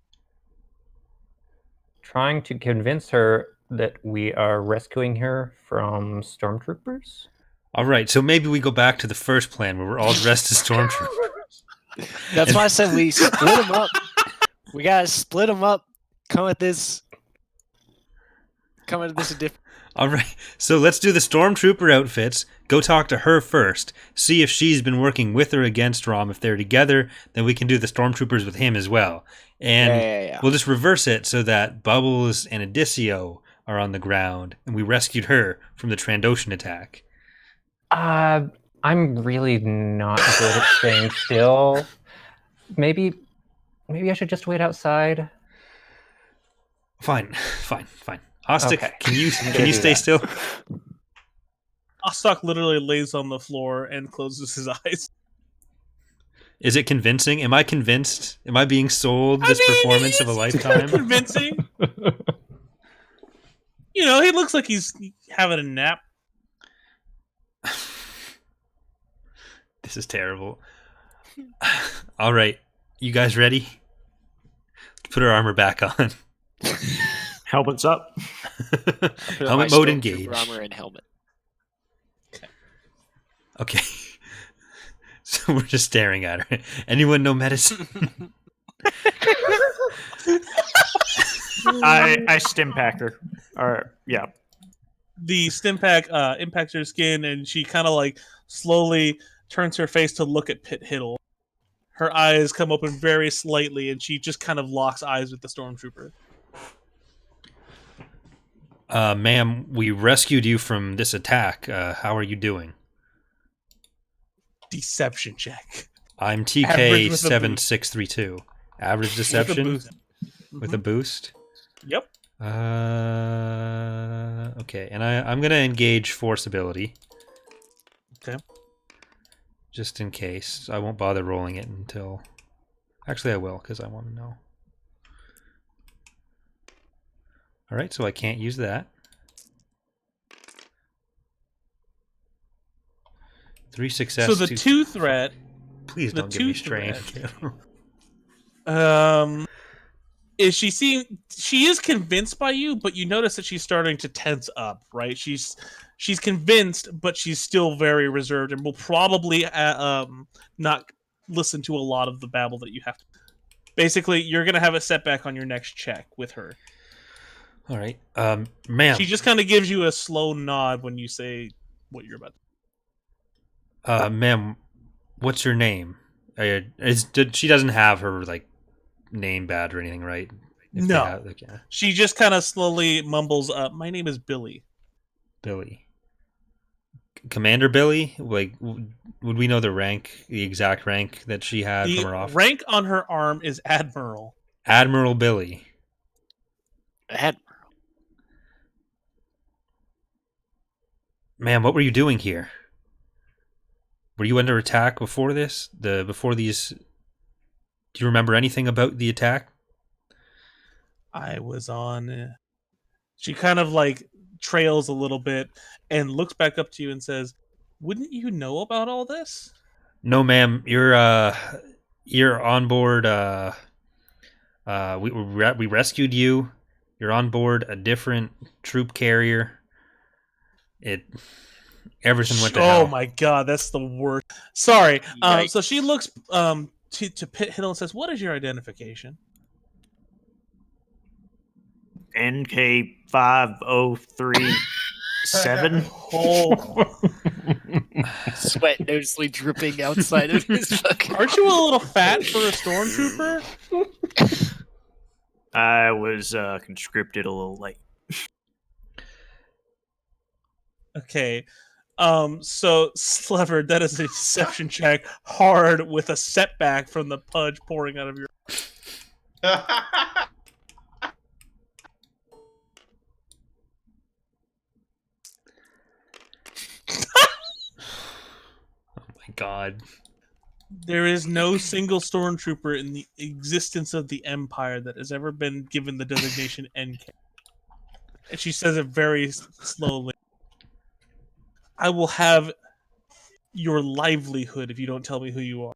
Trying to convince her that we are rescuing her from stormtroopers? All right, so maybe we go back to the first plan where we're all dressed as stormtroopers. That's why I said we split them up. We gotta split them up. Come at this a different. All right, so let's do the stormtrooper outfits. Go talk to her first. See if she's been working with or against Rom. If they're together, then we can do the stormtroopers with him as well. And Yeah. we'll just reverse it so that Bubbles and Adicio are on the ground, and we rescued her from the Trandoshan attack. I'm really not good at staying still. Maybe I should just wait outside. Fine. Ostic, Okay. can you do stay that. still? Ostok literally lays on the floor and closes his eyes. Is it convincing? Am I convinced? Am I being sold this performance of a lifetime? Convincing. You know, he looks like he's having a nap. This is terrible. All right, you guys ready? Put our armor back on. Helmets up. Put on my Helmet mode stormtrooper engaged. Armor and helmet. Okay. So we're just staring at her. Anyone know medicine? I stim pack her. Or yeah. The stim pack impacts her skin, and she kind of like slowly turns her face to look at Pit Hiddle. Her eyes come open very slightly, and she just kind of locks eyes with the stormtrooper. Ma'am, we rescued you from this attack. How are you doing? Deception check. I'm Average with a TK7632. Average deception boost. with a boost. Yep. Okay, and I'm gonna engage force ability. Okay. Just in case. I won't bother rolling it until... Actually, I will, because I want to know. Alright, so I can't use that. 3 success. So the two threat, Please the don't give me two strain. is she is convinced by you, but you notice that she's starting to tense up, right? She's convinced, but she's still very reserved and will probably not listen to a lot of the babble that you have to. Basically, you're gonna have a setback on your next check with her. All right, ma'am. She just kind of gives you a slow nod when you say what you're about to. Ma'am, what's your name? She doesn't have her like name badge or anything, right? If they No. have, like, yeah. She just kind of slowly mumbles, "My name is Billy." Billy. Commander Billy? Like, would we know the exact rank that she had from her The office? rank on her arm is Admiral. Admiral Billy. Ma'am, what were you doing here? Were you under attack before this? Before these? Do you remember anything about the attack? I was on. She kind of like trails a little bit and looks back up to you and says, "Wouldn't you know about all this?" No, ma'am. You're on board. We rescued you. You're on board a different troop carrier. Everything went to hell. Oh my god, that's the worst. Sorry. Yikes. So she looks to Pit Hill and says, "What is your identification?" NK5037. Oh, Sweat noticeably dripping outside of his fucking. aren't you a little fat for a stormtrooper? I was conscripted a little late. Okay. So Slever, that is a deception check, hard with a setback from the pudge pouring out of your. My God. There is no single stormtrooper in the existence of the Empire that has ever been given the designation NK. And she says it very slowly. I will have your livelihood if you don't tell me who you are.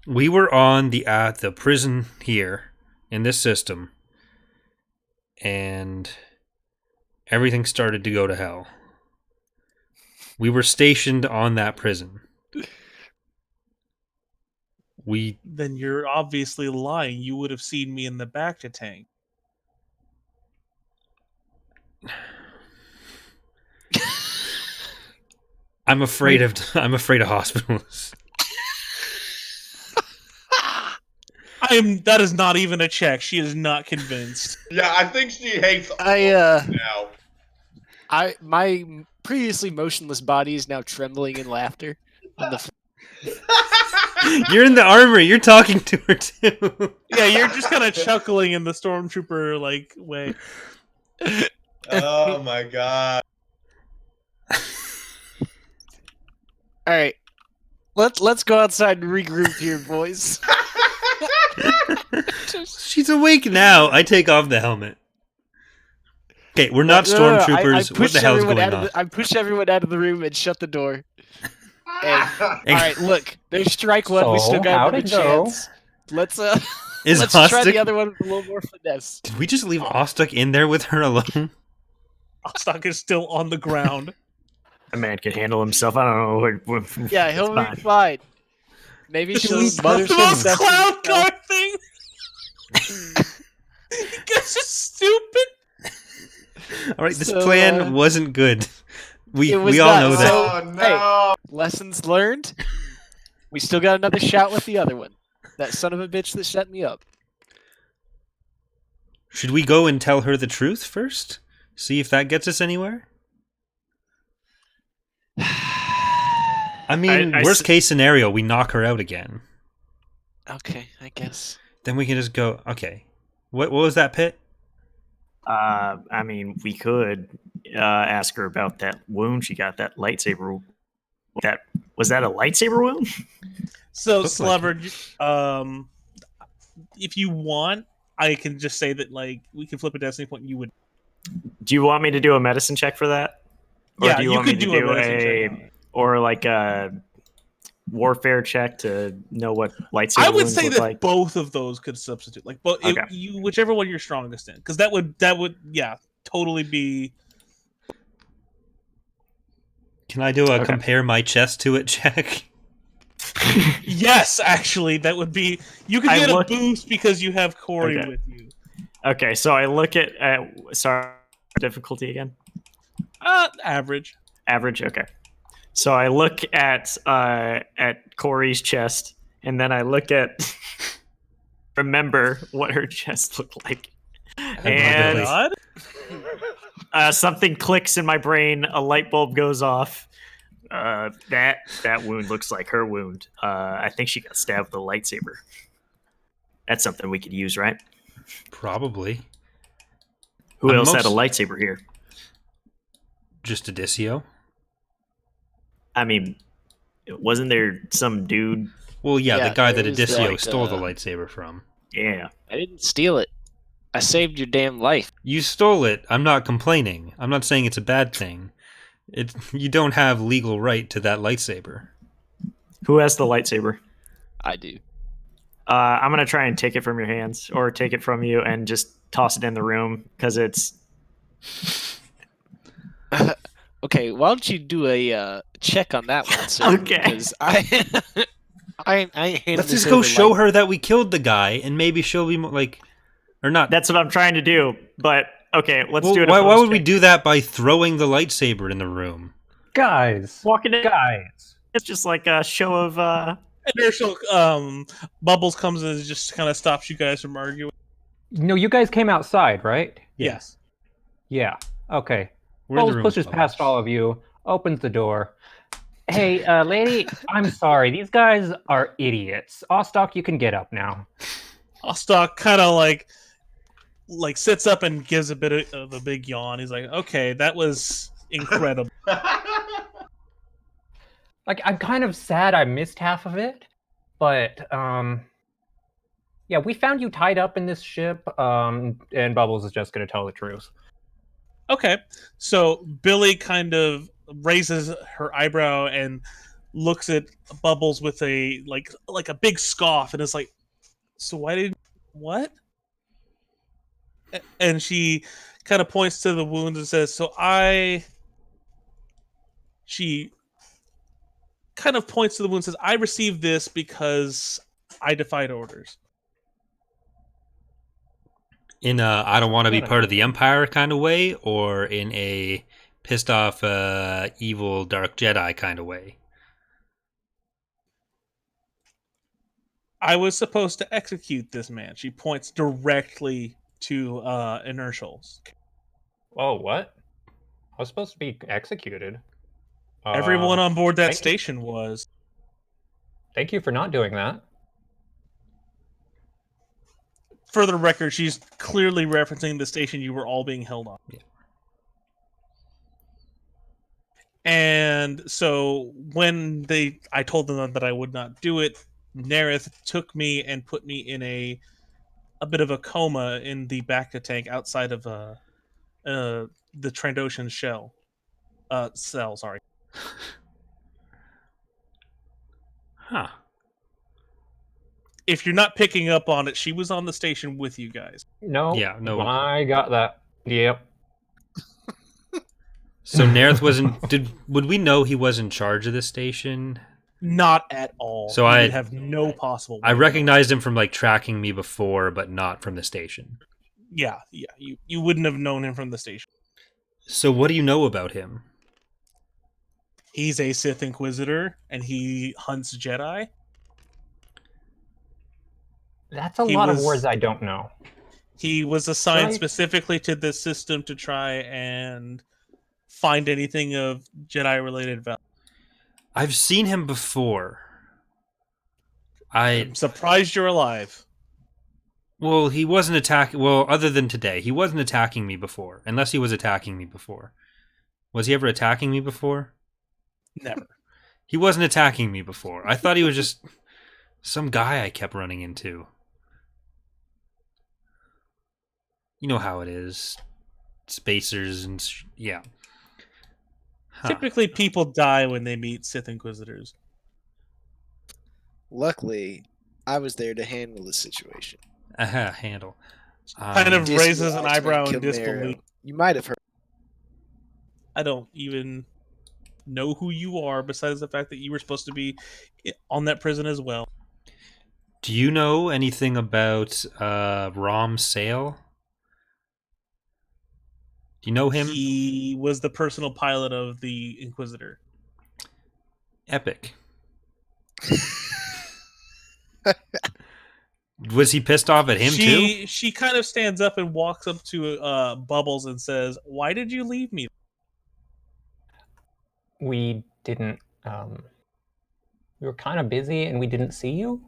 We were on the prison here in this system, and everything started to go to hell. We were stationed on that prison. Then you're obviously lying. You would have seen me in the back to tank. I'm afraid of hospitals. That is not even a check. She is not convinced. Yeah, I think she hates all now. My previously motionless body is now trembling in laughter. On the You're in the armory. You're talking to her too. Yeah, you're just kind of chuckling in the stormtrooper like way. Oh my god. All right, let's go outside and regroup here, boys. She's awake now. I take off the helmet. Okay, we're not stormtroopers. What the hell's going on? I push everyone out of the room and shut the door. And, all right, look, there's strike one. We So, still got how'd another it go? chance. Let's Is let's try the Ostock? other one with a little more finesse. Did we just leave Ostock in there with her alone? Ostock is still on the ground. A man can handle himself. I don't know. Yeah, he'll be fine. Maybe she'll This is mother the most some cloud car thing. You guys are stupid. All right, this So, plan wasn't good. We it was all not. know So- that. Oh no. Lessons learned. We still got another shout with the other one. That son of a bitch that set me up. Should we go and tell her the truth first? See if that gets us anywhere? I mean, worst case scenario, we knock her out again. Okay, I guess. Then we can just go, okay. What was that, Pit? I mean, we could ask her about that wound she got, that lightsaber. Was that a lightsaber wound? So, Looks like Slever, if you want, I can just say that like we can flip a destiny point. And you would. Do you want me to do a medicine check for that? Or Yeah, do you, you want me could to do a medicine check on it. or like a warfare check to know what lightsaber I would wounds say look that like? both of those could substitute, like, but Okay. whichever one you're strongest in, because that would totally be. Can I do a Okay. compare my chest to it check? Yes, actually, that would be. You could I get look- a boost because you have Corey Okay. with you. Okay, so I look at sorry, difficulty again. Average. Average. Okay. So I look at Corey's chest, and then I look at remember what her chest looked like, and God. something clicks in my brain. A light bulb goes off. That wound looks like her wound. I think she got stabbed with a lightsaber. That's something we could use, right? Probably. Who I'm else had a most- lightsaber here? Just Adicio. I mean, wasn't there some dude? Well, yeah, Yeah, the guy that there was, Adicio like, stole the lightsaber from. Yeah. I didn't steal it. I saved your damn life. You stole it. I'm not complaining. I'm not saying it's a bad thing. You don't have legal right to that lightsaber. Who has the lightsaber? I do. I'm gonna try and take it from your hands, or take it from you and just toss it in the room because it's. Okay, why don't you do a check on that one, sir? Okay. Because I ain't handing Let's this just go over show like- her that we killed the guy, and maybe she'll be like, or not. That's what I'm trying to do. But okay, let's Well, do it. why would we do that by throwing the lightsaber in the room? Guys, Walking in. guys. It's just like a show of. Inertial Bubbles comes and just kind of stops you guys from arguing. No, you guys came outside, right? Yes. Yeah. Okay. We're in the Bubbles room pushes with past all of you, opens the door. Hey, lady, I'm sorry. These guys are idiots. Ostock, you can get up now. Ostock kind of like sits up and gives a bit of a big yawn. He's like, "Okay, that was incredible." Like, I'm kind of sad I missed half of it, but yeah, we found you tied up in this ship, and Bubbles is just gonna tell the truth. Okay, so Billy kind of raises her eyebrow and looks at Bubbles with a like a big scoff, and is like, "So why did what?" And she kind of points to the wounds and says, She kind of points to the wounds and says, "I received this because I defied orders." In a I don't want to be Kinda part of the Empire kind of way, or in a pissed off evil dark Jedi kind of way? I was supposed to execute this man. She points directly to Inertials. Oh, what? I was supposed to be executed. Everyone on board that thank you. station was. Thank you for not doing that. For the record, she's clearly referencing the station you were all being held on. Yeah. And so when I told them that I would not do it, Nerith took me and put me in a bit of a coma in the Bacta tank outside of the Trandoshan cell. Sorry. Huh. If you're not picking up on it, she was on the station with you guys. No. Yeah, no. I got that. Yep. So Nerith wasn't. Would we know he was in charge of the station? Not at all. So You I- would have no possible. I way. recognized him from like tracking me before, but not from the station. Yeah. You wouldn't have known him from the station. So what do you know about him? He's a Sith Inquisitor, and he hunts Jedi. That's a He lot was- of words I don't know. He was assigned Right. specifically to this system to try and find anything of Jedi-related value. I've seen him before. I'm surprised you're alive. Well, he wasn't attacking. Well, other than today, he wasn't attacking me before. Unless he was attacking me before. Was he ever attacking me before? Never. He wasn't attacking me before. I thought he was just some guy I kept running into. You know how it is. Spacers and yeah. Huh. Typically, people die when they meet Sith Inquisitors. Luckily, I was there to handle the situation. Handle. Kind of Dispatch raises an eyebrow in Camaro. disbelief. You might have heard. I don't even. know who you are, besides the fact that you were supposed to be on that prison as well. Do you know anything about Rom Sale? Do you know him? He was the personal pilot of the Inquisitor. Epic. Was he pissed off at him too? She kind of stands up and walks up to Bubbles and says, "Why did you leave me?" We didn't. We were kind of busy and we didn't see you.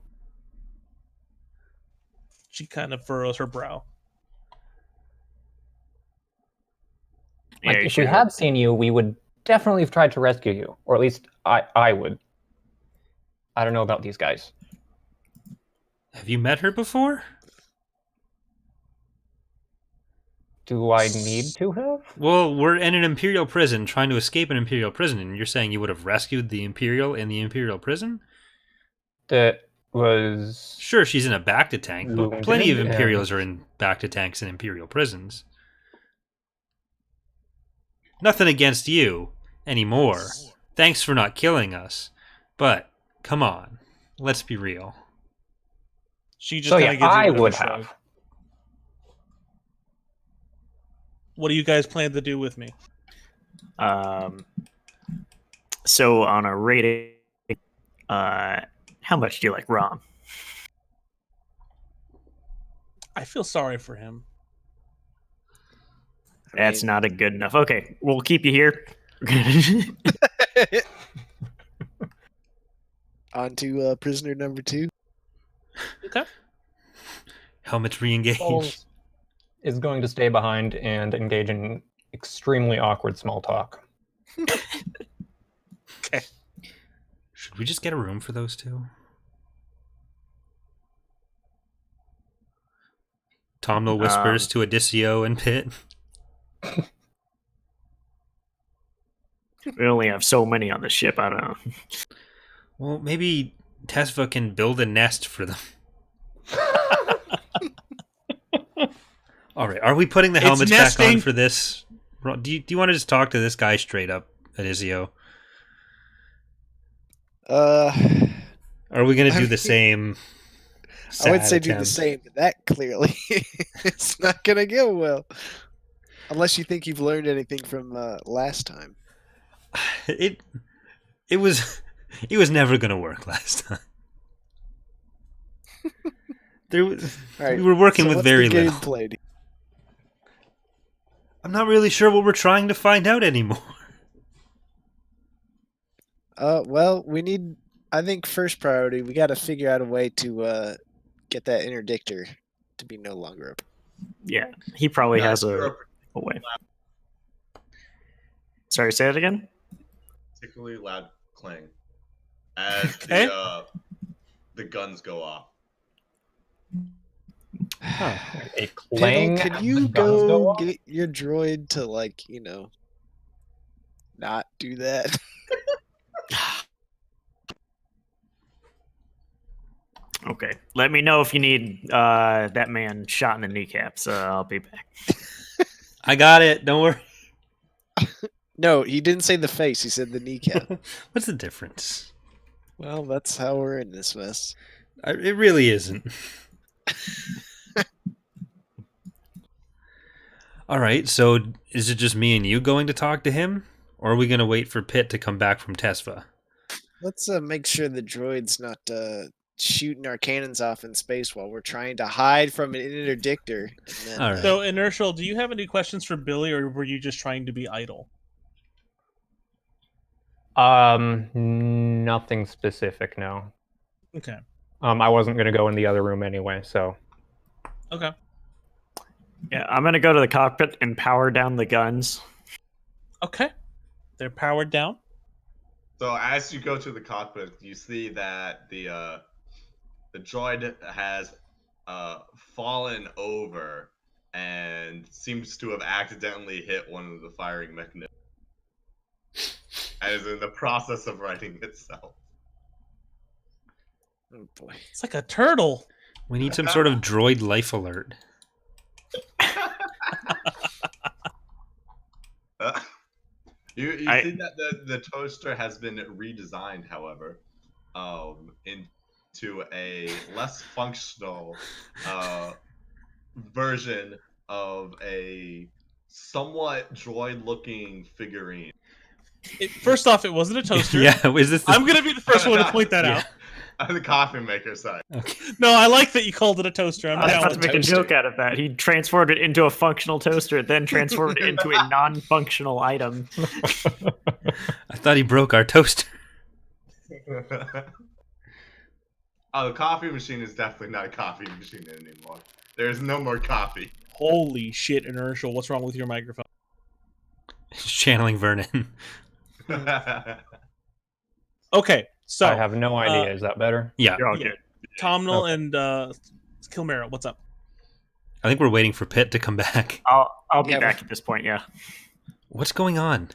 She kind of furrows her brow. Like, Yeah, if sure. we had seen you, we would definitely have tried to rescue you, or at least I would. I don't know about these guys. Have you met her before? Do I need to have? Well, we're in an Imperial prison trying to escape an Imperial prison, and you're saying you would have rescued the Imperial in the Imperial prison? That was Sure, she's in a Bacta tank, but Wounded plenty of and- Imperials are in Bacta tanks in Imperial prisons. Nothing against you anymore. Thanks for not killing us. But, come on. Let's be real. She just So kind yeah, of gives you a I bit of a would shrug. have. What do you guys plan to do with me? So on a rating, how much do you like Rom? I feel sorry for him. That's not a good enough. Okay, we'll keep you here. On to prisoner number 2. Okay. Helmets re-engaged. Bowles is going to stay behind and engage in extremely awkward small talk. Okay. Should we just get a room for those two? Tomno whispers to Odisseo and Pitt. We only have so many on the ship. I don't know. Well, maybe Tesva can build a nest for them. All right, are we putting the It's helmets back on nesting. for this? Do you want to just talk to this guy straight up, Odisseo? Uh, Or are we going to I do the mean, same? I would say sad do the attempt? same, but that clearly it's not gonna go well. Unless you think you've learned anything from last time. It was never going to work last time. All right, We were working so with what's very the little. gameplay? I'm not really sure what we're trying to find out anymore. Well, we need. I think first priority, we got to figure out a way to get that interdictor to be no longer open. Yeah, he probably has You're a way. Sorry, say it again. particularly loud clang as Okay. the guns go off. A Piddle, clang. can as you the guns go off? get your droid to not do that? Okay, let me know if you need that man shot in the kneecaps. I'll be back. I got it. Don't worry. No, he didn't say the face. He said the kneecap. What's the difference? Well, that's how we're in this mess. It really isn't. All right, so is it just me and you going to talk to him? Or are we going to wait for Pitt to come back from Tesva? Let's make sure the droid's not shooting our cannons off in space while we're trying to hide from an interdictor. And then, All right. So, Inertial, do you have any questions for Billy, or were you just trying to be idle? Nothing specific, no. Okay. I wasn't going to go in the other room anyway, so. Okay. Yeah, I'm gonna go to the cockpit and power down the guns. Okay. They're powered down. So as you go to the cockpit, you see that the droid has fallen over and seems to have accidentally hit one of the firing mechanisms, and is in the process of righting itself. oh boy. It's like a turtle. We need some sort of droid life alert. You see that the toaster has been redesigned, however, into a less functional version of a somewhat droid-looking figurine. First off, it wasn't a toaster. Yeah, is this? I'm gonna be the first one to point that Yeah. out. The coffee maker, sorry. Okay. No, I like that you called it a toaster. I'm I was down about to with make a it. joke out of that. He transformed it into a functional toaster, then transformed it into a non-functional item. I thought he broke our toaster. Oh, the coffee machine is definitely not a coffee machine anymore. There's no more coffee. Holy shit, Inertial! What's wrong with your microphone? He's channeling Vernon. Okay, so I have no idea. Is that better? Yeah, You're all Yeah. good. Tomnal Okay. and Kilmera, what's up? I think we're waiting for Pitt to come back. I'll be Yeah, back at this point. Yeah. What's going on?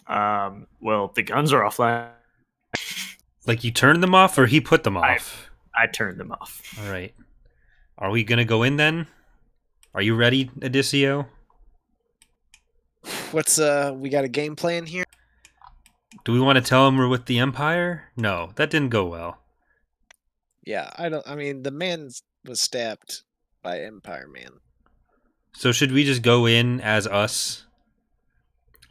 Well, the guns are offline. Like you turned them off, or he put them I- off? I turned them off. All right. Are we gonna go in then? Are you ready, Odisseo? What's we got a game plan here? Do we want to tell him we're with the Empire? No, that didn't go well. Yeah, I mean, the man was stabbed by Empire Man. So should we just go in as us?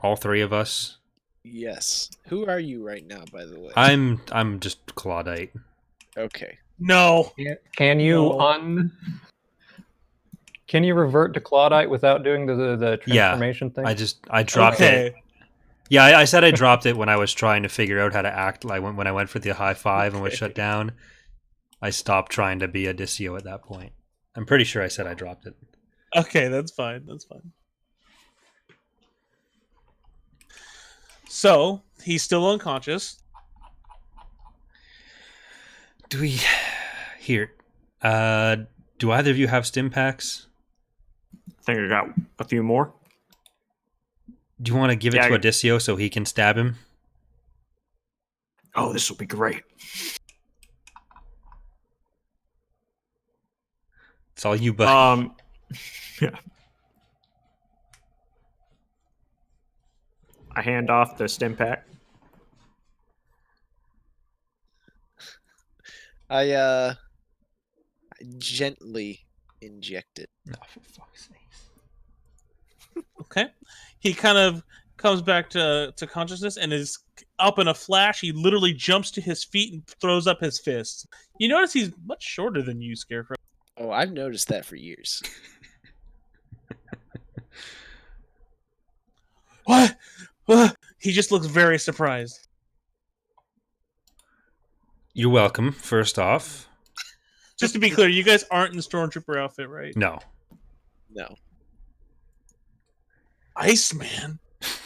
All three of us? Yes. Who are you right now, by the way? I'm just Claudite. Okay. No. Can you No. Can you revert to Claudite without doing the Yeah, transformation thing? I dropped it. Okay. Yeah, I said I dropped it when I was trying to figure out how to act. Like when I went for the high five and was shut down, I stopped trying to be Odisseo at that point. I'm pretty sure I said I dropped it. Okay, that's fine. That's fine. So he's still unconscious. Do we here? Do either of you have stim packs? I think I got a few more. Do you want to give it Yeah, to I- Odisseo so he can stab him? Oh, this will be great. It's all you, buddy. Yeah. I hand off the stim pack. I gently inject it. No, for fuck's sake. Okay. He kind of comes back to consciousness and is up in a flash. He literally jumps to his feet and throws up his fists. You notice he's much shorter than you, Scarecrow. Oh, I've noticed that for years. What? What? He just looks very surprised. You're welcome, first off. Just to be clear, you guys aren't in the Stormtrooper outfit, right? No. No. Iceman.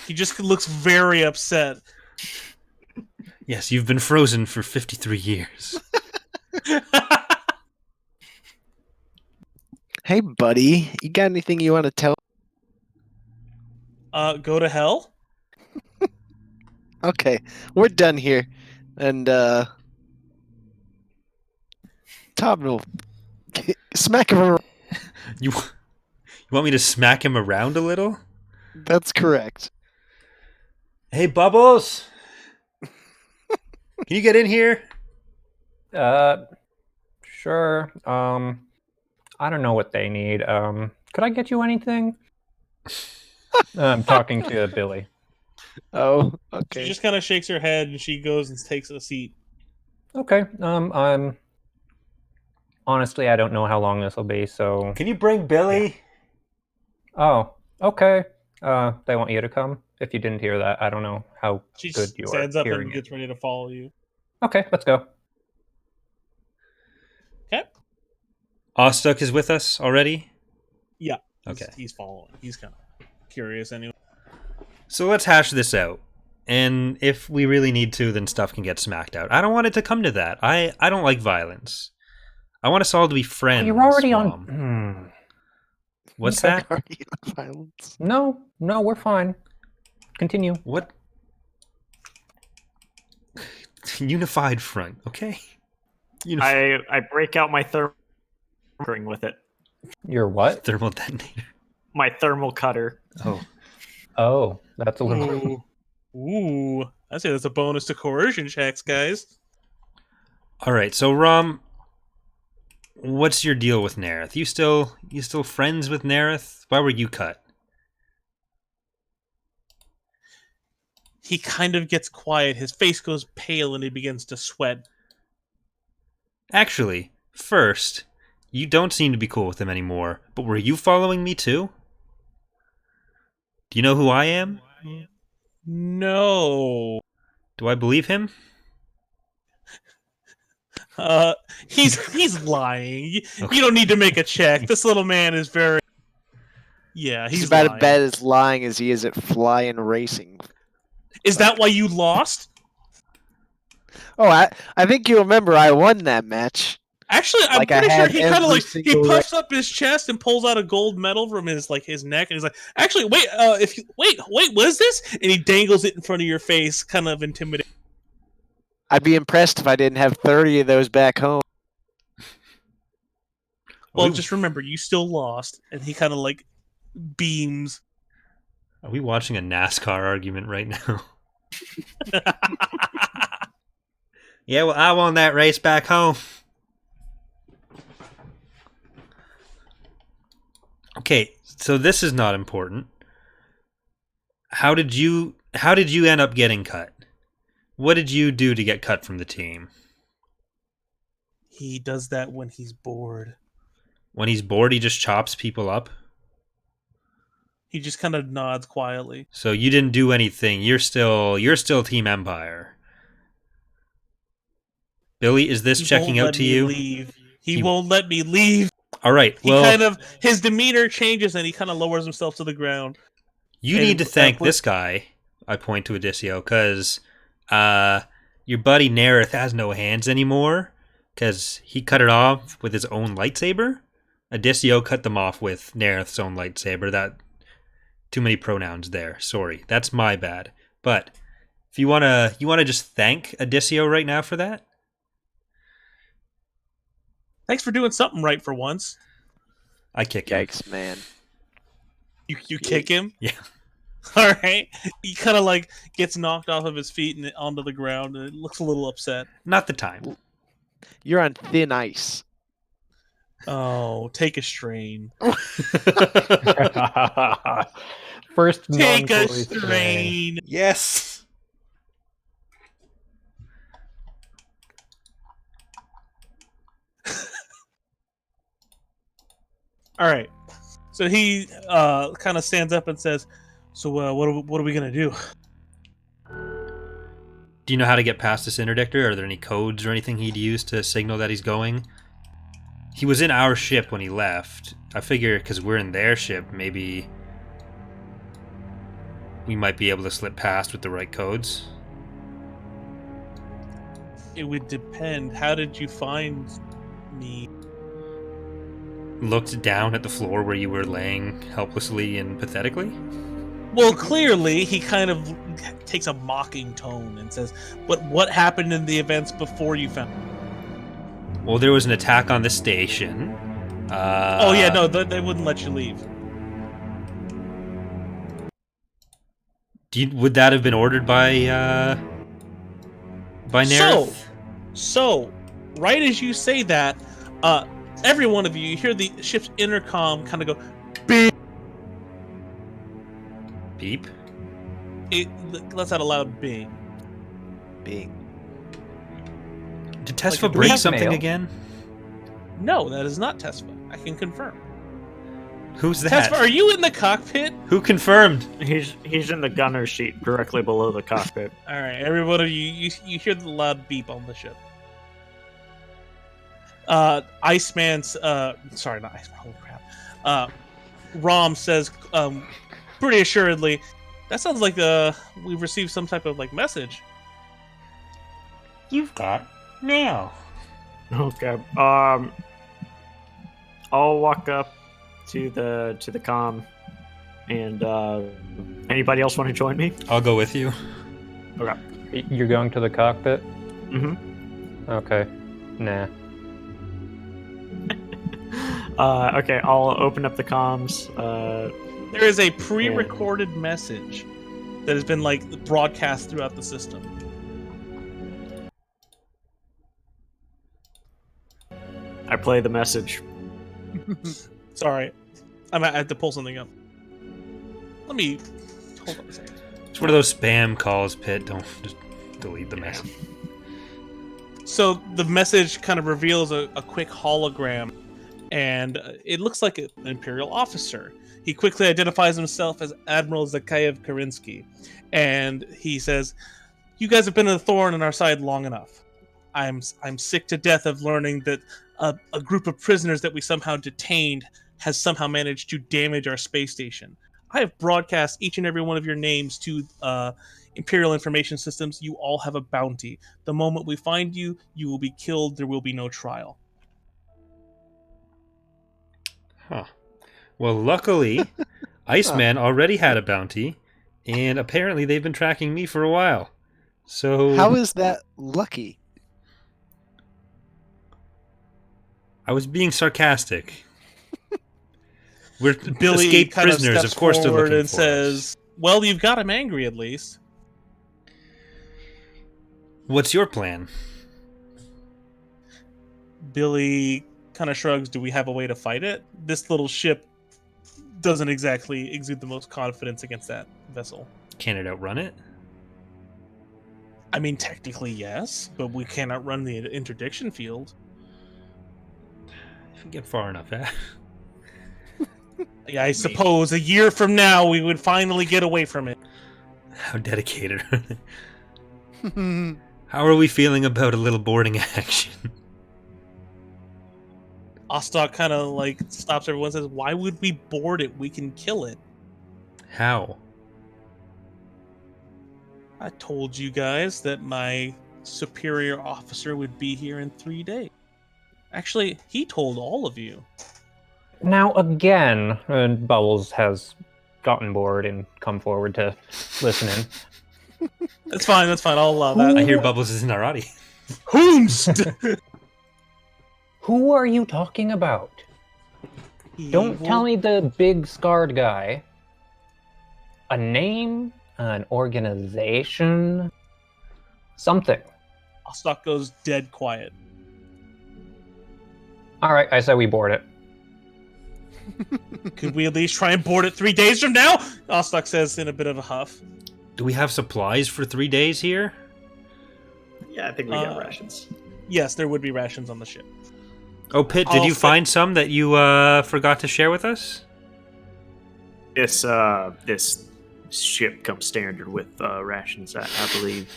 He just looks very upset. Yes, you've been frozen for 53 years. Hey, buddy, you got anything you want to tell? Go to hell? Okay, we're done here. And, Tom will smack him around. You want me to smack him around a little? That's correct. Hey, Bubbles! Can you get in here? Sure. I don't know what they need. Could I get you anything? I'm talking to Billy. Oh, She okay. just kind of shakes her head and she goes and takes a seat. Okay. I'm honestly, I don't know how long this will be. So. Can you bring Billy? Oh, okay. They want you to come. If you didn't hear that, I don't know how She good you are stands up hearing and it. gets ready to follow you. Okay, let's go. Okay. Ostuk is with us already? Yeah. Okay. He's following. He's kind of curious anyway. So let's hash this out. And if we really need to, then stuff can get smacked out. I don't want it to come to that. I don't like violence. I want us all to be friends. You're already Mom. on. What's Okay. that? Are you on violence? No, we're fine. Continue. What? Unified front, okay? I break out my thermal with it. You're what? Thermal detonator. My thermal cutter. Oh. Oh, that's a little. Ooh. I say that's a bonus to coercion checks, guys. All right, so Rom, what's your deal with Nerith? You still friends with Nerith? Why were you cut? He kind of gets quiet. His face goes pale and he begins to sweat. Actually, first, you don't seem to be cool with him anymore, but were you following me too? Do you know who I am? No. Do I believe him? He's lying. Okay. You don't need to make a check. This little man is very. Yeah, He's he's about lying. as bad at lying as he is at flying racing. Is that why you lost? Oh, I think you remember I won that match. Actually, I'm Like, I pretty sure had he kind of every like he single puffs up his chest and pulls out a gold medal from his neck, and he's like, "Actually, wait, if you wait, what is this?" And he dangles it in front of your face, kind of intimidating. I'd be impressed if I didn't have 30 of those back home. Well, just remember, you still lost, and he kind of like beams. Are we watching a NASCAR argument right now? Yeah, well, I won that race back home. Okay, so this is not important. How did you end up getting cut? What did you do to get cut from the team? He does that when he's bored. When he's bored, he just chops people up? He just kind of nods quietly. So you didn't do anything. You're still Team Empire. Billy, is this checking out to you? Leave. He won't let me leave. All right. He Well, his demeanor changes and he kind of lowers himself to the ground. you need to thank this guy. I point to Odisseo because your buddy Nerith has no hands anymore because he cut it off with his own lightsaber. Odisseo cut them off with Nerith's own lightsaber. That too many pronouns there. Sorry, that's my bad. But if you wanna just thank Odisseo right now for that. Thanks for doing something right for once. I kick him. Yikes, man. You kick him? Yeah. All right. He kind of like gets knocked off of his feet and onto the ground, and it looks a little upset. Not the time. You're on thin ice. Oh, take a strain. First Take a non-choice strain. Yes. All right. So he kind of stands up and says, "So what are we gonna do?" Do you know how to get past this interdictor? Are there any codes or anything he'd use to signal that he's going? He was in our ship when he left. I figure because we're in their ship, maybe we might be able to slip past with the right codes. It would depend. How did you find me? Looked down at the floor where you were laying helplessly and pathetically? Well, clearly, he kind of takes a mocking tone and says, "But what happened in the events before you found me?" Well, there was an attack on the station. Oh, yeah, no, they wouldn't let you leave. Would that have been ordered by Nerith? So, right as you say that, every one of you hear the ship's intercom kind of go, beep. Beep? It lets out a loud bing. Bing. Did Tesfa Like, do we break have something mail? again? No, that is not Tesfa. I can confirm. Who's that? Tesfa, are you in the cockpit? Who confirmed? He's in the gunner seat directly below the cockpit. All right, every one of you hear the loud beep on the ship. Iceman's, sorry, not Iceman, holy crap. Rom says, pretty assuredly, that sounds like we've received some type of like message. You've got mail. Okay. I'll walk up to the comm, and anybody else want to join me? I'll go with you. Okay. You're going to the cockpit? Mm-hmm. Okay. Nah. Okay, I'll open up the comms. There is a pre-recorded message that has been like broadcast throughout the system. I play the message. Sorry, I have to pull something up. Let me hold on a second. It's one of those spam calls, Pitt. Don't just delete the message. So the message kind of reveals a quick hologram, and it looks like an Imperial officer. He quickly identifies himself as Admiral Zakayev Karinsky, and he says, "You guys have been a thorn in our side long enough. I'm sick to death of learning that a group of prisoners that we somehow detained has somehow managed to damage our space station. I have broadcast each and every one of your names to Imperial information systems. You all have a bounty. The moment we find you, you will be killed. There will be no trial." Huh. Well, luckily, Iceman already had a bounty, and apparently they've been tracking me for a while. So How is that lucky? I was being sarcastic. We're Billy escaped kind prisoners, steps of course they're forward looking and for says, "Well, you've got him angry at least." us. What's your plan? Billy kind of shrugs. "Do we have a way to fight it? This little ship doesn't exactly exude the most confidence against that vessel." Can it outrun it? I mean, technically, yes, but we cannot run the interdiction field. If you get far enough, eh? Yeah, I suppose a year from now we would finally get away from it. How dedicated are they? How are we feeling about a little boarding action? Ostok kind of like stops everyone and says, "Why would we board it? We can kill it." How? I told you guys that my superior officer would be here in 3 days. Actually, he told all of you. Now again, Bubbles has gotten bored and come forward to listen in. That's fine. I'll allow that. I hear Bubbles is in our audience. Whomst! Who are you talking about? Don't tell me the big scarred guy. A name? An organization? Something. Ostok goes dead quiet. Alright, I say we board it. Could we at least try and board it 3 days from now? Ostok says in a bit of a huff. Do we have supplies for 3 days here? Yeah, I think we got rations. Yes, there would be rations on the ship. Oh, Pitt, did you find some that you forgot to share with us? This ship comes standard with rations, I believe.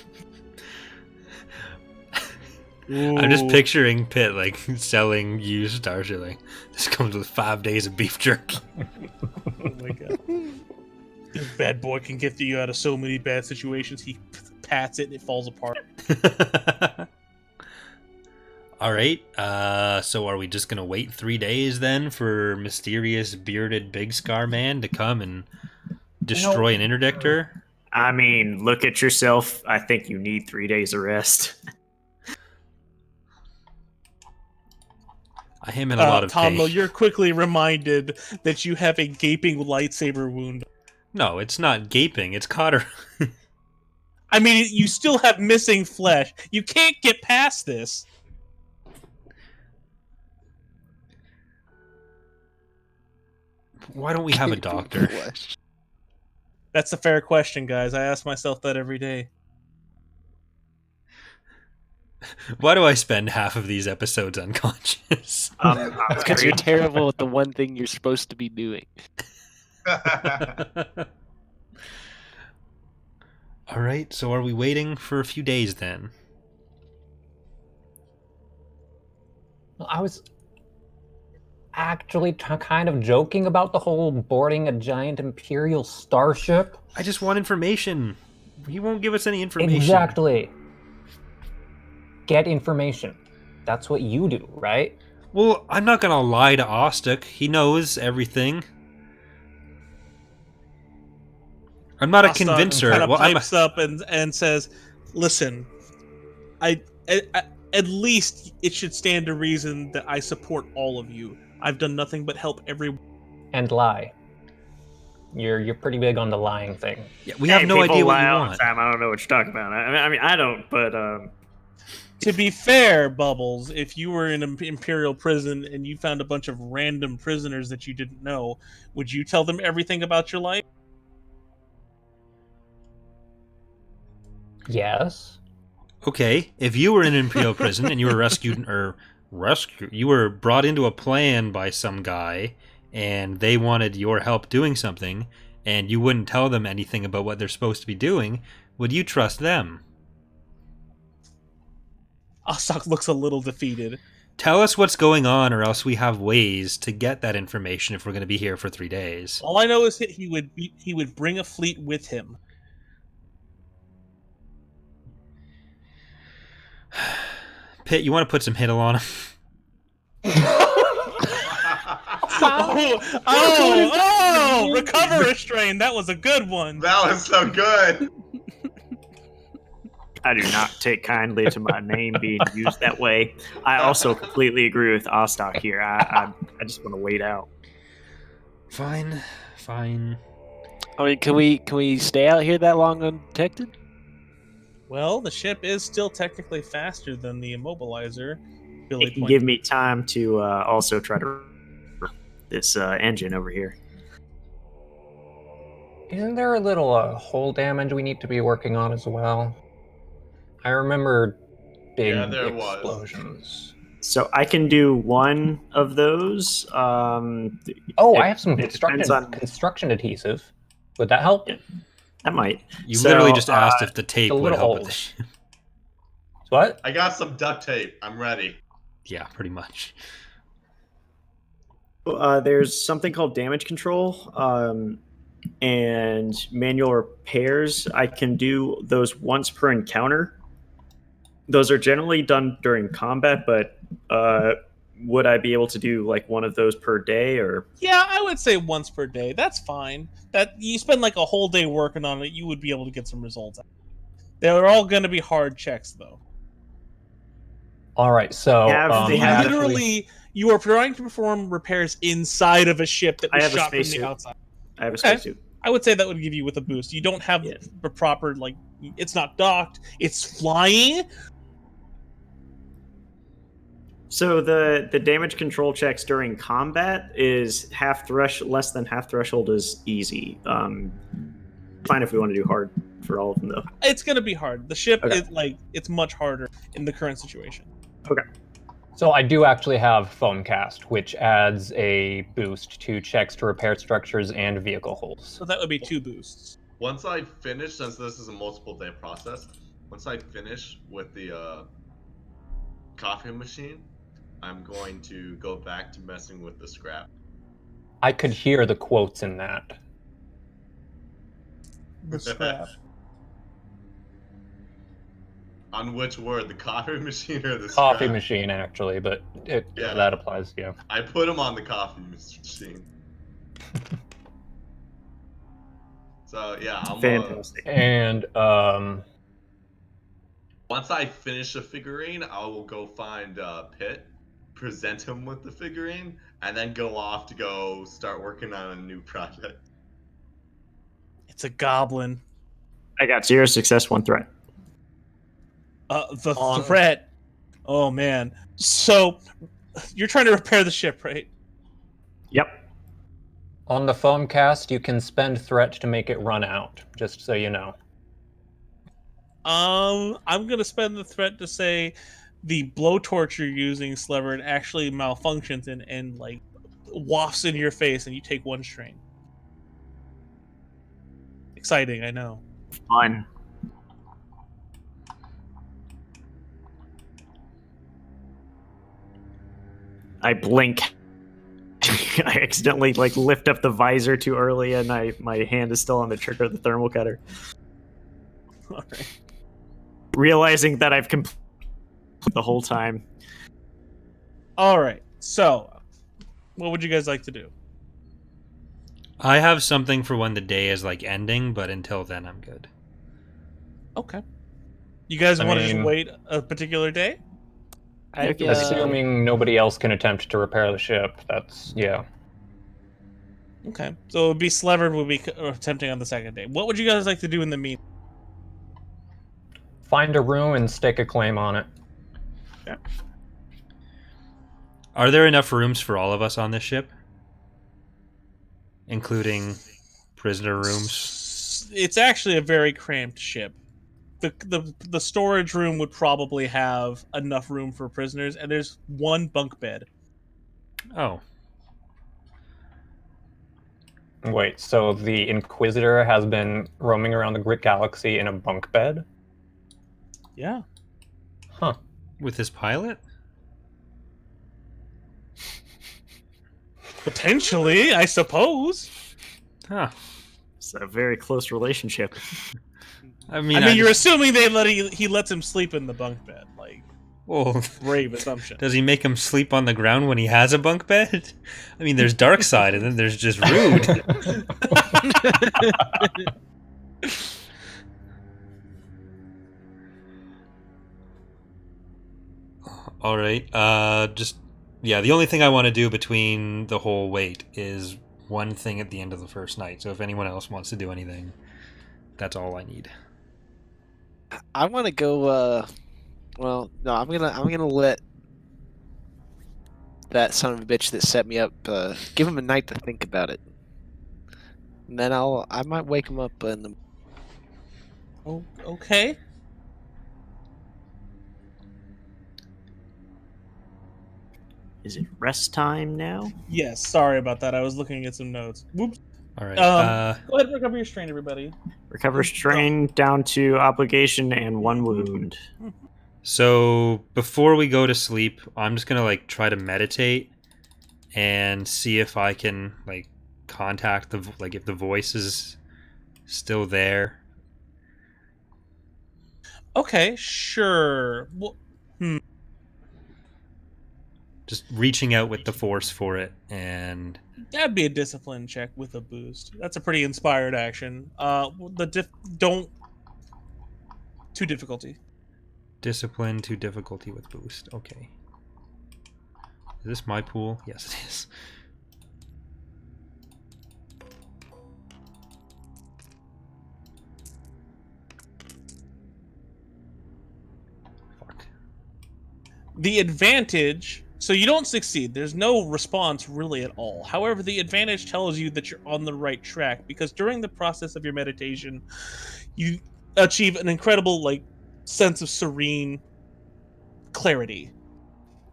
I'm just picturing Pitt like selling used Starship. Like, this comes with 5 days of beef jerky. Oh my god. This bad boy can get you out of so many bad situations. He pats it and it falls apart. All right. So are we just gonna wait 3 days then for mysterious bearded big scar man to come and destroy an interdictor? I mean, look at yourself. I think you need 3 days of rest. I am in a lot of pain. Tomlo, you're quickly reminded that you have a gaping lightsaber wound. No, it's not gaping. It's Cotter. I mean, you still have missing flesh. You can't get past this. Why don't we have a doctor? That's a fair question, guys. I ask myself that every day. Why do I spend half of these episodes unconscious? Because you're terrible at the one thing you're supposed to be doing. All right, so are we waiting for a few days then? I was actually kind of joking about the whole boarding a giant Imperial starship. I just want information. He won't give us any information. Exactly. Get information. That's what you do, right? Well, I'm not gonna lie to Ostok. He knows everything. I'm not a convincer. Kind of Well, pipes up and says, "Listen, at least it should stand to reason that I support all of you. I've done nothing but help everyone." And lie. You're pretty big on the lying thing. Yeah, we have no people idea what lie you all want. the time. I don't know what you're talking about. I mean, I don't, but To be fair, Bubbles, if you were in an Imperial prison and you found a bunch of random prisoners that you didn't know, would you tell them everything about your life? Yes. Okay, if you were in an Imperial prison and you were you were brought into a plan by some guy and they wanted your help doing something and you wouldn't tell them anything about what they're supposed to be doing, would you trust them? Ostok looks a little defeated. Tell us what's going on, or else we have ways to get that information if we're going to be here for 3 days. All I know is that he would bring a fleet with him. Pitt, you want to put some Hiddle on him? Oh! Recover restrain. That was a good one. That was so good. I do not take kindly to my name being used that way. I also completely agree with Ostok here. I just want to wait out. Fine. I mean, can we stay out here that long undetected? Well, the ship is still technically faster than the immobilizer. Billy It can pointed- give me time to also try to this engine over here. Isn't there a little hull damage we need to be working on as well? I remember big Yeah, there was. explosions. So I can do one of those. Oh, It- I have some it depends on- construction adhesive. Would that help? Yeah. That might. You So, literally just asked if the tape the would little help with holes. this. What? I got some duct tape. I'm ready. Yeah, pretty much. There's something called damage control and manual repairs. I can do those once per encounter. Those are generally done during combat, but would I be able to do like one of those per day or? Yeah, I would say once per day. That's fine. That you spend like a whole day working on it, you would be able to get some results. They're all going to be hard checks, though. All right, so They have- Literally, you are trying to perform repairs inside of a ship that I was have a shot from the spacesuit. outside. I have a Okay. spacesuit. I would say that would give you with a boost. You don't have Yeah. the proper it's not docked. It's flying. So the damage control checks during combat is less than half threshold is easy. Fine if we want to do hard for all of them though. It's going to be hard. The ship Okay. is it's much harder in the current situation. So I do actually have foam cast, which adds a boost to checks to repair structures and vehicle holes. So that would be 2 boosts. Once I finish, since this is a multiple day process, once I finish with the coffee machine, I'm going to go back to messing with the scrap. I could hear the quotes in that. The scrap. On which word, the coffee machine or the Coffee scrap? machine, actually, but Yeah. that applies, yeah. I put them on the coffee machine. So yeah, I'm Fantastic. And once I finish the figurine, I will go find Pitt, present him with the figurine, and then go off to go start working on a new project. It's a goblin. I got 0 success, 1 threat. The On- threat. Oh man. So you're trying to repair the ship, right? Yep. on the foam cast, you can spend threat to make it run out, just so you know. I'm gonna spend the threat to say the blowtorch you're using, Sleverd, actually malfunctions and like wafts in your face, and you take 1 strain. Exciting, I know. Fine. I blink. I accidentally lift up the visor too early, and my hand is still on the trigger of the thermal cutter. All right. Realizing that I've completed the whole time. All right. So, what would you guys like to do? I have something for when the day is ending, but until then, I'm good. Okay. You guys I want to just mean- wait a particular day? Assuming nobody else can attempt to repair the ship, that's, yeah. Okay, so it would be Slevered would be attempting on the second day. What would you guys like to do in the meantime? Find a room and stake a claim on it. Are there enough rooms for all of us on this ship? Including prisoner rooms? It's actually a very cramped ship. The storage room would probably have enough room for prisoners, and there's one bunk bed. Oh. Wait, so the Inquisitor has been roaming around the Grit Galaxy in a bunk bed? Yeah. Huh. With his pilot? Potentially, I suppose. Huh. It's a very close relationship. I mean, You're assuming he lets him sleep in the bunk bed. Like, well, brave assumption. does he make him sleep on the ground when he has a bunk bed? I mean, there's dark side, and then there's just rude. All right. The only thing I want to do between the whole wait is one thing at the end of the first night. So if anyone else wants to do anything, that's all I need. I want to go. Well, no, I'm gonna let that son of a bitch that set me up give him a night to think about it, and then I might wake him up in the. Oh, okay. Is it rest time now? Yes. Sorry about that. I was looking at some notes. Whoops. All right. Go ahead and recover your strain, everybody. Recover strain down to obligation and 1 wound. So before we go to sleep, I'm just gonna try to meditate and see if I can contact if the voice is still there. Okay, sure. Well, Just reaching out with the force for it, and that'd be a discipline check with a boost. That's a pretty inspired action. Don't to difficulty. discipline to difficulty with boost. Okay. Is this my pool? Yes, it is. Fuck. The advantage, so you don't succeed. There's no response really at all. However, the advantage tells you that you're on the right track because during the process of your meditation, you achieve an incredible sense of serene clarity.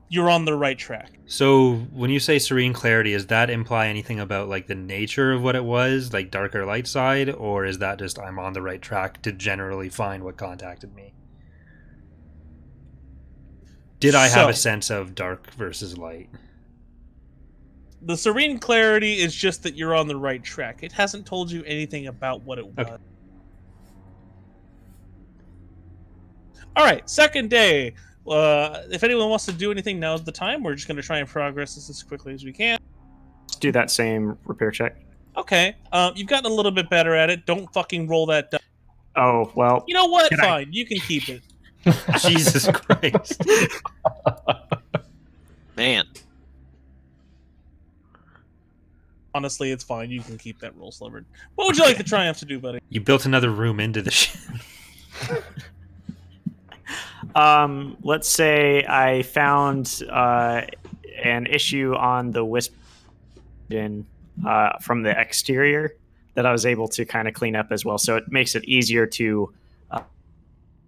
You're on the right track. So when you say serene clarity, does that imply anything about the nature of what it was, like dark or light side, or is that just I'm on the right track to generally find what contacted me? Did I have a sense of dark versus light? The serene clarity is just that you're on the right track. It hasn't told you anything about what it was. Okay. All right, second day. If anyone wants to do anything, now's the time. We're just going to try and progress this as quickly as we can. Let's do that same repair check. Okay. You've gotten a little bit better at it. Don't fucking roll that die. Oh, well. You know what? Fine. You can keep it. Jesus Christ. Man. Honestly, it's fine. You can keep that roll, Slivered. What would you like the Triumph to do, buddy? You built another room into the ship. Let's say I found an issue on the Wisp from the exterior that I was able to kind of clean up as well. So it makes it easier to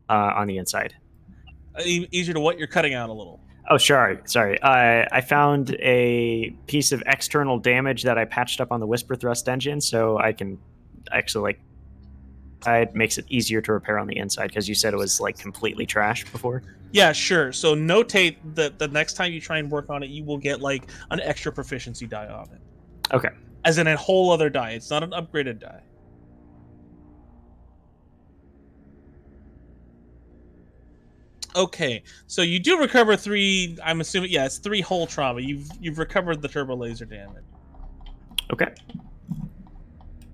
on the inside. Easier to what? You're cutting out a little. Oh, sorry. I found a piece of external damage that I patched up on the Whisper Thrust engine, so I can actually it makes it easier to repair on the inside because you said it was completely trashed before. Yeah, sure. So notate that the next time you try and work on it, you will get an extra proficiency die on it. Okay. As in a whole other die. It's not an upgraded die. Okay, so you do recover 3. I'm assuming, yeah, it's 3 hull trauma. You've recovered the turbo laser damage. Okay.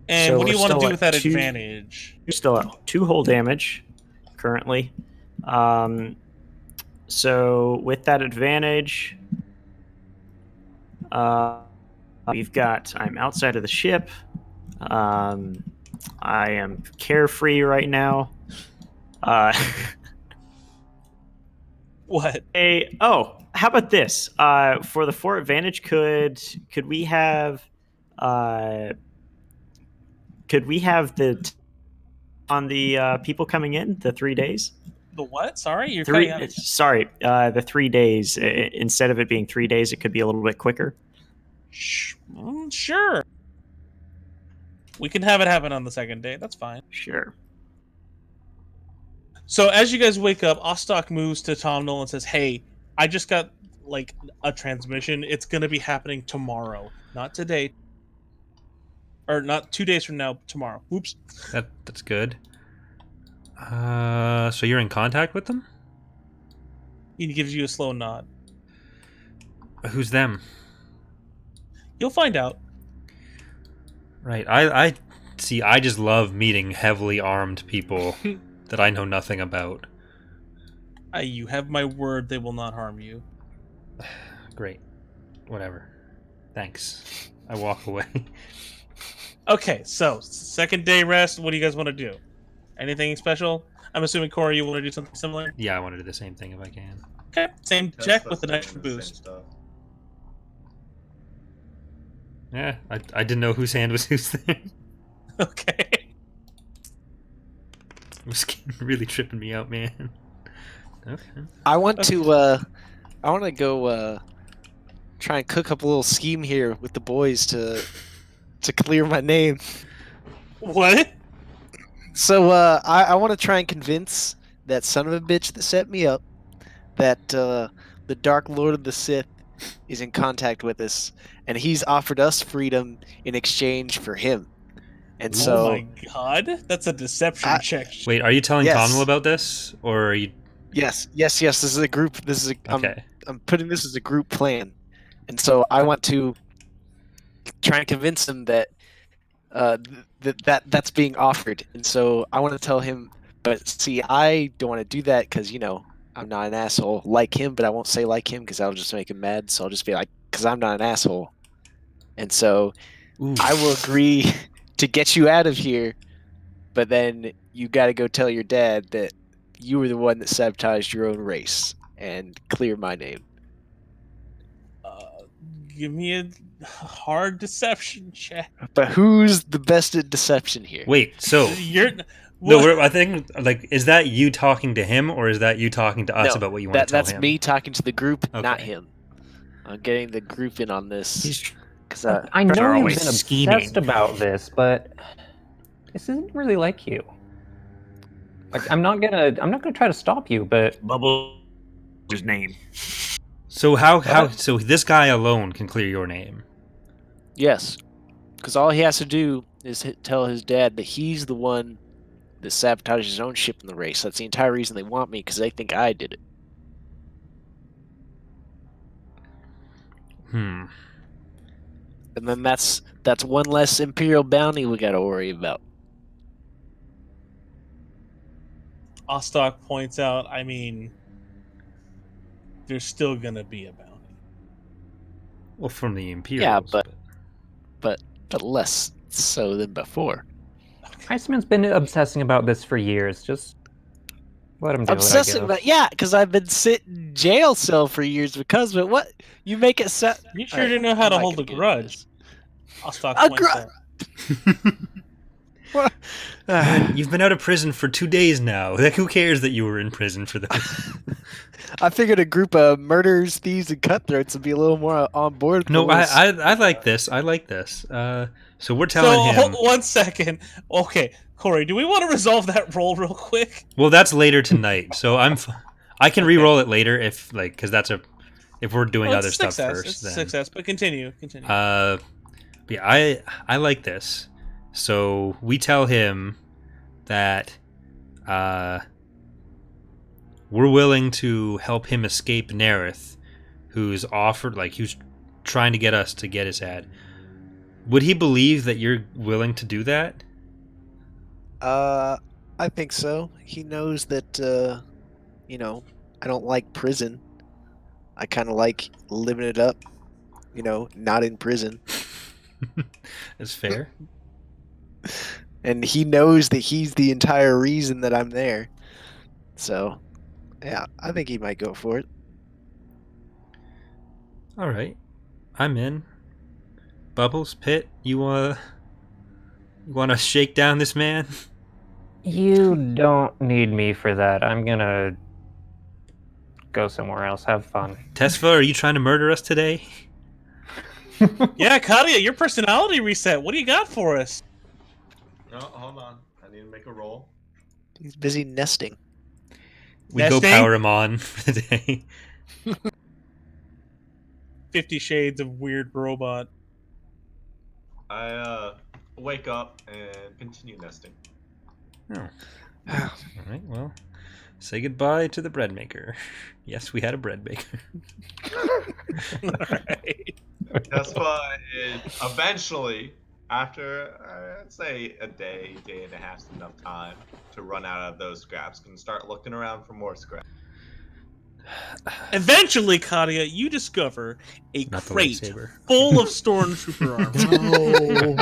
And So what do you we're want to still do with at that 2 advantage? You're still at 2 hull damage currently. So with that advantage, I'm outside of the ship. I am carefree right now. What? How about this? For the Fort Vantage, could we have the on the people coming in the 3 days? The what? Sorry, you're cutting out. Sorry, the 3 days. Instead of it being 3 days, it could be a little bit quicker. Sure. We can have it happen on the second day. That's fine. Sure. So as you guys wake up, Ostok moves to Tom Nolan and says, "Hey, I just got like a transmission. It's gonna be happening tomorrow, not today, or not 2 days from now. Tomorrow. Oops. That's good. So you're in contact with them? He gives you a slow nod. Who's them? You'll find out. Right. I see. I just love meeting heavily armed people that I know nothing about. You have my word; they will not harm you." Great. Whatever. Thanks. I walk away. Okay, so second day rest. What do you guys want to do? Anything special? I'm assuming Corey, you want to do something similar. Yeah, I want to do the same thing if I can. Okay, same That's check the with an same- extra the same boost. stuff. Yeah, I didn't know whose hand was whose thing. Okay. It was really tripping me out, man. Okay. I want to go try and cook up a little scheme here with the boys to clear my name. What? So I want to try and convince that son of a bitch that set me up that the Dark Lord of the Sith is in contact with us, and he's offered us freedom in exchange for him. And so, Oh my god, that's a deception check. Wait, are you telling Yes. Tomnell about this, or are you? yes, this is a group. This is Okay. I'm putting this as a group plan, and so I want to try and convince him that that's being offered, and so I want to tell him. But see, I don't want to do that because I'm not an asshole like him, but I won't say like him because that'll just make him mad. So I'll just be like, because I'm not an asshole, and so Ooh. I will agree to get you out of here, but then you got to go tell your dad that you were the one that sabotaged your own race and clear my name. Give me a hard deception check. But who's the best at deception here? Wait, so You're no, what? I think is that you talking to him, or is that you talking to us No, about what you want to tell that's him? me talking to the group, not Okay. him. I'm getting the group in on this. Because I know They're you've always been scheming. obsessed about this, but this isn't really like you. Like I'm not gonna try to stop you, but Bubble his name. So so this guy alone can clear your name? yes, because all he has to do is tell his dad that he's the one that sabotaged his own ship in the race. That's the entire reason they want me, because they think I did it. Hmm. And then that's one less Imperial bounty we got to worry about. Ostok points out, I mean, there's still gonna be a bounty. Well, from the Imperials. Yeah, but less so than before. Iceman's been obsessing about this for years. Just let him do Obsessing it. about because I've been sitting in jail cell for years because. But what you make it set? You sure do know how to hold a grudge. Ostok A points out. Man, you've been out of prison for 2 days now. Like, who cares that you were in prison for this? I figured a group of murderers, thieves, and cutthroats would be a little more on board. No, with this. I like this. I like this. So we're telling him. 1 second. Okay, Corey, do we want to resolve that roll real quick? Well, that's later tonight. So I can re-roll it later if because that's if we're doing Well, other it's stuff success. first. It's then. success, but continue. Yeah, I like this. So we tell him that we're willing to help him escape Nerith, who's who's trying to get us to get his head. Would he believe that you're willing to do that? I think so. He knows that, I don't like prison. I kind of like living it up, not in prison. That's fair. And he knows that he's the entire reason that I'm there. So, yeah, I think he might go for it. All right, I'm in. Bubbles, Pit, you wanna shake down this man? You don't need me for that. I'm gonna go somewhere else. Have fun. Tesfa, are you trying to murder us today? Yeah, Kadia, your personality reset. What do you got for us? No, hold on. I need to make a roll. He's busy nesting. We go Nesting? power him on for the day. 50 Shades of Weird Robot. I wake up and continue nesting. Oh. All right, well, say goodbye to the bread maker. Yes, we had a bread maker. Alright. Tespa is eventually, after I'd say a day and a half is enough time to run out of those scraps, can start looking around for more scraps. Eventually, Kadia, you discover a Not the crate lightsaber. full of stormtrooper armor.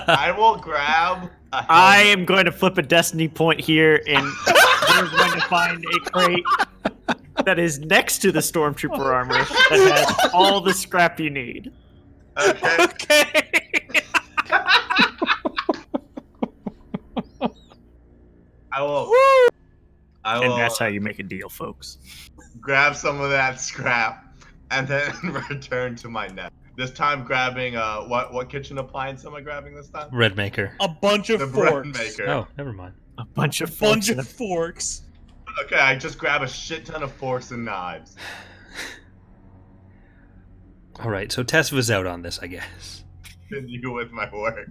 I will grab a I helmet. am going to flip a destiny point here, and we're going to find a crate that is next to the stormtrooper armor that has all the scrap you need. Okay. Okay. I will And that's how you make a deal, folks. grab some of that scrap and then return to my net. This time grabbing what kitchen appliance am I grabbing this time? Bread maker. A bunch of The bread forks. maker. Oh, never mind. A bunch of Bunch forks. of forks. Okay, I just grab a shit ton of forks and knives. All right, so Tesva's out on this, I guess. Continue with my work.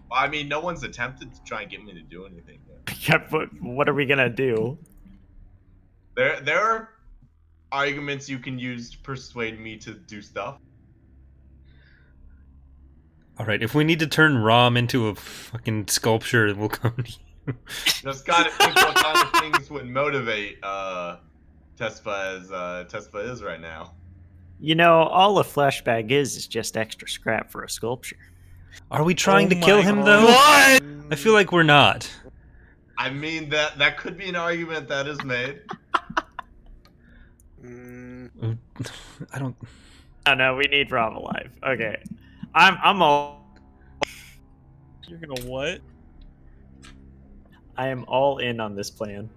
Well, I mean, no one's attempted to try and get me to do anything yet. Yeah, but what are we gonna do? There are arguments you can use to persuade me to do stuff. All right, if we need to turn Rom into a fucking sculpture, we'll come to you. Just gotta think what kind of things would motivate Tespa as Tespa is right now. You know, all a flashbag is just extra scrap for a sculpture. Are we trying Oh to kill my him, God. though? I feel like we're not. I mean that could be an argument that is made. I don't... Oh no, we need Rob alive. Okay, I'm all. You're gonna what? I am all in on this plan.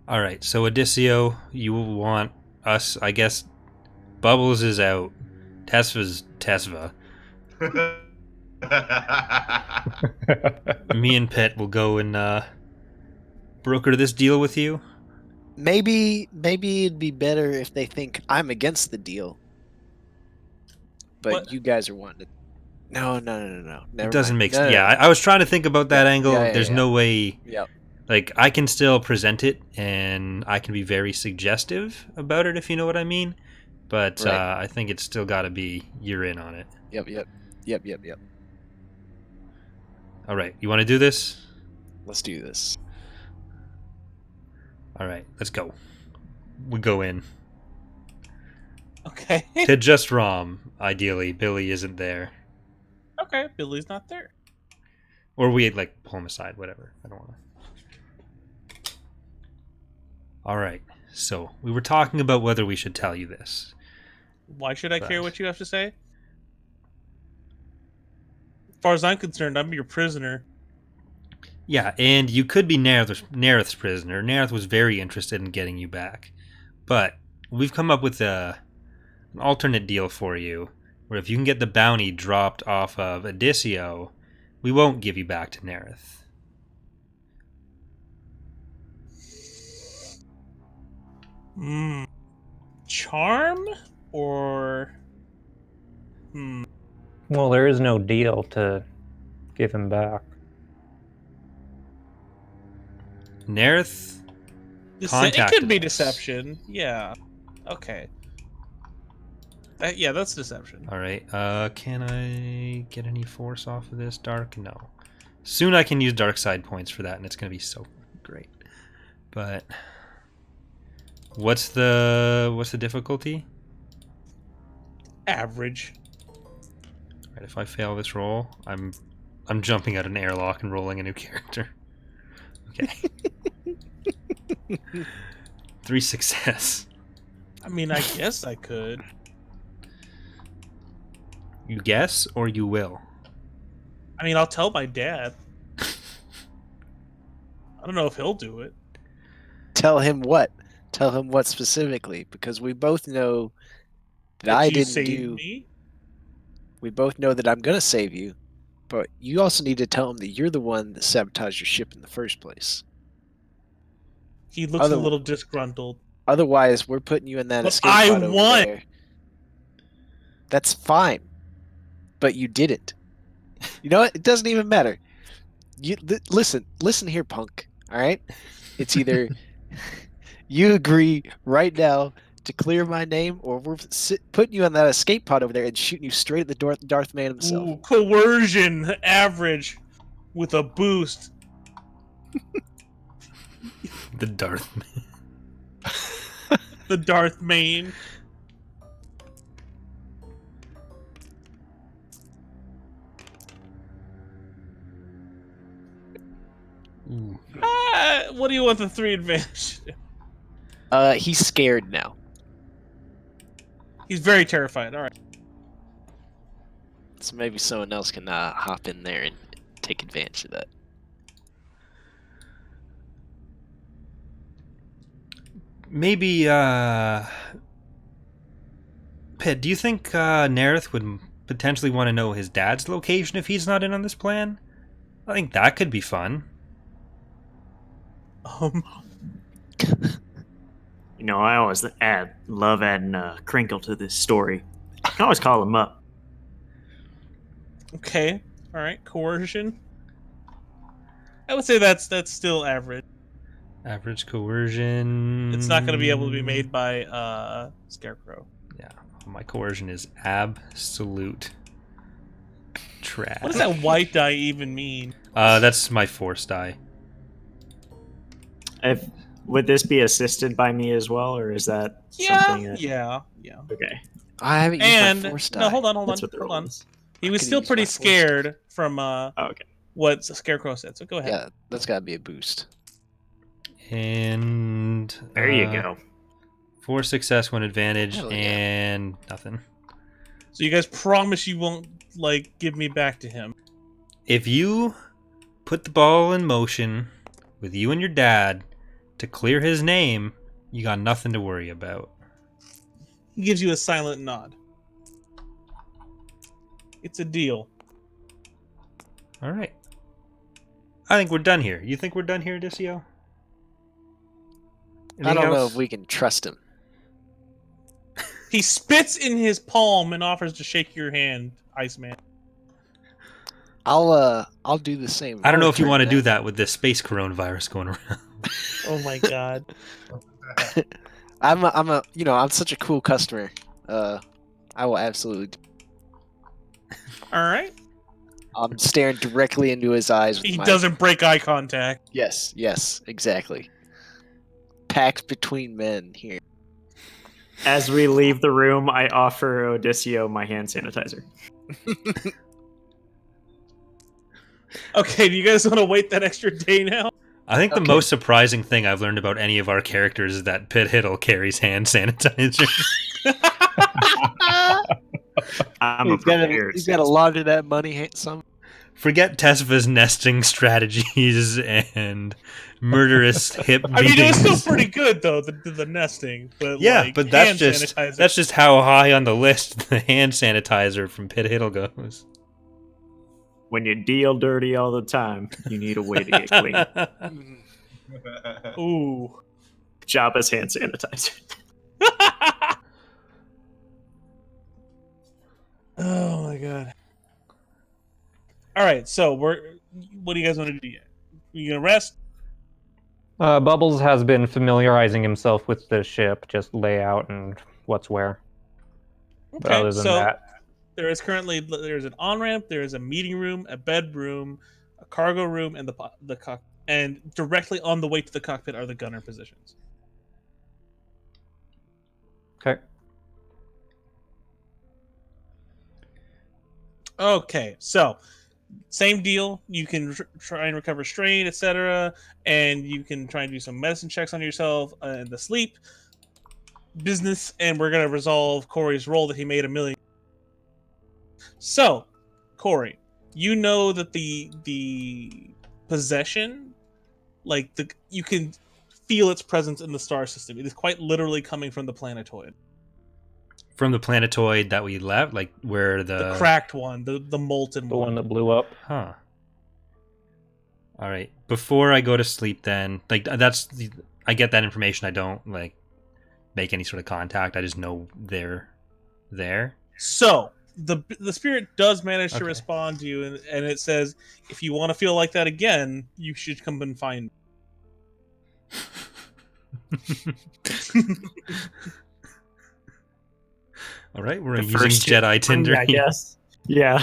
All right, so Odisseo, you will want us, I guess. Bubbles is out. Tesva's Tesva. Me and Pet will go and broker this deal with you. Maybe it'd be better if they think I'm against the deal. But What? you guys are wanting to. No. Never It doesn't mind. make No, sense. no, Yeah, no. I was trying to think about that angle. Yeah, There's yeah. no way. Yep. Like, I can still present it, and I can be very suggestive about it, if you know what I mean. But Right. I think it's still got to be you're in on it. Yep. All right, you want to do this? Let's do this. All right, let's go. We go in. Okay. To just Rom, ideally. Billy isn't there. Okay, Billy's not there. Or we, like, pull him aside, whatever. I don't want to. All right, so we were talking about whether we should tell you this. Why should I care But- what you have to say? As far as I'm concerned, I'm your prisoner. Yeah, and you could be Nerith's prisoner. Nerith was very interested in getting you back. But we've come up with an alternate deal for you, where if you can get the bounty dropped off of Odisseo, we won't give you back to Nerith. Charm or Well, there is no deal to give him back. Nerith? it Contacted could be us. deception. Yeah. Okay. Yeah, that's deception. All right. Can I get any force off of this? Dark? No. Soon I can use dark side points for that, and it's going to be so great. But What's the difficulty? Average. Right, if I fail this roll, I'm jumping out an airlock and rolling a new character. Okay. 3 success. I mean, I guess I could. You guess or you will? I mean, I'll tell my dad. I don't know if he'll do it. Tell him what? Tell him what specifically? Because we both know that I you didn't saved do. me. We both know that I'm gonna save you, but you also need to tell him that you're the one that sabotaged your ship in the first place. He looks a little disgruntled. Otherwise, we're putting you in that But escape I pod over won! there. That's fine, but you didn't. You know what? It doesn't even matter. Listen here, punk. All right, it's either you agree right now to clear my name, or we're putting you on that escape pod over there and shooting you straight at the Darth Man himself. Ooh, coercion average with a boost. The Darth. The Darth Main. Ooh. What do you want the 3 advantage? He's scared now. He's very terrified. All right. So maybe someone else can hop in there and take advantage of that. Maybe, Pitt, do you think Nerith would potentially want to know his dad's location if he's not in on this plan? I think that could be fun. You know, I always love adding a crinkle to this story. I can always call him up. Okay. All right. Coercion. I would say that's still average. Average coercion. It's not going to be able to be made by Scarecrow. Yeah, my coercion is absolute trash. What does that white die even mean? That's my force die. Would this be assisted by me as well, or is that something that... Yeah. Okay. I haven't used And my force die. no, hold on. That's what the roll is. He was could've still used pretty my force scared from Oh, okay. what Scarecrow said. So go ahead. Yeah, that's gotta be a boost. And There you go. 4 success, 1 advantage, Hell yeah. and nothing. So you guys promise you won't give me back to him. If you put the ball in motion with you and your dad to clear his name, you got nothing to worry about. He gives you a silent nod. It's a deal. All right. I think we're done here. You think we're done here, Odisseo? I don't know if we can trust him. He spits in his palm and offers to shake your hand, Iceman. I'll do the same. I don't know if you want to to do that with this space coronavirus going around. Oh my god. I'm such a cool customer. I will absolutely. All right. I'm staring directly into his eyes. With He my... doesn't break eye contact. Yes, exactly. Pact between men here. As we leave the room, I offer Odisseo my hand sanitizer. Okay, do you guys want to wait that extra day now? I think the Okay. most surprising thing I've learned about any of our characters is that Pit Hiddle carries hand sanitizer. He's got to launder that money some. Forget Tesva's nesting strategies and murderous hip I mean, it was beatings. still pretty good though, the nesting. But Yeah, but that's hand just sanitizer. that's just how high on the list the hand sanitizer from Pit Hiddle goes. When you deal dirty all the time, you need a way to get clean. Ooh. Jabba's hand sanitizer. Oh my god. All right, so what do you guys want to do yet? You gonna rest? Bubbles has been familiarizing himself with the ship, just layout and what's where. But Okay, other than so that, there's an on ramp, there is a meeting room, a bedroom, a cargo room, and the cock. And directly on the way to the cockpit are the gunner positions. Okay. Okay, so same deal. You can try and recover strain, etc., and you can try and do some medicine checks on yourself and the sleep business. And we're gonna resolve Corey's roll that he made 1,000,000. So, Corey, you know that the possession, like you can feel its presence in the star system. It is quite literally coming from the planetoid, From the planetoid that we left, like where the cracked one, the molten The one. one that blew up. Huh. All right. Before I go to sleep, then, like I get that information. I don't like make any sort of contact. I just know they're there. So the spirit does manage to Okay. respond to you, and it says, if you want to feel like that again, you should come and find me. All right, we're The using first Jedi Tinder. I guess. Yeah.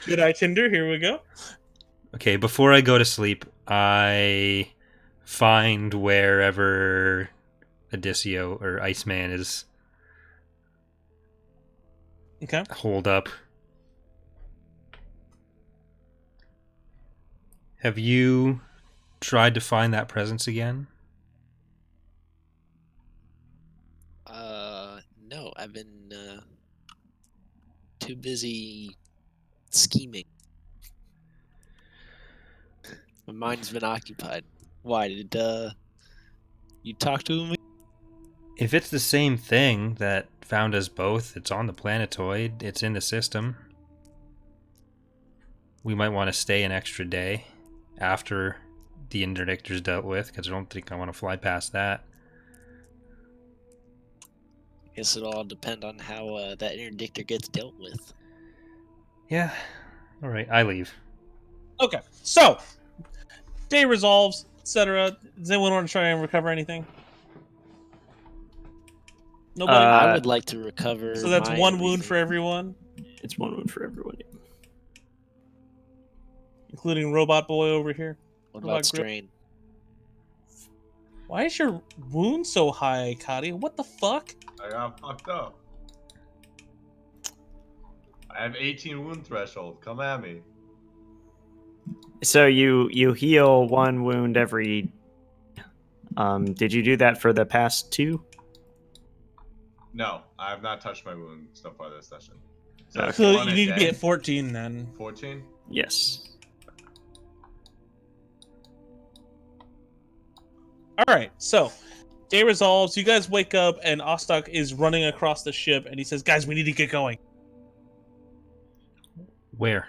Jedi Tinder, here we go. Okay, before I go to sleep, I find wherever Odisseo or Iceman is Okay. holed up. Have you tried to find that presence again? No, I've been too busy scheming. My mind's been occupied. Why did you talk to him? If it's the same thing that found us both, it's on the planetoid, it's in the system. We might want to stay an extra day after the interdictor's dealt with, because I don't think I want to fly past that. Guess it'll all depend on how that interdictor gets dealt with. Yeah. All right, I leave. Okay. So day resolves, etc. Does anyone want to try and recover anything? Nobody. I would like to recover. So that's my one wound for everything. everyone, It's one wound for everyone. including Robot Boy over here. What Robot about Grip. strain? Why is your wound so high, Kadi? What the fuck? I got fucked up. I have 18 wound threshold. Come at me. So you heal one wound every. Did you do that for the past 2? No, I have not touched my wound so far this session. So, it's So one you a need to be day? at 14 then. 14? Yes. All right, so day resolves. You guys wake up, and Ostok is running across the ship, and he says, "Guys, we need to get going." Where?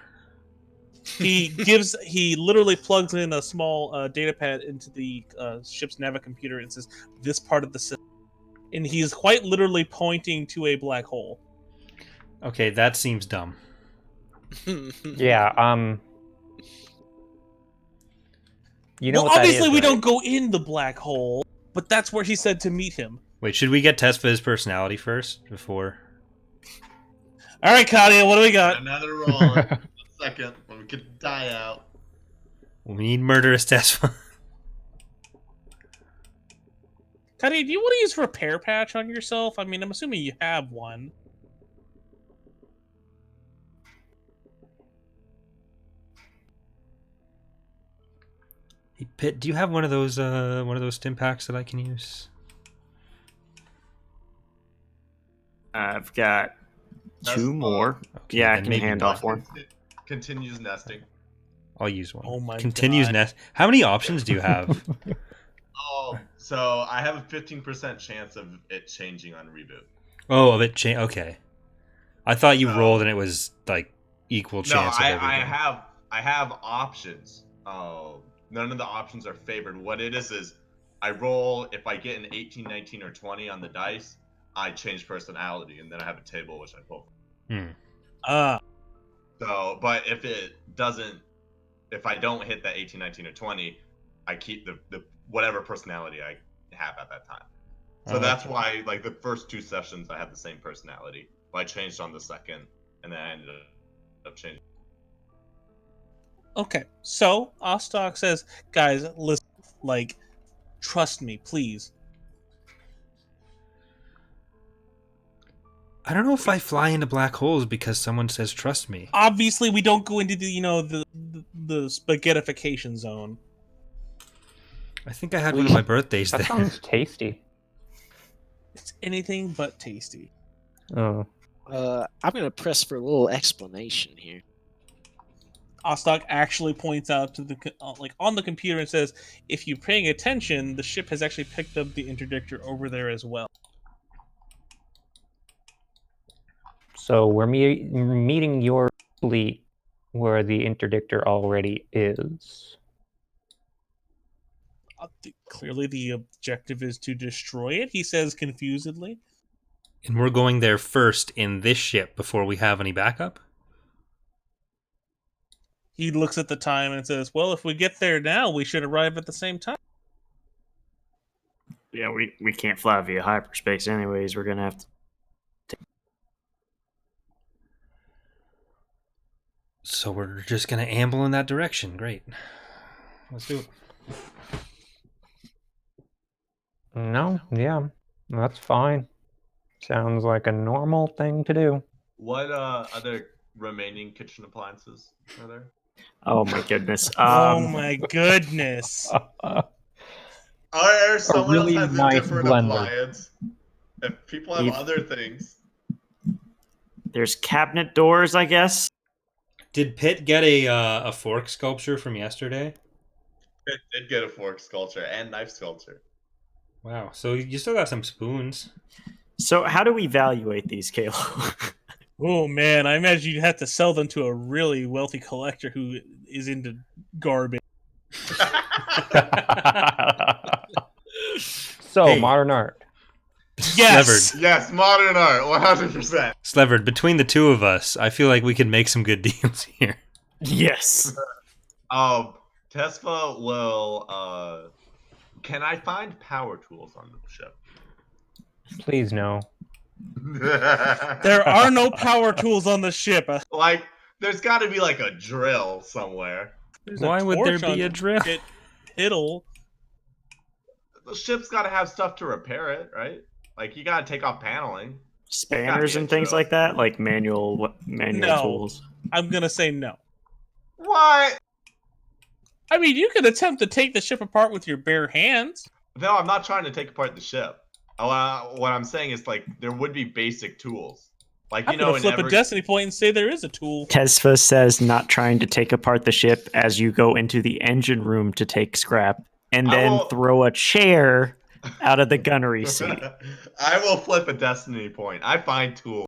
He literally plugs in a small data pad into the ship's navicomputer and says, "This part of the system," and he's quite literally pointing to a black hole. Okay, that seems dumb. Yeah. You know Well, what that obviously is, we right? don't go in the black hole, but that's where he said to meet him. Wait, should we get test for his personality first before? All right, Kadia, what do we got? Another roll. A second. When we could die out. We need murderous test. Kadia, do you want to use repair patch on yourself? I mean, I'm assuming you have one. Hey, Pitt, do you have one of those stim packs that I can use? I've got That's 2 fine. more. Okay, Yeah, I then can maybe hand not. off one. Continues nesting. I'll use one. Oh my Continues God. nest. How many options do you have? So I have a 15% chance of it changing on reboot. Oh, of it change. Okay, I thought you No. rolled and it was like equal No, chance of everything. I have options. Oh, none of the options are favored. What it is I roll, if I get an 18, 19, or 20 on the dice, I change personality, and then I have a table which I pull. So, but if it doesn't, if I don't hit that 18, 19, or 20, I keep the whatever personality I have at that time. So that's why, like, the first 2 sessions I had the same personality, but I changed on the second, and then I ended up changing. Okay, so Ostok says, "Guys, listen, like, trust me, please. I don't know if I fly into black holes because someone says trust me. Obviously, we don't go into the spaghettification zone. I think I had one of my birthdays That there. sounds tasty. It's anything but tasty. Oh. I'm gonna press for a little explanation here. Ostok actually points out to like on the computer and says, if you're paying attention, the ship has actually picked up the interdictor over there as well. So we're meeting your fleet where the interdictor already is. Clearly, the objective is to destroy it, he says confusedly. And we're going there first in this ship before we have any backup? He looks at the time and says, well, if we get there now, we should arrive at the same time. Yeah, we can't fly via hyperspace anyways. We're gonna have to. So we're just going to amble in that direction. Great. Let's do it. No, yeah, that's fine. Sounds like a normal thing to do. What other remaining kitchen appliances are there? Oh my goodness. Oh my goodness. Or someone really else has nice a different blender. appliance. If people have If- other things. There's cabinet doors, I guess. Did Pitt get a fork sculpture from yesterday? It did get a fork sculpture and knife sculpture. Wow. So you still got some spoons. So how do we evaluate these, Kalo? Oh man, I imagine you'd have to sell them to a really wealthy collector who is into garbage. So, Hey. modern art. Yes! Yes, modern art, 100%. Slevered, between the two of us, I feel like we can make some good deals here. Yes. Tesfa will, can I find power tools on the ship? Please no. There are no power tools on the ship. Like, there's got to be like a drill somewhere. There's Why would there torch be on a drill? Piddle. The ship's got to have stuff to repair it, right? Like, you got to take off paneling. Spanners and things like that, like manual No. tools. I'm gonna say no. What? I mean, you could attempt to take the ship apart with your bare hands. No, I'm not trying to take apart the ship. What I'm saying is, like, there would be basic tools. Like, I'm you know, gonna in flip every... a destiny point and say there is a tool. Tesfa says not trying to take apart the ship as you go into the engine room to take scrap, and I then will- throw a chair out of the gunnery seat. I will flip a destiny point. I find tools.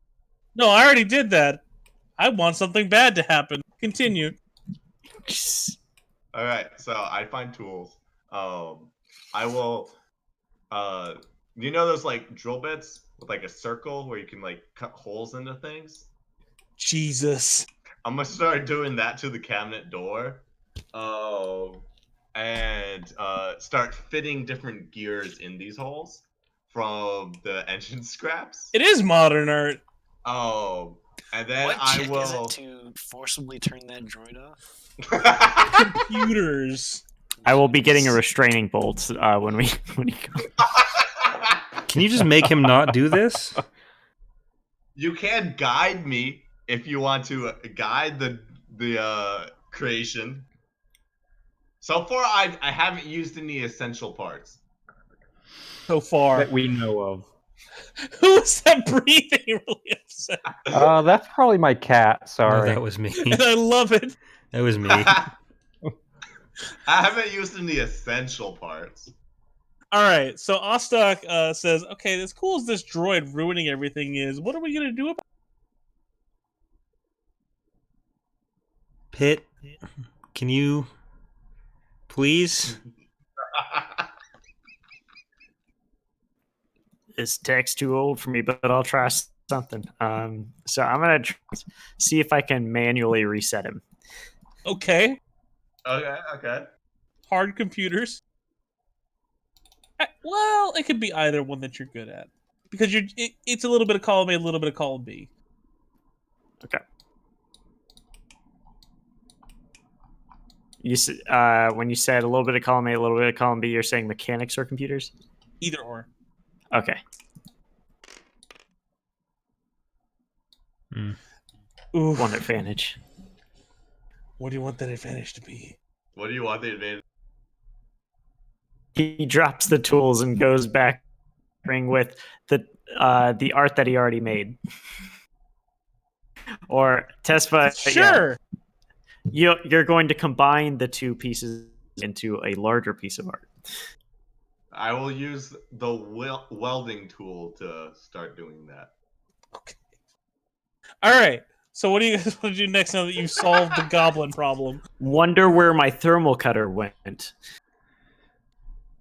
No, I already did that. I want something bad to happen. Continue. All right, so I find tools. I will. You know those like drill bits with like a circle where you can like cut holes into things? Jesus. I'm gonna start doing that to the cabinet door. And start fitting different gears in these holes from the engine scraps. It is modern art. And then What I check will. is it to forcibly turn that droid off? Computers. I will be getting a restraining bolt when he comes. Can you just make him not do this? You can guide me if you want to guide the creation. So far, I haven't used any essential parts. So far. That we know of. Who is that breathing really upset? That's probably my cat. No, Sorry. that was me. And I love it. That was me. I haven't used any essential parts. All right, so Ostok says, okay, as cool as this droid ruining everything is, what are we going to do about it? Pitt, can you please? This tech's too old for me, but I'll try something. So I'm gonna see if I can manually reset him. Okay, Okay. hard computers. Well, it could be either one that you're good at. Because it's a little bit of column A, a little bit of column B. Okay. When you said a little bit of column A, a little bit of column B, you're saying mechanics or computers? Either or. Okay. Ooh, One advantage. what do you want that advantage to be? What do you want the advantage? He drops the tools and goes back with the art that he already made. Or Tesfa, Sure. you're going to combine the two pieces into a larger piece of art. I will use the welding tool to start doing that. Okay. All right. So what do you guys want to do next now that you've solved the goblin problem? Wonder where my thermal cutter went.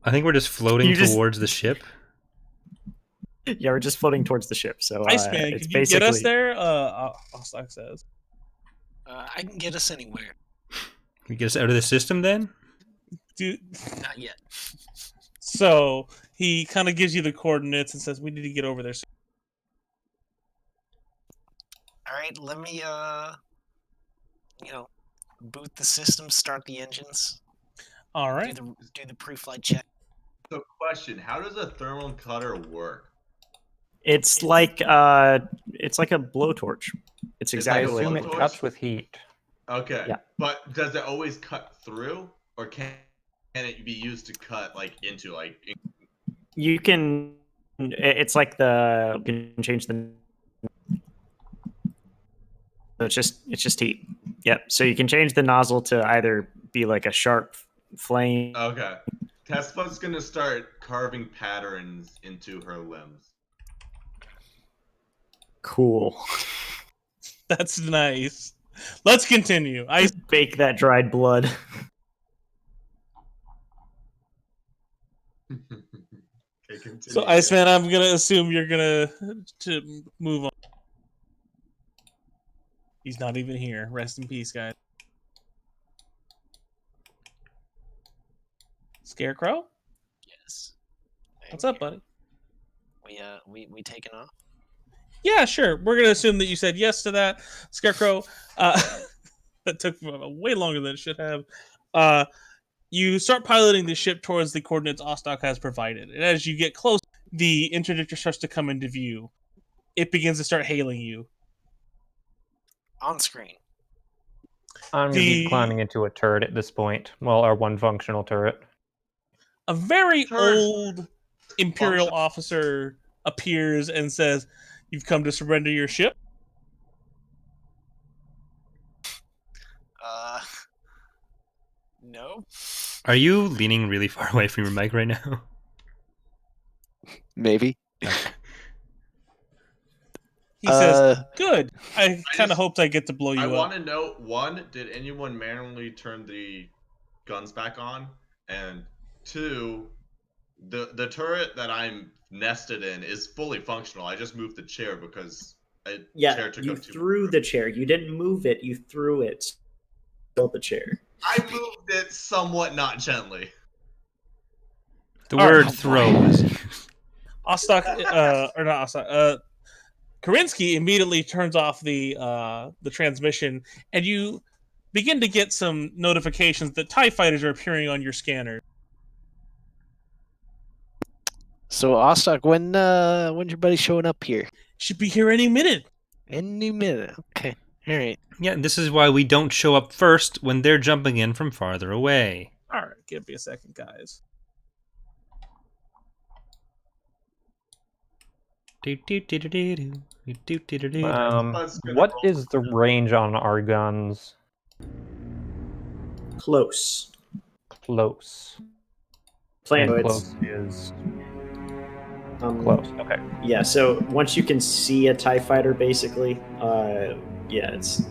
I think we're just floating You just- towards the ship. Yeah, we're just floating towards the ship. So Iceman, it's can you get us basically there? Ostak says. I can get us anywhere. Can we get us out of the system then? Dude. Not yet. So he kind of gives you the coordinates and says, "We need to get over there." All right, let me boot the system, start the engines, All right. do the pre-flight check. So, question: how does a thermal cutter work? it's like a blowtorch. It's I exactly I like assume a it blowtorch? blowtorch. cuts with heat. Okay. Yeah. But does it always cut through, or can it be used to cut into You can. It's like you can change the. So it's just heat. Yep. So you can change the nozzle to either be like a sharp flame. Okay. Tesfa's gonna start carving patterns into her limbs. Cool. That's nice. Let's continue. I Bake that dried blood. Okay, continue. So Iceman, I'm gonna assume you're gonna to move on. He's not even here. Rest in peace, guys. Scarecrow, Yes. what's up, buddy? We taking off. Yeah, sure. We're gonna assume that you said yes to that, Scarecrow. That took way longer than it should have. You start piloting the ship towards the coordinates Ostok has provided, and as you get close, the interdictor starts to come into view. It begins to start hailing you. On screen. I'm going to be climbing into a turret at this point. Well, our one functional turret. A very Turret. old Imperial Function- officer appears and says, "You've come to surrender your ship." No. Are you leaning really far away from your mic right now? Maybe. He says, Uh, "Good. I kind just- of hoped I get to blow I you want up." to know: one, did anyone manually turn the guns back on? And two, the turret that I'm nested in is fully functional. I just moved the chair because chair took you up too threw much the room. chair. You didn't move it. You threw it. Built the chair. I moved it somewhat not gently. The All word right. throw was Ostok, or not Ostok, Karinsky immediately turns off the transmission, and you begin to get some notifications that TIE fighters are appearing on your scanner. so Ostok, when's your buddy showing up here? Should be here any minute. Any minute. Okay. All right. Yeah, this is why we don't show up first when they're jumping in from farther away. All right, give me a second, guys. What is the range on our guns? Close. Close. Plan And it's, close is close. Okay. Yeah. So once you can see a TIE fighter, basically, it's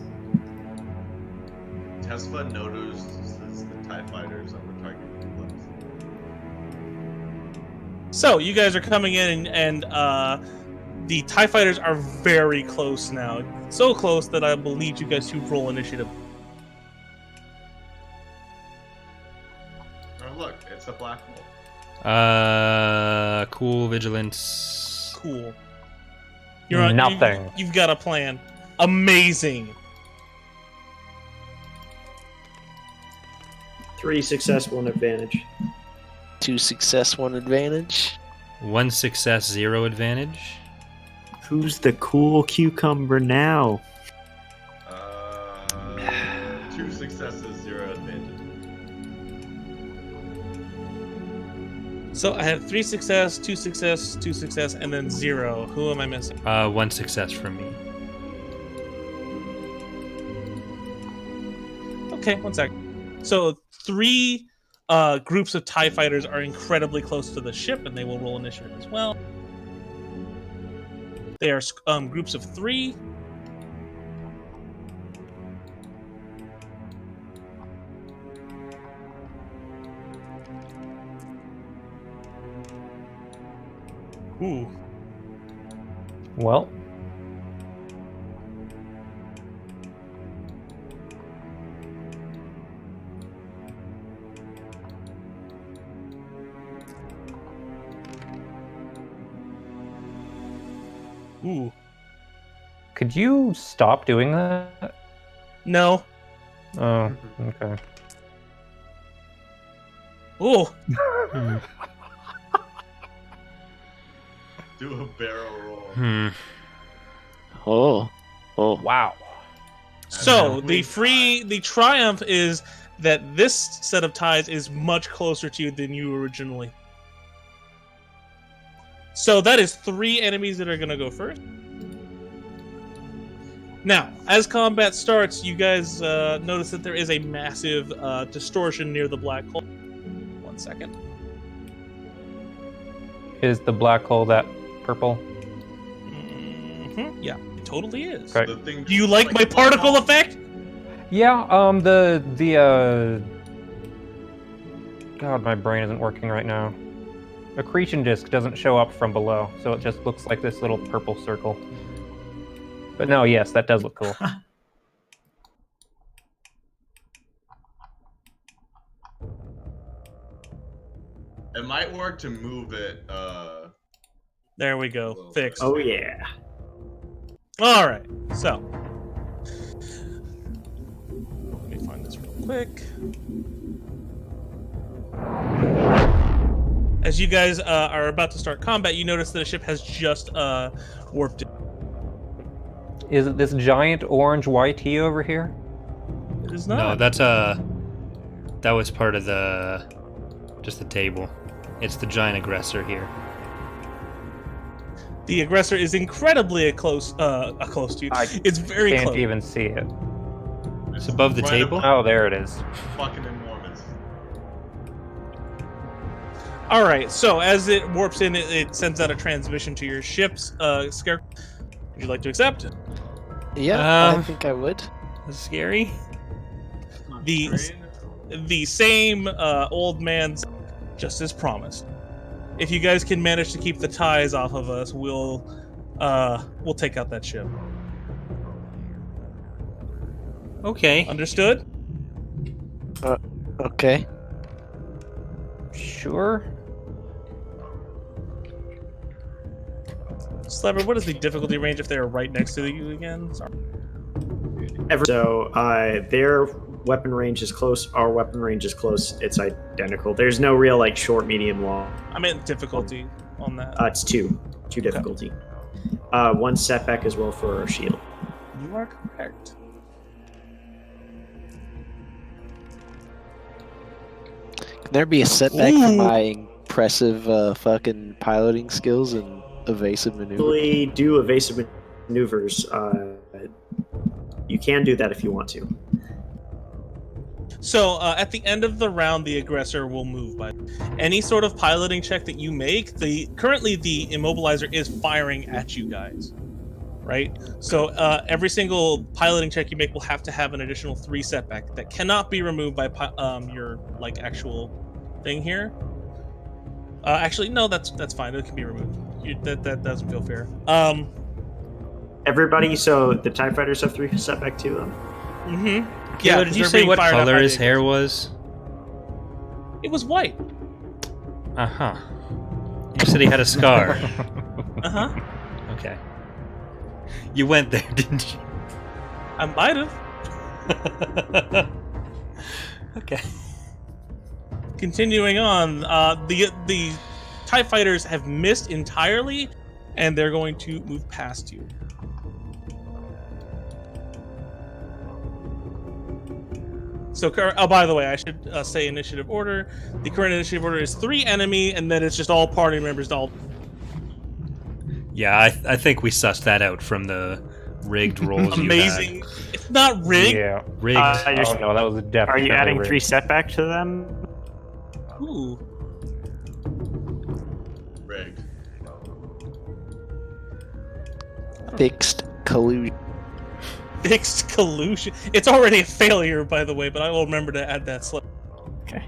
Tesla notices the TIE fighters on the target complex. So you guys are coming in, and the TIE fighters are very close now. So close that I will need you guys to roll initiative. Oh look, it's a black hole. Cool vigilance. Cool. Nothing. You've got a plan. Amazing. 3 success, 1 advantage. 2 success, 1 advantage. 1 success, 0 advantage. Who's the cool cucumber now? 2 successes, 0 advantage. So I have 3 success, 2 success, 2 success, and then 0. Who am I missing? 1 success from me. Okay, 1 sec. So 3 groups of TIE fighters are incredibly close to the ship, and they will roll initiative as well. They are groups of 3. Ooh. Well, Ooh. could you stop doing that? No. Oh, okay. Ooh. Hmm. Do a barrel roll. Oh. Wow. So the triumph is that this set of ties is much closer to you than you originally. So that is 3 enemies that are going to go first. Now, as combat starts, you guys notice that there is a massive distortion near the black hole. 1 second. Is the black hole that purple? Yeah, it totally is. Okay. The thing Do you like my particle effect? Yeah, God, my brain isn't working right now. Accretion disk doesn't show up from below, so it just looks like this little purple circle. But no, yes, that does look cool. It might work to move it. There we go. Fixed. Oh yeah. All right. So, let me find this real quick. As you guys are about to start combat, you notice that a ship has just warped in. Is it this giant orange YT over here? It is No, not. that was part of just the table. It's the giant aggressor here. The aggressor is incredibly close to you. It's very Can't close. even see it. It's above the table? Oh, there it is. Fucking enormous. All right. So as it warps in, it sends out a transmission to your ship's Scarecrow. Would you like to accept? Yeah, I think I would. That's scary. The same old man, just as promised. If you guys can manage to keep the ties off of us, we'll take out that ship. Okay. Understood? Okay. Sure. Slabber, what is the difficulty range if they're right next to you again? Sorry. So their weapon range is close. Our weapon range is close. It's identical. There's no real like short, medium, long. I meant difficulty on that. It's 2 difficulty. 1 setback as well for our shield. You are correct. Can there be a setback for Ooh. my impressive fucking piloting skills and evasive maneuver? We do evasive maneuvers. You can do that if you want to. So at the end of the round, the aggressor will move. By any sort of piloting check that you make, currently the immobilizer is firing at you guys, right? So every single piloting check you make will have to have an additional 3 setback that cannot be removed by your like actual thing here. Actually, no, that's fine. It can be removed. That doesn't feel fair. Everybody, so the TIE fighters have 3 setback too, then? Mm-hmm. Yeah, did you say what color his hair was? It was white. Uh-huh. You said he had a scar. Uh-huh. Okay. You went there, didn't you? I might have. Okay. Continuing on, the TIE fighters have missed entirely, and they're going to move past you. So, oh, by the way, I should say initiative order. The current initiative order is 3 enemy, and then it's just all party members. All Yeah, I think we sussed that out from the rigged rolls you amazing. It's not rigged. Yeah. Rigged. Oh no, that was Are definitely. you adding rigged. 3 setback to them? Ooh. Rigged. Fixed collusion. Fixed collusion. It's already a failure, by the way, but I will remember to add that slip. Okay.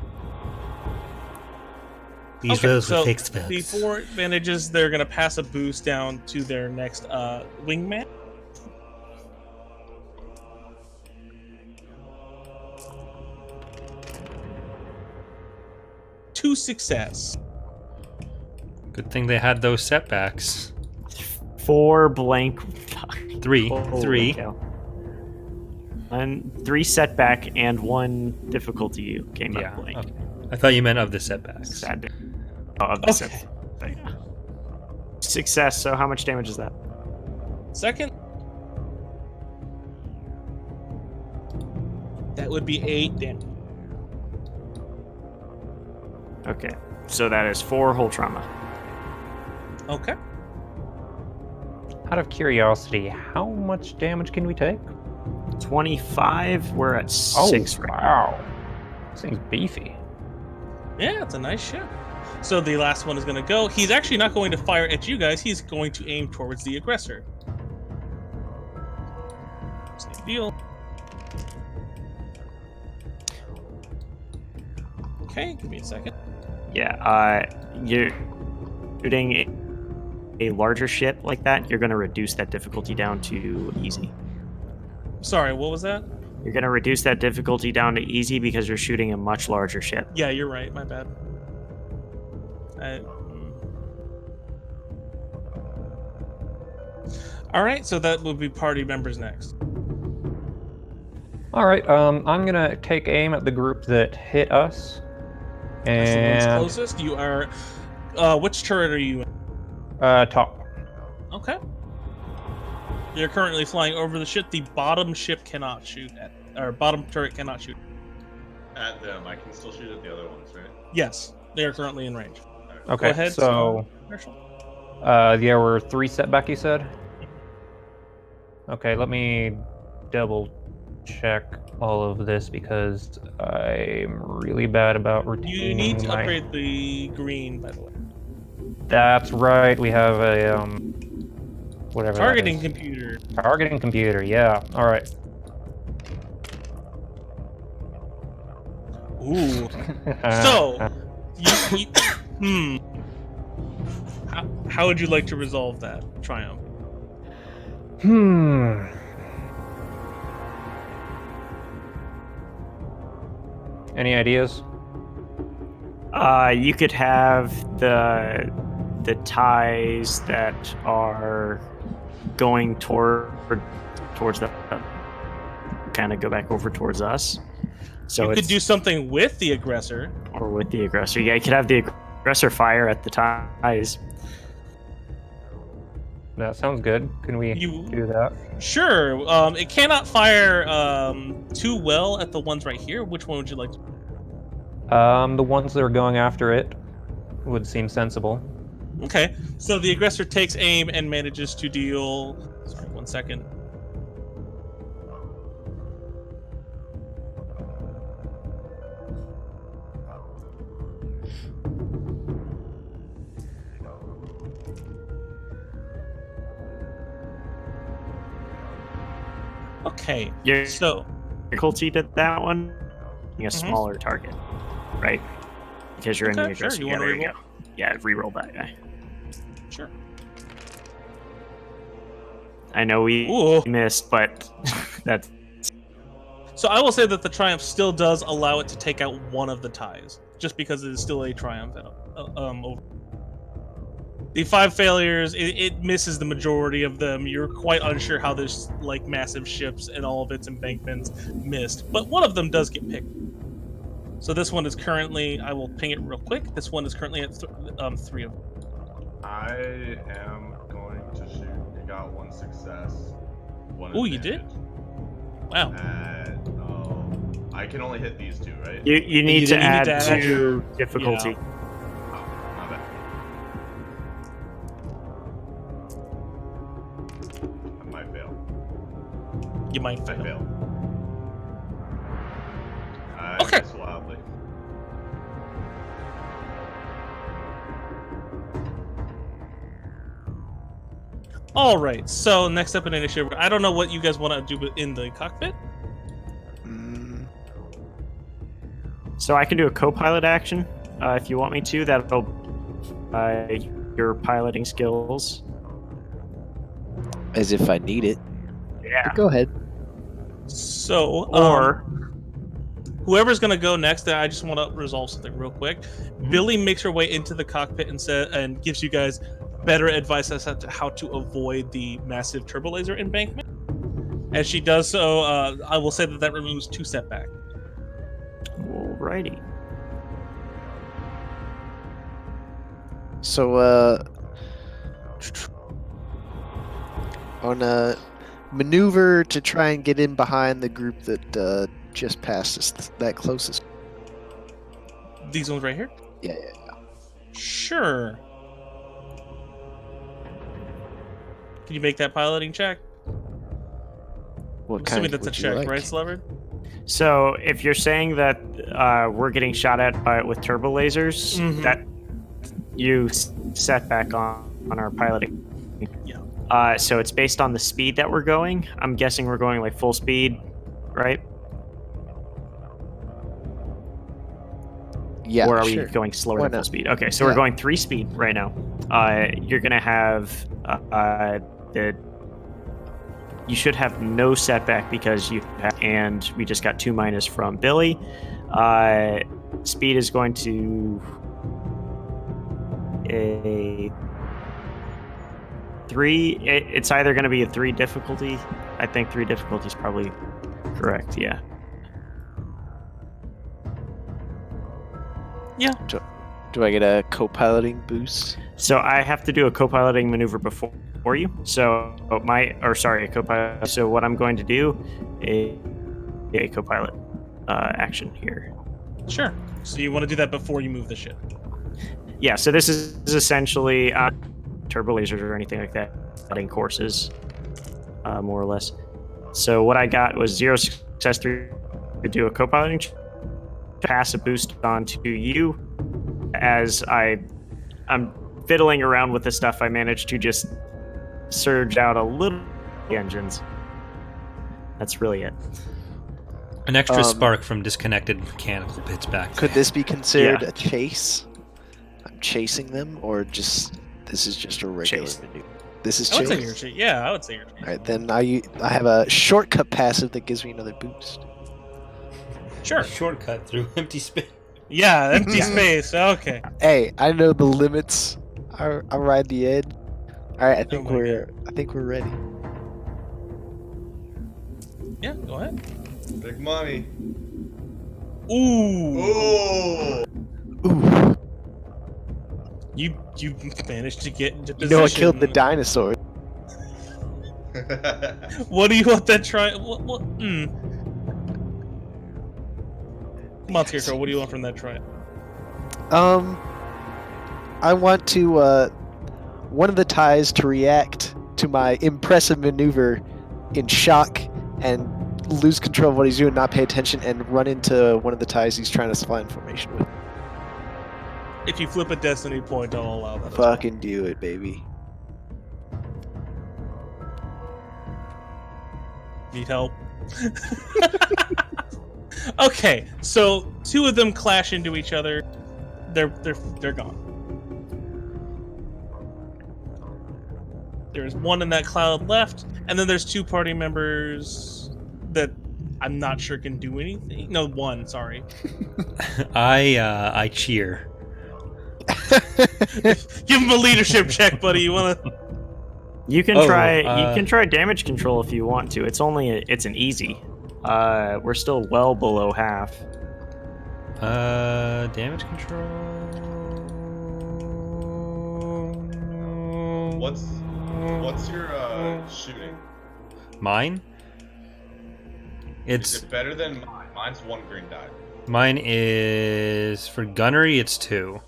These Okay, rolls were so fixed the bugs. 4 advantages, they're going to pass a boost down to their next wingman. Two success. Good thing they had those setbacks. 4 blank. Three. Holy Three. cow. And 3 setback and 1 difficulty you came Yeah. up blank. Okay. I thought you meant of the setbacks. Sad. Oh, of the Okay. setback. Success. So how much damage is that? Second. That would be 8 damage. Okay. So that is 4 whole trauma. Okay. Out of curiosity, how much damage can we take? 25. We're at 6 right now. Wow. This thing's beefy. Yeah, it's a nice ship. So the last one is going to go. He's actually not going to fire at you guys. He's going to aim towards the aggressor. Same deal. Okay, give me a second. Yeah. You're shooting a larger ship like that. You're going to reduce that difficulty down to easy. Sorry, what was that? You're going to reduce that difficulty down to easy because you're shooting a much larger ship. Yeah, you're right. My bad. All right, so that will be party members next. All right. I'm gonna take aim at the group that hit us. That's the one's And closest. You are. Which turret are you in? top. Okay. You're currently flying over the ship. The bottom ship cannot shoot at, or bottom turret cannot shoot. At them, I can still shoot at the other ones, right? Yes, they are currently in range. Okay. Go ahead. So, Marshall. there were 3 setback. You said. Okay. Let me double check all of this because I'm really bad about You retaining need to my... upgrade the green, by the way. That's right. We have a whatever. that Targeting is. computer. Targeting computer. Yeah. All right. Ooh. So, you how would you like to resolve that, Triumph? Any ideas? You could have the ties that are going towards the kind of go back over towards us. So You it's could do something with the aggressor. or with the aggressor. Yeah, you could have the aggressor fire at the ties. That sounds good. Can we You- do that? Sure. It cannot fire too well at the ones right here. Which one would you like to? The ones that are going after it would seem sensible. Okay. So the aggressor takes aim and manages to deal. Sorry, 1 second. Okay. Your So difficulty to that one, a smaller target, right? Because you're in the Okay, sure. aggressor. You Yeah, wanna there you reroll? go. Yeah, re-roll that guy. sure. I know we Ooh. missed, but that's So I will say that the Triumph still does allow it to take out one of the ties, just because it is still a Triumph. Over. The 5 failures, it misses the majority of them. You're quite unsure how this like massive ships and all of its embankments missed, but one of them does get picked. So this one is currently, I will ping it real quick. This one is currently at 3 of them. I am going to shoot. You got 1 success. 1 Ooh, you did? advantage. Wow. And I can only hit these 2, right? You need to add to add your- 2 difficulty. yeah. Oh, my bad. I might fail. You might I fail. fail. I Okay. miss wildly. All right. So next up in initiative, I don't know what you guys want to do in the cockpit. Mm, So I can do a co-pilot action if you want me to. That'll your piloting skills. as if I need it. Yeah. Go ahead. So Or whoever's gonna go next, I just want to resolve something real quick. Billy makes her way into the cockpit and gives you guys better advice as to how to avoid the massive turbo laser embankment. As she does so, I will say that removes 2 setback. alrighty. So, on a maneuver to try and get in behind the group that just passed us, that closest. These ones right here. Yeah. Sure. Can you make that piloting check? What I'm kind assuming that's a would you check, like? right, Slevard? So if you're saying that we're getting shot at with turbo lasers, Mhm. that you set back on our piloting. Yeah. So it's based on the speed that we're going. I'm guessing we're going like full speed, right? Yeah, Or are sure. we going slower Why than full not? speed? Okay, so Yeah. we're going 3 speed right now. You're gonna have you should have no setback because and we just got 2 minus from Billy. Speed is going to a 3. It's either going to be a 3 difficulty. I think 3 difficulty is probably correct. Yeah. Do I get a co-piloting boost? So I have to do a co-piloting maneuver before you. So a co-pilot. So what I'm going to do is a co-pilot action here. Sure. So you want to do that before you move the ship. Yeah. So this is essentially turbo lasers or anything like that in courses, more or less. So what I got was 0 success 3 to do a co-piloting pass a boost onto you. As I'm fiddling around with this stuff, I managed to just surge out a little engines. That's really it. An extra spark from disconnected mechanical bits back. Could this be considered Yeah. a chase? I'm chasing them, or just this is just a regular Chase. maneuver? This is I would say chase. I would say you're. All right, then I have a shortcut passive that gives me another boost. Sure. Shortcut through empty space. Yeah, empty space. Okay. Hey, I know the limits. I ride the edge. All right, I think my we're ready. Yeah, go ahead. Big money. Ooh. Oh! Ooh, You managed to get into you position. know I killed the dinosaur. What do you want that try? What? Come on, Scarecrow. What do you want from that try? I want to one of the ties to react to my impressive maneuver in shock and lose control of what he's doing, not pay attention, and run into one of the ties he's trying to fly in formation with. If you flip a destiny point, I'll allow that. as well. Fucking do it, baby. Need help? Okay, so 2 of them clash into each other. They're gone. There's 1 in that cloud left, and then there's 2 party members that I'm not sure can do anything. No, 1. Sorry. I cheer. Give him a leadership check, buddy. You wanna? You can Oh, try damage control if you want to. It's an easy. We're still well below half. Damage control. What's What's your shooting? Mine? Is It's it better than mine? Mine's 1 green die. mine is for gunnery. It's 2.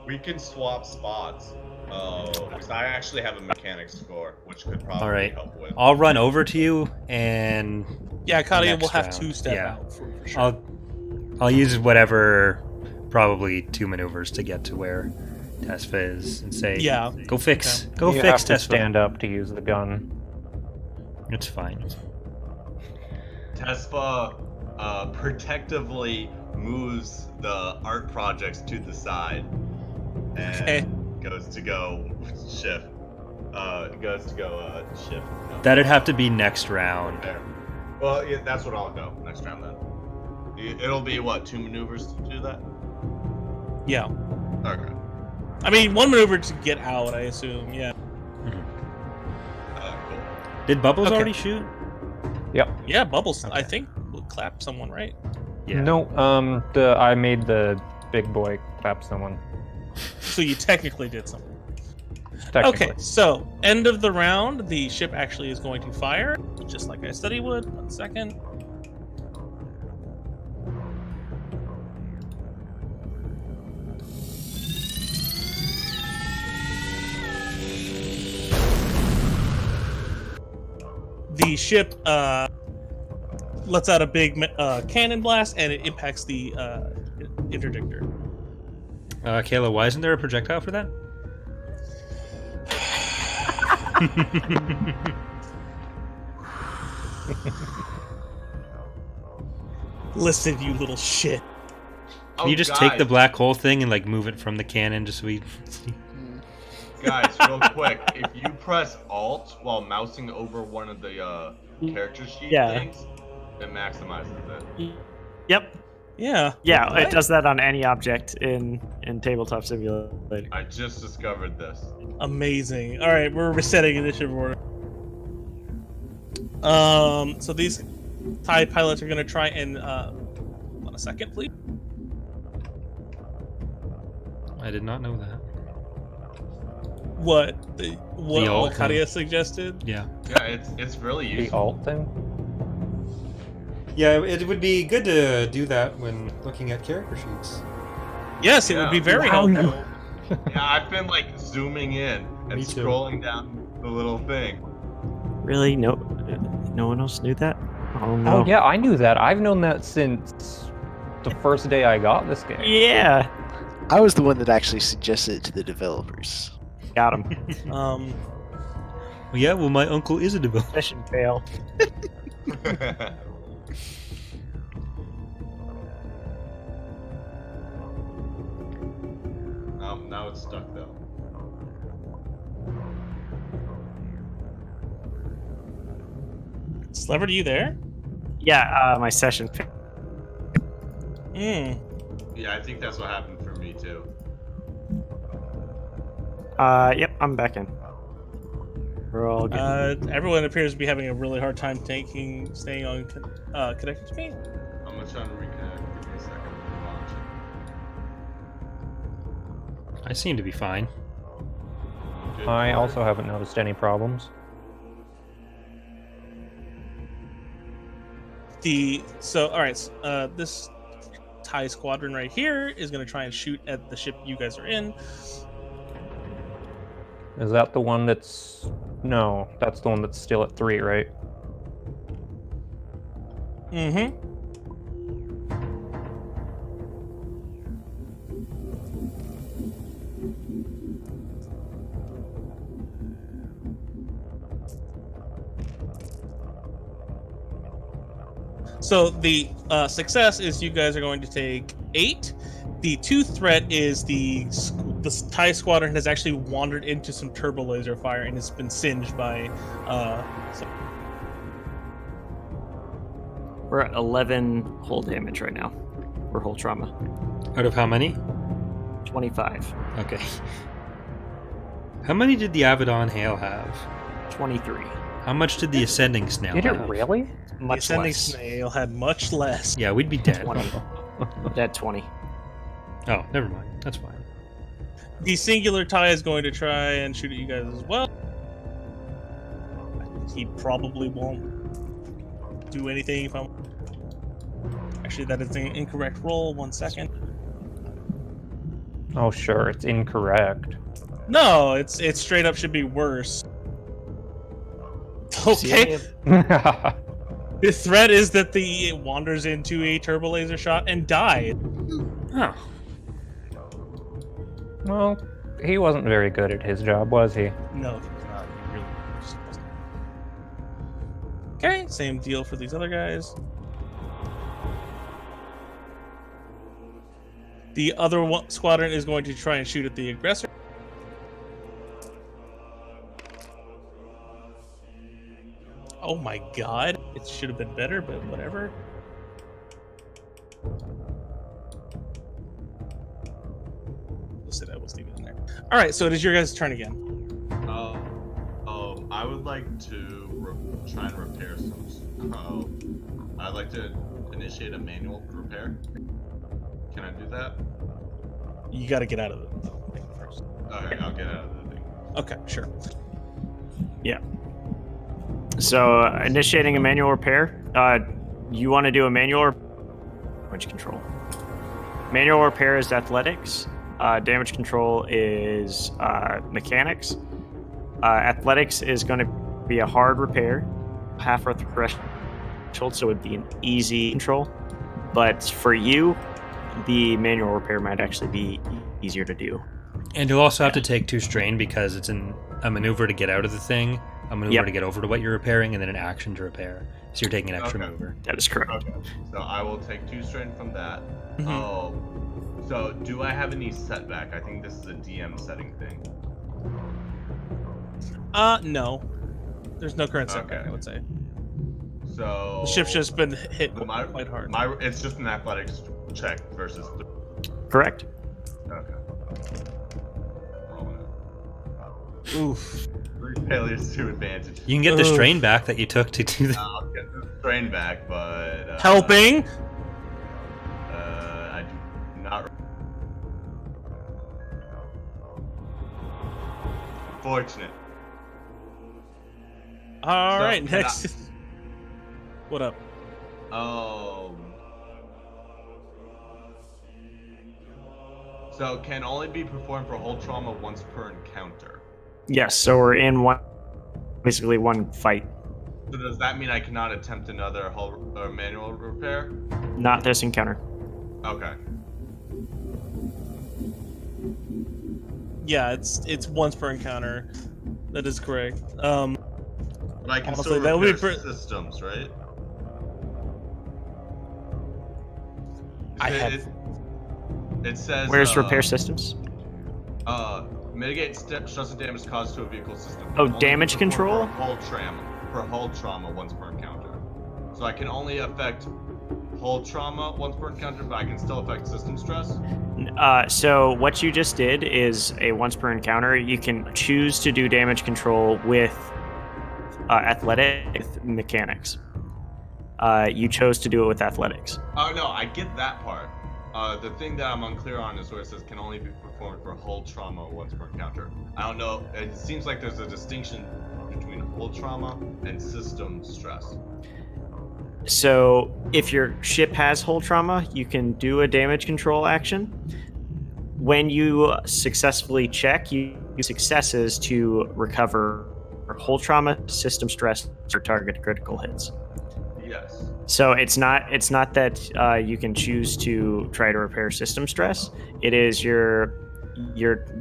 We can swap spots. Because I actually have a mechanics score, which could probably All right. help with. I'll run over to you and Yeah, Kadia will next have round. 2-step Yeah. out for sure. I'll use whatever, probably 2 maneuvers to get to where Tesfa is and say, Yeah. go fix, Okay. go You fix have to Tesfa. stand up to use the gun. It's fine. Tesfa protectively moves the art projects to the side and Okay. goes to go shift. Shift. No. That'd have to be next round. There. Well, yeah, that's what I'll go next round then. It'll be what, 2 maneuvers to do that? Yeah. Okay. I mean, 1 maneuver to get out, I assume. Yeah. Cool. Did Bubbles Okay. already shoot? Yeah, Bubbles, I Okay. think, will clap someone, right? Yeah. No, I made the big boy clap someone. So you technically did something. Technically. Okay, so end of the round, the ship actually is going to fire, just like I said he would. 1 second. The ship lets out a big cannon blast, and it impacts the interdictor. Kayla, why isn't there a projectile for that? Listen, you little shit. Can you just take the black hole thing and like move it from the cannon just so we see? Guys, real quick, if you press Alt while mousing over one of the character sheet Yeah. things, it maximizes it. Yep. Yeah. Yeah, What? it does that on any object in Tabletop Simulator. I just discovered this. Amazing. All right, we're resetting initiative order. So these TIE pilots are going to try and hold on a second, please. I did not know that. What alt Kadia suggested? Yeah. Yeah, it's really The useful. alt thing? Yeah, it would be good to do that when looking at character sheets. Yes, it would be Yeah. very Wow. helpful. Yeah, I've been like zooming in and Me too. scrolling down the little thing. Really? No one else knew that? Oh no. Oh yeah, I knew that. I've known that since the first day I got this game. Yeah. I was the one that actually suggested it to the developers. Got him. Yeah, well, my uncle is a developer. Mission fail. Now it's stuck though. Celebrity, you there? Yeah, my session failed. Hmm. Yeah, I think that's what happened for me too. Yep, I'm back in. We're all good. Everyone appears to be having a really hard time staying on connected to me. I'm gonna try to reconnect. Give me a second. Launch it. I seem to be fine. Good. I also haven't noticed any problems. All right. This TIE squadron right here is going to try and shoot at the ship you guys are in. Is that the one that's... No, that's the one that's still at 3, right? Mm-hmm. So the success is you guys are going to take 8. The 2 threat is the TIE squadron has actually wandered into some turbo laser fire and has been singed by. We're at 11 hull damage right now. Or hull trauma. Out of how many? 25. Okay. How many did the Avedon Hail have? 23. How much did the Ascending Snail Did it have? really? The Much ascending less. snail had much less. Yeah, we'd be dead. 20. Dead 20. Oh, never mind. That's fine. The singular tie is going to try and shoot at you guys as well. He probably won't do anything if I'm. Actually, that is an incorrect roll. 1 second. Oh, sure, it's incorrect. No, it's straight up should be worse. Okay. The threat is that it wanders into a turbo laser shot and dies. Oh. Well, he wasn't very good at his job, was he? No, he's not. He really just wasn't. Okay, same deal for these other guys. The other squadron is going to try and shoot at the aggressor. Oh my god. It should have been better, but whatever. We'll say that. We'll leave it in there. Alright, so it is your guys' turn again. I would like to try and repair some. I'd like to initiate a manual repair. Can I do that? You gotta get out of the thing first. Okay, I'll get out of the thing. Okay, sure. Yeah. So initiating a manual repair. You want to do a manual or damage control? Manual repair is athletics. Damage control is mechanics. Athletics is going to be a hard repair, half our threshold, so it would be an easy control. But for you, the manual repair might actually be easier to do. And you'll also have to take 2 strain because it's a maneuver to get out of the thing, a maneuver to get over to what you're repairing, and then an action to repair. So you're taking an extra maneuver. That is correct. Okay. So I will take 2 strain from that. Oh, so do I have any setback? I think this is a DM setting thing. No. There's no current setback, I would say. So The ship's just been hit quite hard. It's just an athletics check versus. Correct. Okay. Rolling it. Oof. 3 failures, 2 advantage. You can get the strain back that you took to do that. I'll get the strain back, but Helping. I do not. Fortunate. All So, right, can next. What up? So can only be performed for whole trauma once per encounter. Yes, so we're in basically one fight. So does that mean I cannot attempt another whole manual repair? Not this encounter. Okay. Yeah, it's once per encounter. That is correct. But I can Honestly, still that would repair be systems, right? It says. Where's repair systems? Mitigate stress and damage caused to a vehicle system. Oh, Only damage perform control? For hull trauma once per encounter. So I can only affect hull trauma once per encounter, but I can still affect system stress. So what you just did is a once per encounter. You can choose to do damage control with athletic with mechanics. You chose to do it with athletics. Oh no, I get that part. The thing that I'm unclear on is where it says can only be performed for hull trauma once per encounter. I don't know. It seems like there's a distinction between hull trauma and system stress. So if your ship has hull trauma, you can do a damage control action. When you successfully check, you use successes to recover hull trauma, system stress, or target critical hits. Yes. So it's not that you can choose to try to repair system stress. It is you're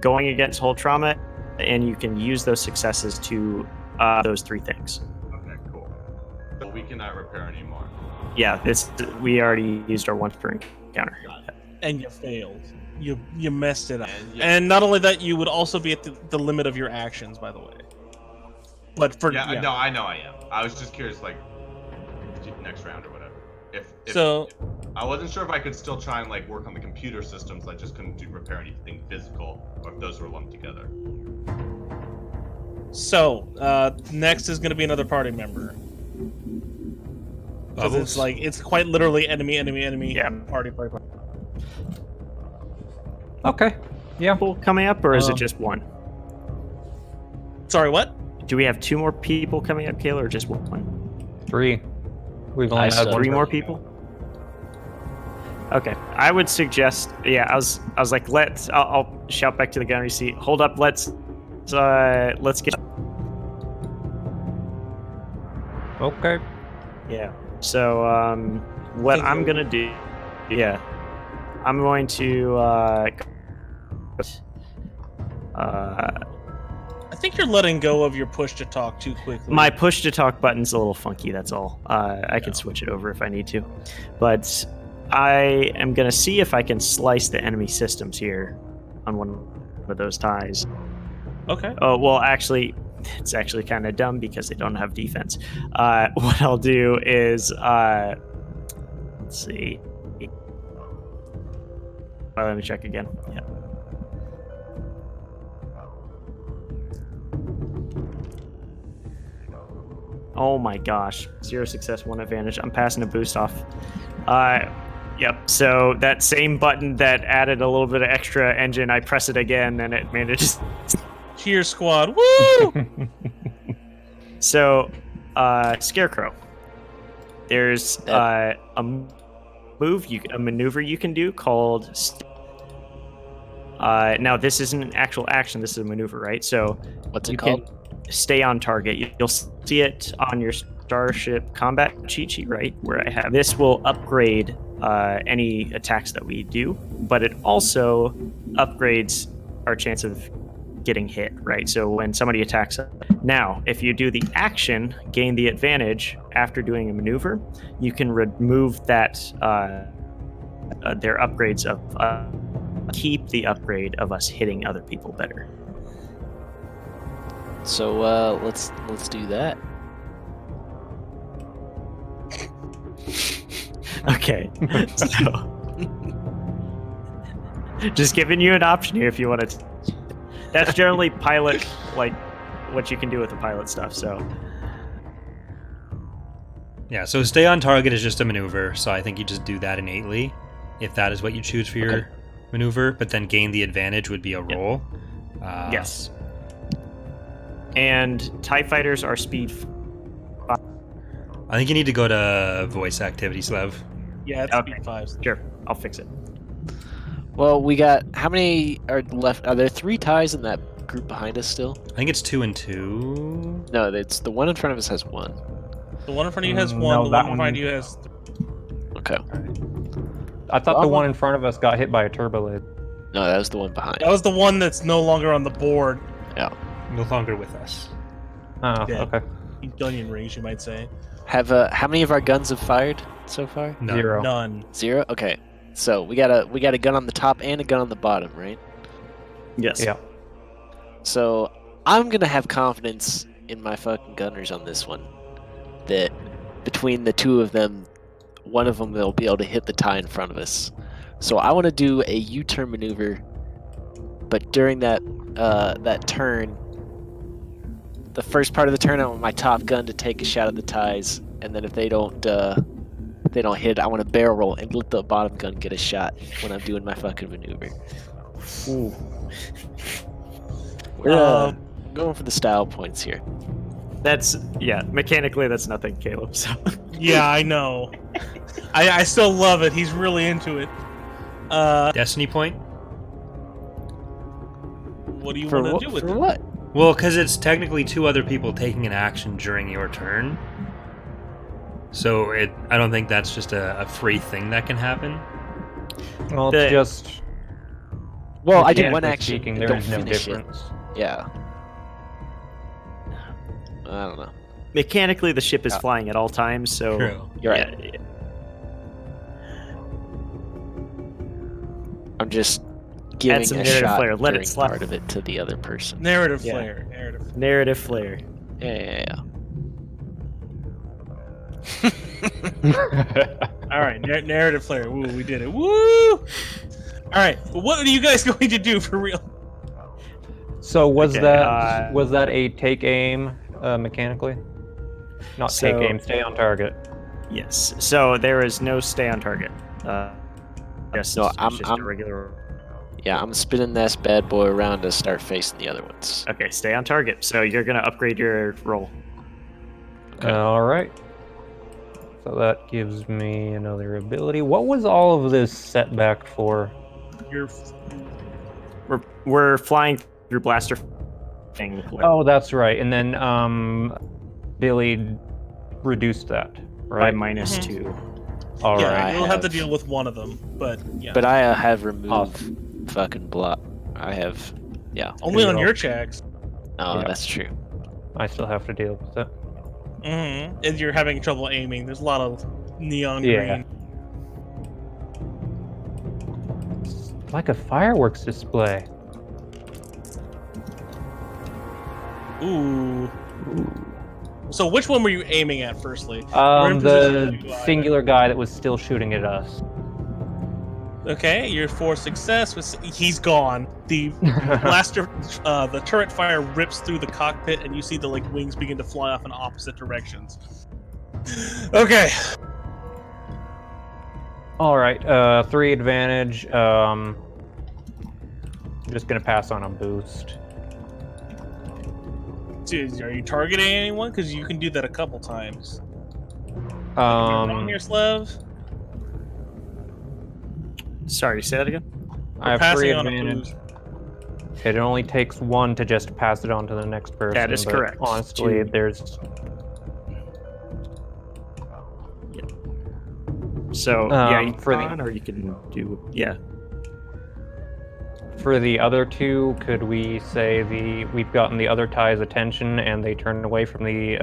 going against hull trauma, and you can use those successes to those 3 things. Okay, cool. So we cannot repair anymore. Yeah, we already used our once per encounter. And you failed. You messed it up. And And not only that, you would also be at the limit of your actions, by the way. But for no, I know I am. I was just curious, like next round or whatever. If So I wasn't sure if I could still try and like work on the computer systems. I just couldn't repair anything physical, or if those were lumped together. So next is going to be another party member. Because it's quite literally enemy. Yeah. Party. Okay. Yeah. people coming up, or is it Um, just one? Sorry, what? Do we have 2 more people coming up, Kayla, or just one? 3. We've only I had still- one. 3 more person. people? Okay, I would suggest. Yeah, I was like, I'll shout back to the gunnery seat. Hold up, let's get. Okay. Yeah. So what I'm gonna do? Yeah, I'm going to. I think you're letting go of your push to talk too quickly. My push to talk button's a little funky. That's all. I can switch it over if I need to, but I am gonna see if I can slice the enemy systems here on one of those ties. Okay. Oh well, actually, it's actually kind of dumb because they don't have defense. What I'll do is, let's see. Let me check again. Yeah. Oh my gosh. 0 success, 1 advantage. I'm passing a boost off. Yep. So that same button that added a little bit of extra engine, I press it again and it manages. Cheer squad. Woo! So, Scarecrow. There's a maneuver you can do called. Now this isn't an actual action. This is a maneuver, right? So What's you it called? can stay on target. You'll see it on your Starship combat cheat sheet, right? Where I have this will upgrade any attacks that we do, but it also upgrades our chance of getting hit, right? So when somebody attacks us. Now, if you do the action, gain the advantage after doing a maneuver, you can remove that their upgrades of keep the upgrade of us hitting other people better. So let's do that. Okay. So just giving you an option here if you want to. That's generally pilot, like what you can do with the pilot stuff. So Yeah, so stay on target is just a maneuver, so I think you just do that innately, if that is what you choose for your maneuver, but then gain the advantage would be a roll. yes. And TIE fighters are speed. I think you need to go to voice activity, Slev. Yeah, it's Okay. speed 5. Sure, I'll fix it. Well, we got how many are left? Are there 3 ties in that group behind us still? I think it's 2 and 2. No, it's the one in front of us has 1. The one in front of you has Mm, 1. no, The that one behind one- you has. Okay. I thought the Well, one in front of us got hit by a turbolid. No, that was the one behind. That was the one that's no longer on the board. No longer with us. Oh, Yeah. okay. Onion rings, you might say. Have how many of our guns have fired so far? No. 0. None. 0. Okay. So we got a gun on the top and a gun on the bottom, right? Yes. Yeah. So I'm gonna have confidence in my fucking gunners on this one. That between the 2 of them, one of them will be able to hit the tie in front of us. So I want to do a U-turn maneuver, but during that turn, the first part of the turn, I want my top gun to take a shot at the ties, and then if they don't hit, I want to barrel roll and let the bottom gun get a shot when I'm doing my fucking maneuver. Ooh. We're going for the style points here. Mechanically that's nothing, Caleb. So Yeah, I know. I still love it. He's really into it. Destiny point? What do you For want to do with for it? what? Well, because it's technically 2 other people taking an action during your turn. So I don't think that's just a free thing that can happen. Well, The- it's just. Well, I did one mechanically action. Speaking, but there don't is no finish difference. It. Yeah. I don't know. mechanically the ship is Yeah. flying at all times, so True. You're right. yeah. I'm just giving some a narrative shot flair. Let it during slap. part of it to the other person. Narrative Yeah. flair. Narrative. Narrative flair. Yeah. All right, narrative flair. Woo, we did it. Woo! All right, well, what are you guys going to do for real? So was Okay, that a take aim mechanically? Not take So- aim, stay on target. Yes. So there is no stay on target. Yes. No, it's I'm- just I'm- a regular. Yeah, I'm spinning this bad boy around to start facing the other ones. Okay, stay on target. So you're gonna upgrade your roll. Okay. All right. So that gives me another ability. What was all of this setback for? You're We're flying through blaster thing. Oh, that's right. And then Billy reduced that, by right? minus Mhm. 2. All yeah, right. I you'll have to have- deal with one of them, but yeah. But I have removed Awesome. fucking block. I have. Yeah. Only on Well, your checks. Oh, Yeah. that's true. I still have to deal with it. And you're having trouble aiming. There's a lot of neon Yeah. green. It's like a fireworks display. Ooh. So which one were you aiming at, firstly? We're in The position to singular guy that was still shooting at us. Okay, you're for success. He's gone. The blaster, the turret fire rips through the cockpit, and you see the wings begin to fly off in opposite directions. Okay. All right. 3 advantage. I'm just gonna pass on a boost. Dude, are you targeting anyone? Because you can do that a couple times. Am I wrong here, Slev? Sorry, say that again. I have 3 Passing on a advantage. boost. It only takes 1 to just pass it on to the next person. That is but correct. Honestly, 2. there's So yeah, you for the- can, or you can do for the other 2. Could we say we've gotten the other tie's attention and they turned away from the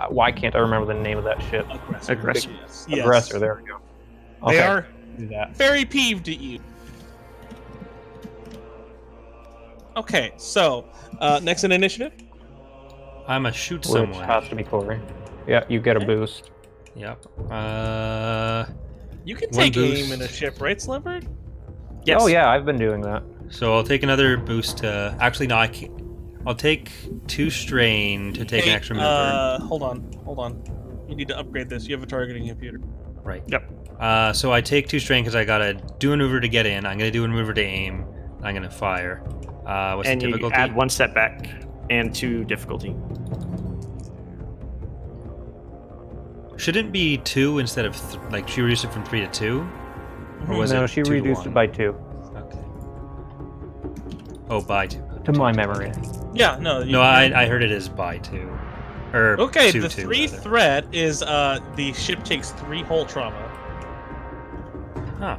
why can't I remember the name of that ship? Aggressor. Yes. Aggressor. There we go. They Okay. are Do that. very peeved at you. Okay, so next in initiative. I'm a shoot Which someone. has to be Corey. Yeah, you get a Okay. boost. Yep. You can One take aim boost. in a ship, right, Sliver? Yes. Oh yeah, I've been doing that. So I'll take another boost. Actually, no, I can't. I'll take 2 strain to take an extra mover. Hold on. You need to upgrade this. You have a targeting computer. Right. Yep. So I take 2 strain because I gotta do a maneuver to get in. I'm gonna do a maneuver to aim. I'm gonna fire. What's And the you difficulty? add 1 setback and 2 difficulty. Shouldn't be 2 instead of she reduced it from 3 to 2, or was No, it she 2 to reduced 1? it by 2. Okay. Oh, by 2. To my memory. Yeah, no. No, I heard it is by 2. Or Okay, 2, the 2, 3 rather. threat is the ship takes 3 hull trauma. Huh.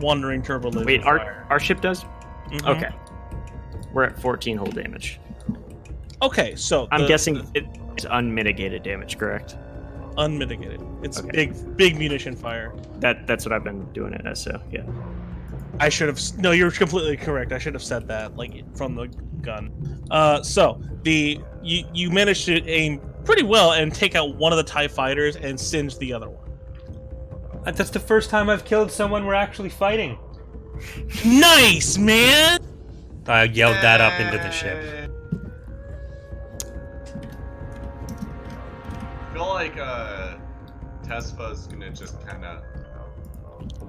Wandering turbo laser Wait, fire. our ship does? Mhm. Okay. We're at 14 hull damage. Okay, so I'm guessing it's unmitigated damage, correct? unmitigated. It's Okay. big munition fire. That's what I've been doing it as, so yeah. I should have. No, you're completely correct. I should have said that, from the gun. So you managed to aim pretty well and take out one of the TIE fighters and singe the other one. That's the first time I've killed someone we're actually fighting. Nice, man. I yelled that up into the ship. I feel like Tesfa's gonna just kind of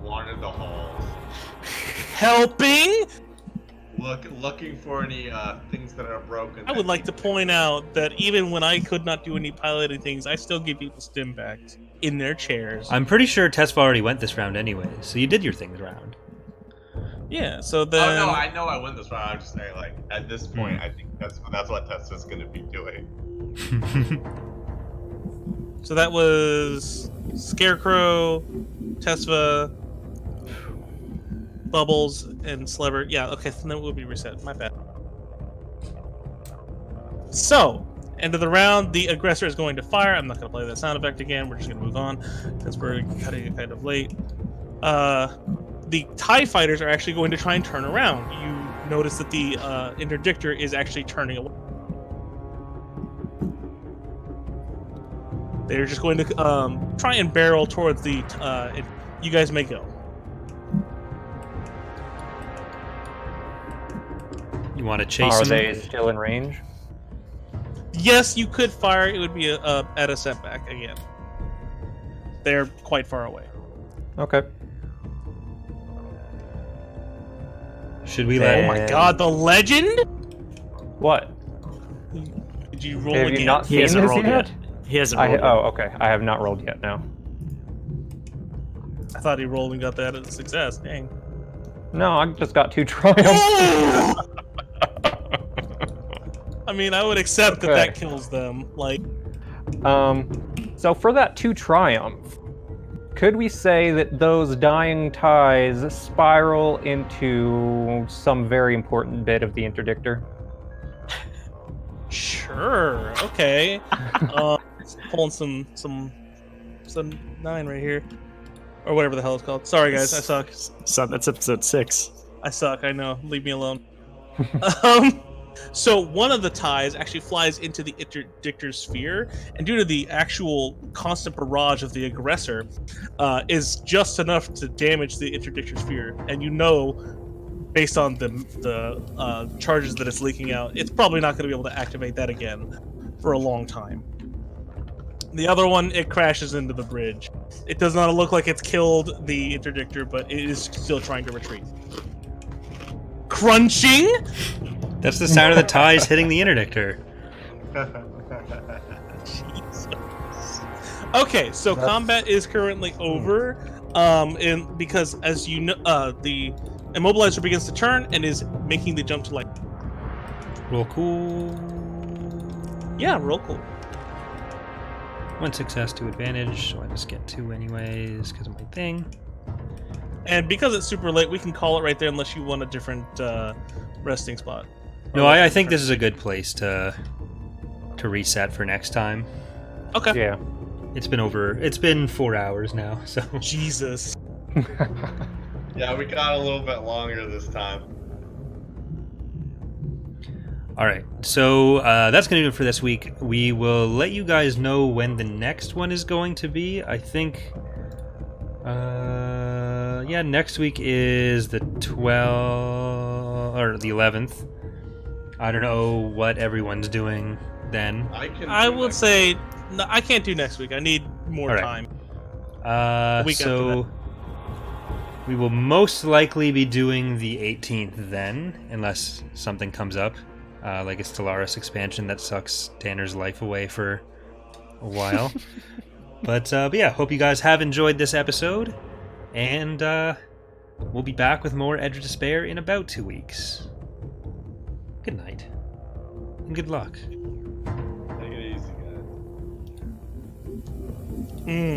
wander the halls, Helping. looking for any things that are broken. I would like to point out that even when I could not do any piloting things, I still give people stim backs in their chairs. I'm pretty sure Tesfa already went this round anyway, so you did your things round. Yeah. So Oh then. no, I know I win this round. I'm just saying, at this point, I think that's what Tesfa's gonna be doing. So that was Scarecrow, Tesfa, Bubbles, and Slever. Yeah, okay, so then it will be reset. My bad. So, end of the round, the aggressor is going to fire. I'm not going to play that sound effect again. We're just going to move on because we're cutting it kind of late. The TIE fighters are actually going to try and turn around. You notice that the interdictor is actually turning away. They're just going to try and barrel towards the. You guys may go. You want to chase Are them? they still in range? Yes, you could fire. It would be at a setback again. They're quite far away. Okay. Should we Oh let? my god, the legend? What? Did you roll Have again? you not He seen hasn't this rolled yet? yet. He hasn't rolled yet. Oh, okay. I have not rolled yet. No. I thought he rolled and got that as a success. Dang. No, I just got 2 triumphs. I mean, I would accept that Okay. that kills them. Like, So for that 2 triumph, could we say that those dying ties spiral into some very important bit of the interdictor? sure, okay. Pulling some 9 right here, or whatever the hell it's called. Sorry, guys, I suck. So that's episode 6. I suck. I know. Leave me alone. So one of the ties actually flies into the interdictor sphere, and due to the actual constant barrage of the aggressor, is just enough to damage the interdictor sphere. And you know, based on the charges that it's leaking out, it's probably not going to be able to activate that again for a long time. The other one, it crashes into the bridge. It does not look like it's killed the interdictor, but it is still trying to retreat. Crunching. That's the sound of the ties hitting the interdictor. Okay, so combat is currently over, because as you know, the immobilizer begins to turn and is making the jump to light. Roll cool. Yeah, roll cool. 1 success, 2 advantage, so I just get 2 anyways because of my thing. And because it's super late, we can call it right there unless you want a different resting spot. No, I think this is a good place to reset for next time. Okay. Yeah. It's been 4 hours now, so Jesus. Yeah, we got a little bit longer this time. all right. So that's gonna do it for this week. We will let you guys know when the next one is going to be. I think next week is the 12th or the 11th. I don't know what everyone's doing then. I would say no, I can't do next week. I need more All right. time. A week after So we will most likely be doing the 18th then, unless something comes up, like a Stellaris expansion that sucks Tanner's life away for a while. But yeah, hope you guys have enjoyed this episode, and we'll be back with more Edge of Despair in about 2 weeks. Good night, and good luck. Take it easy, guys.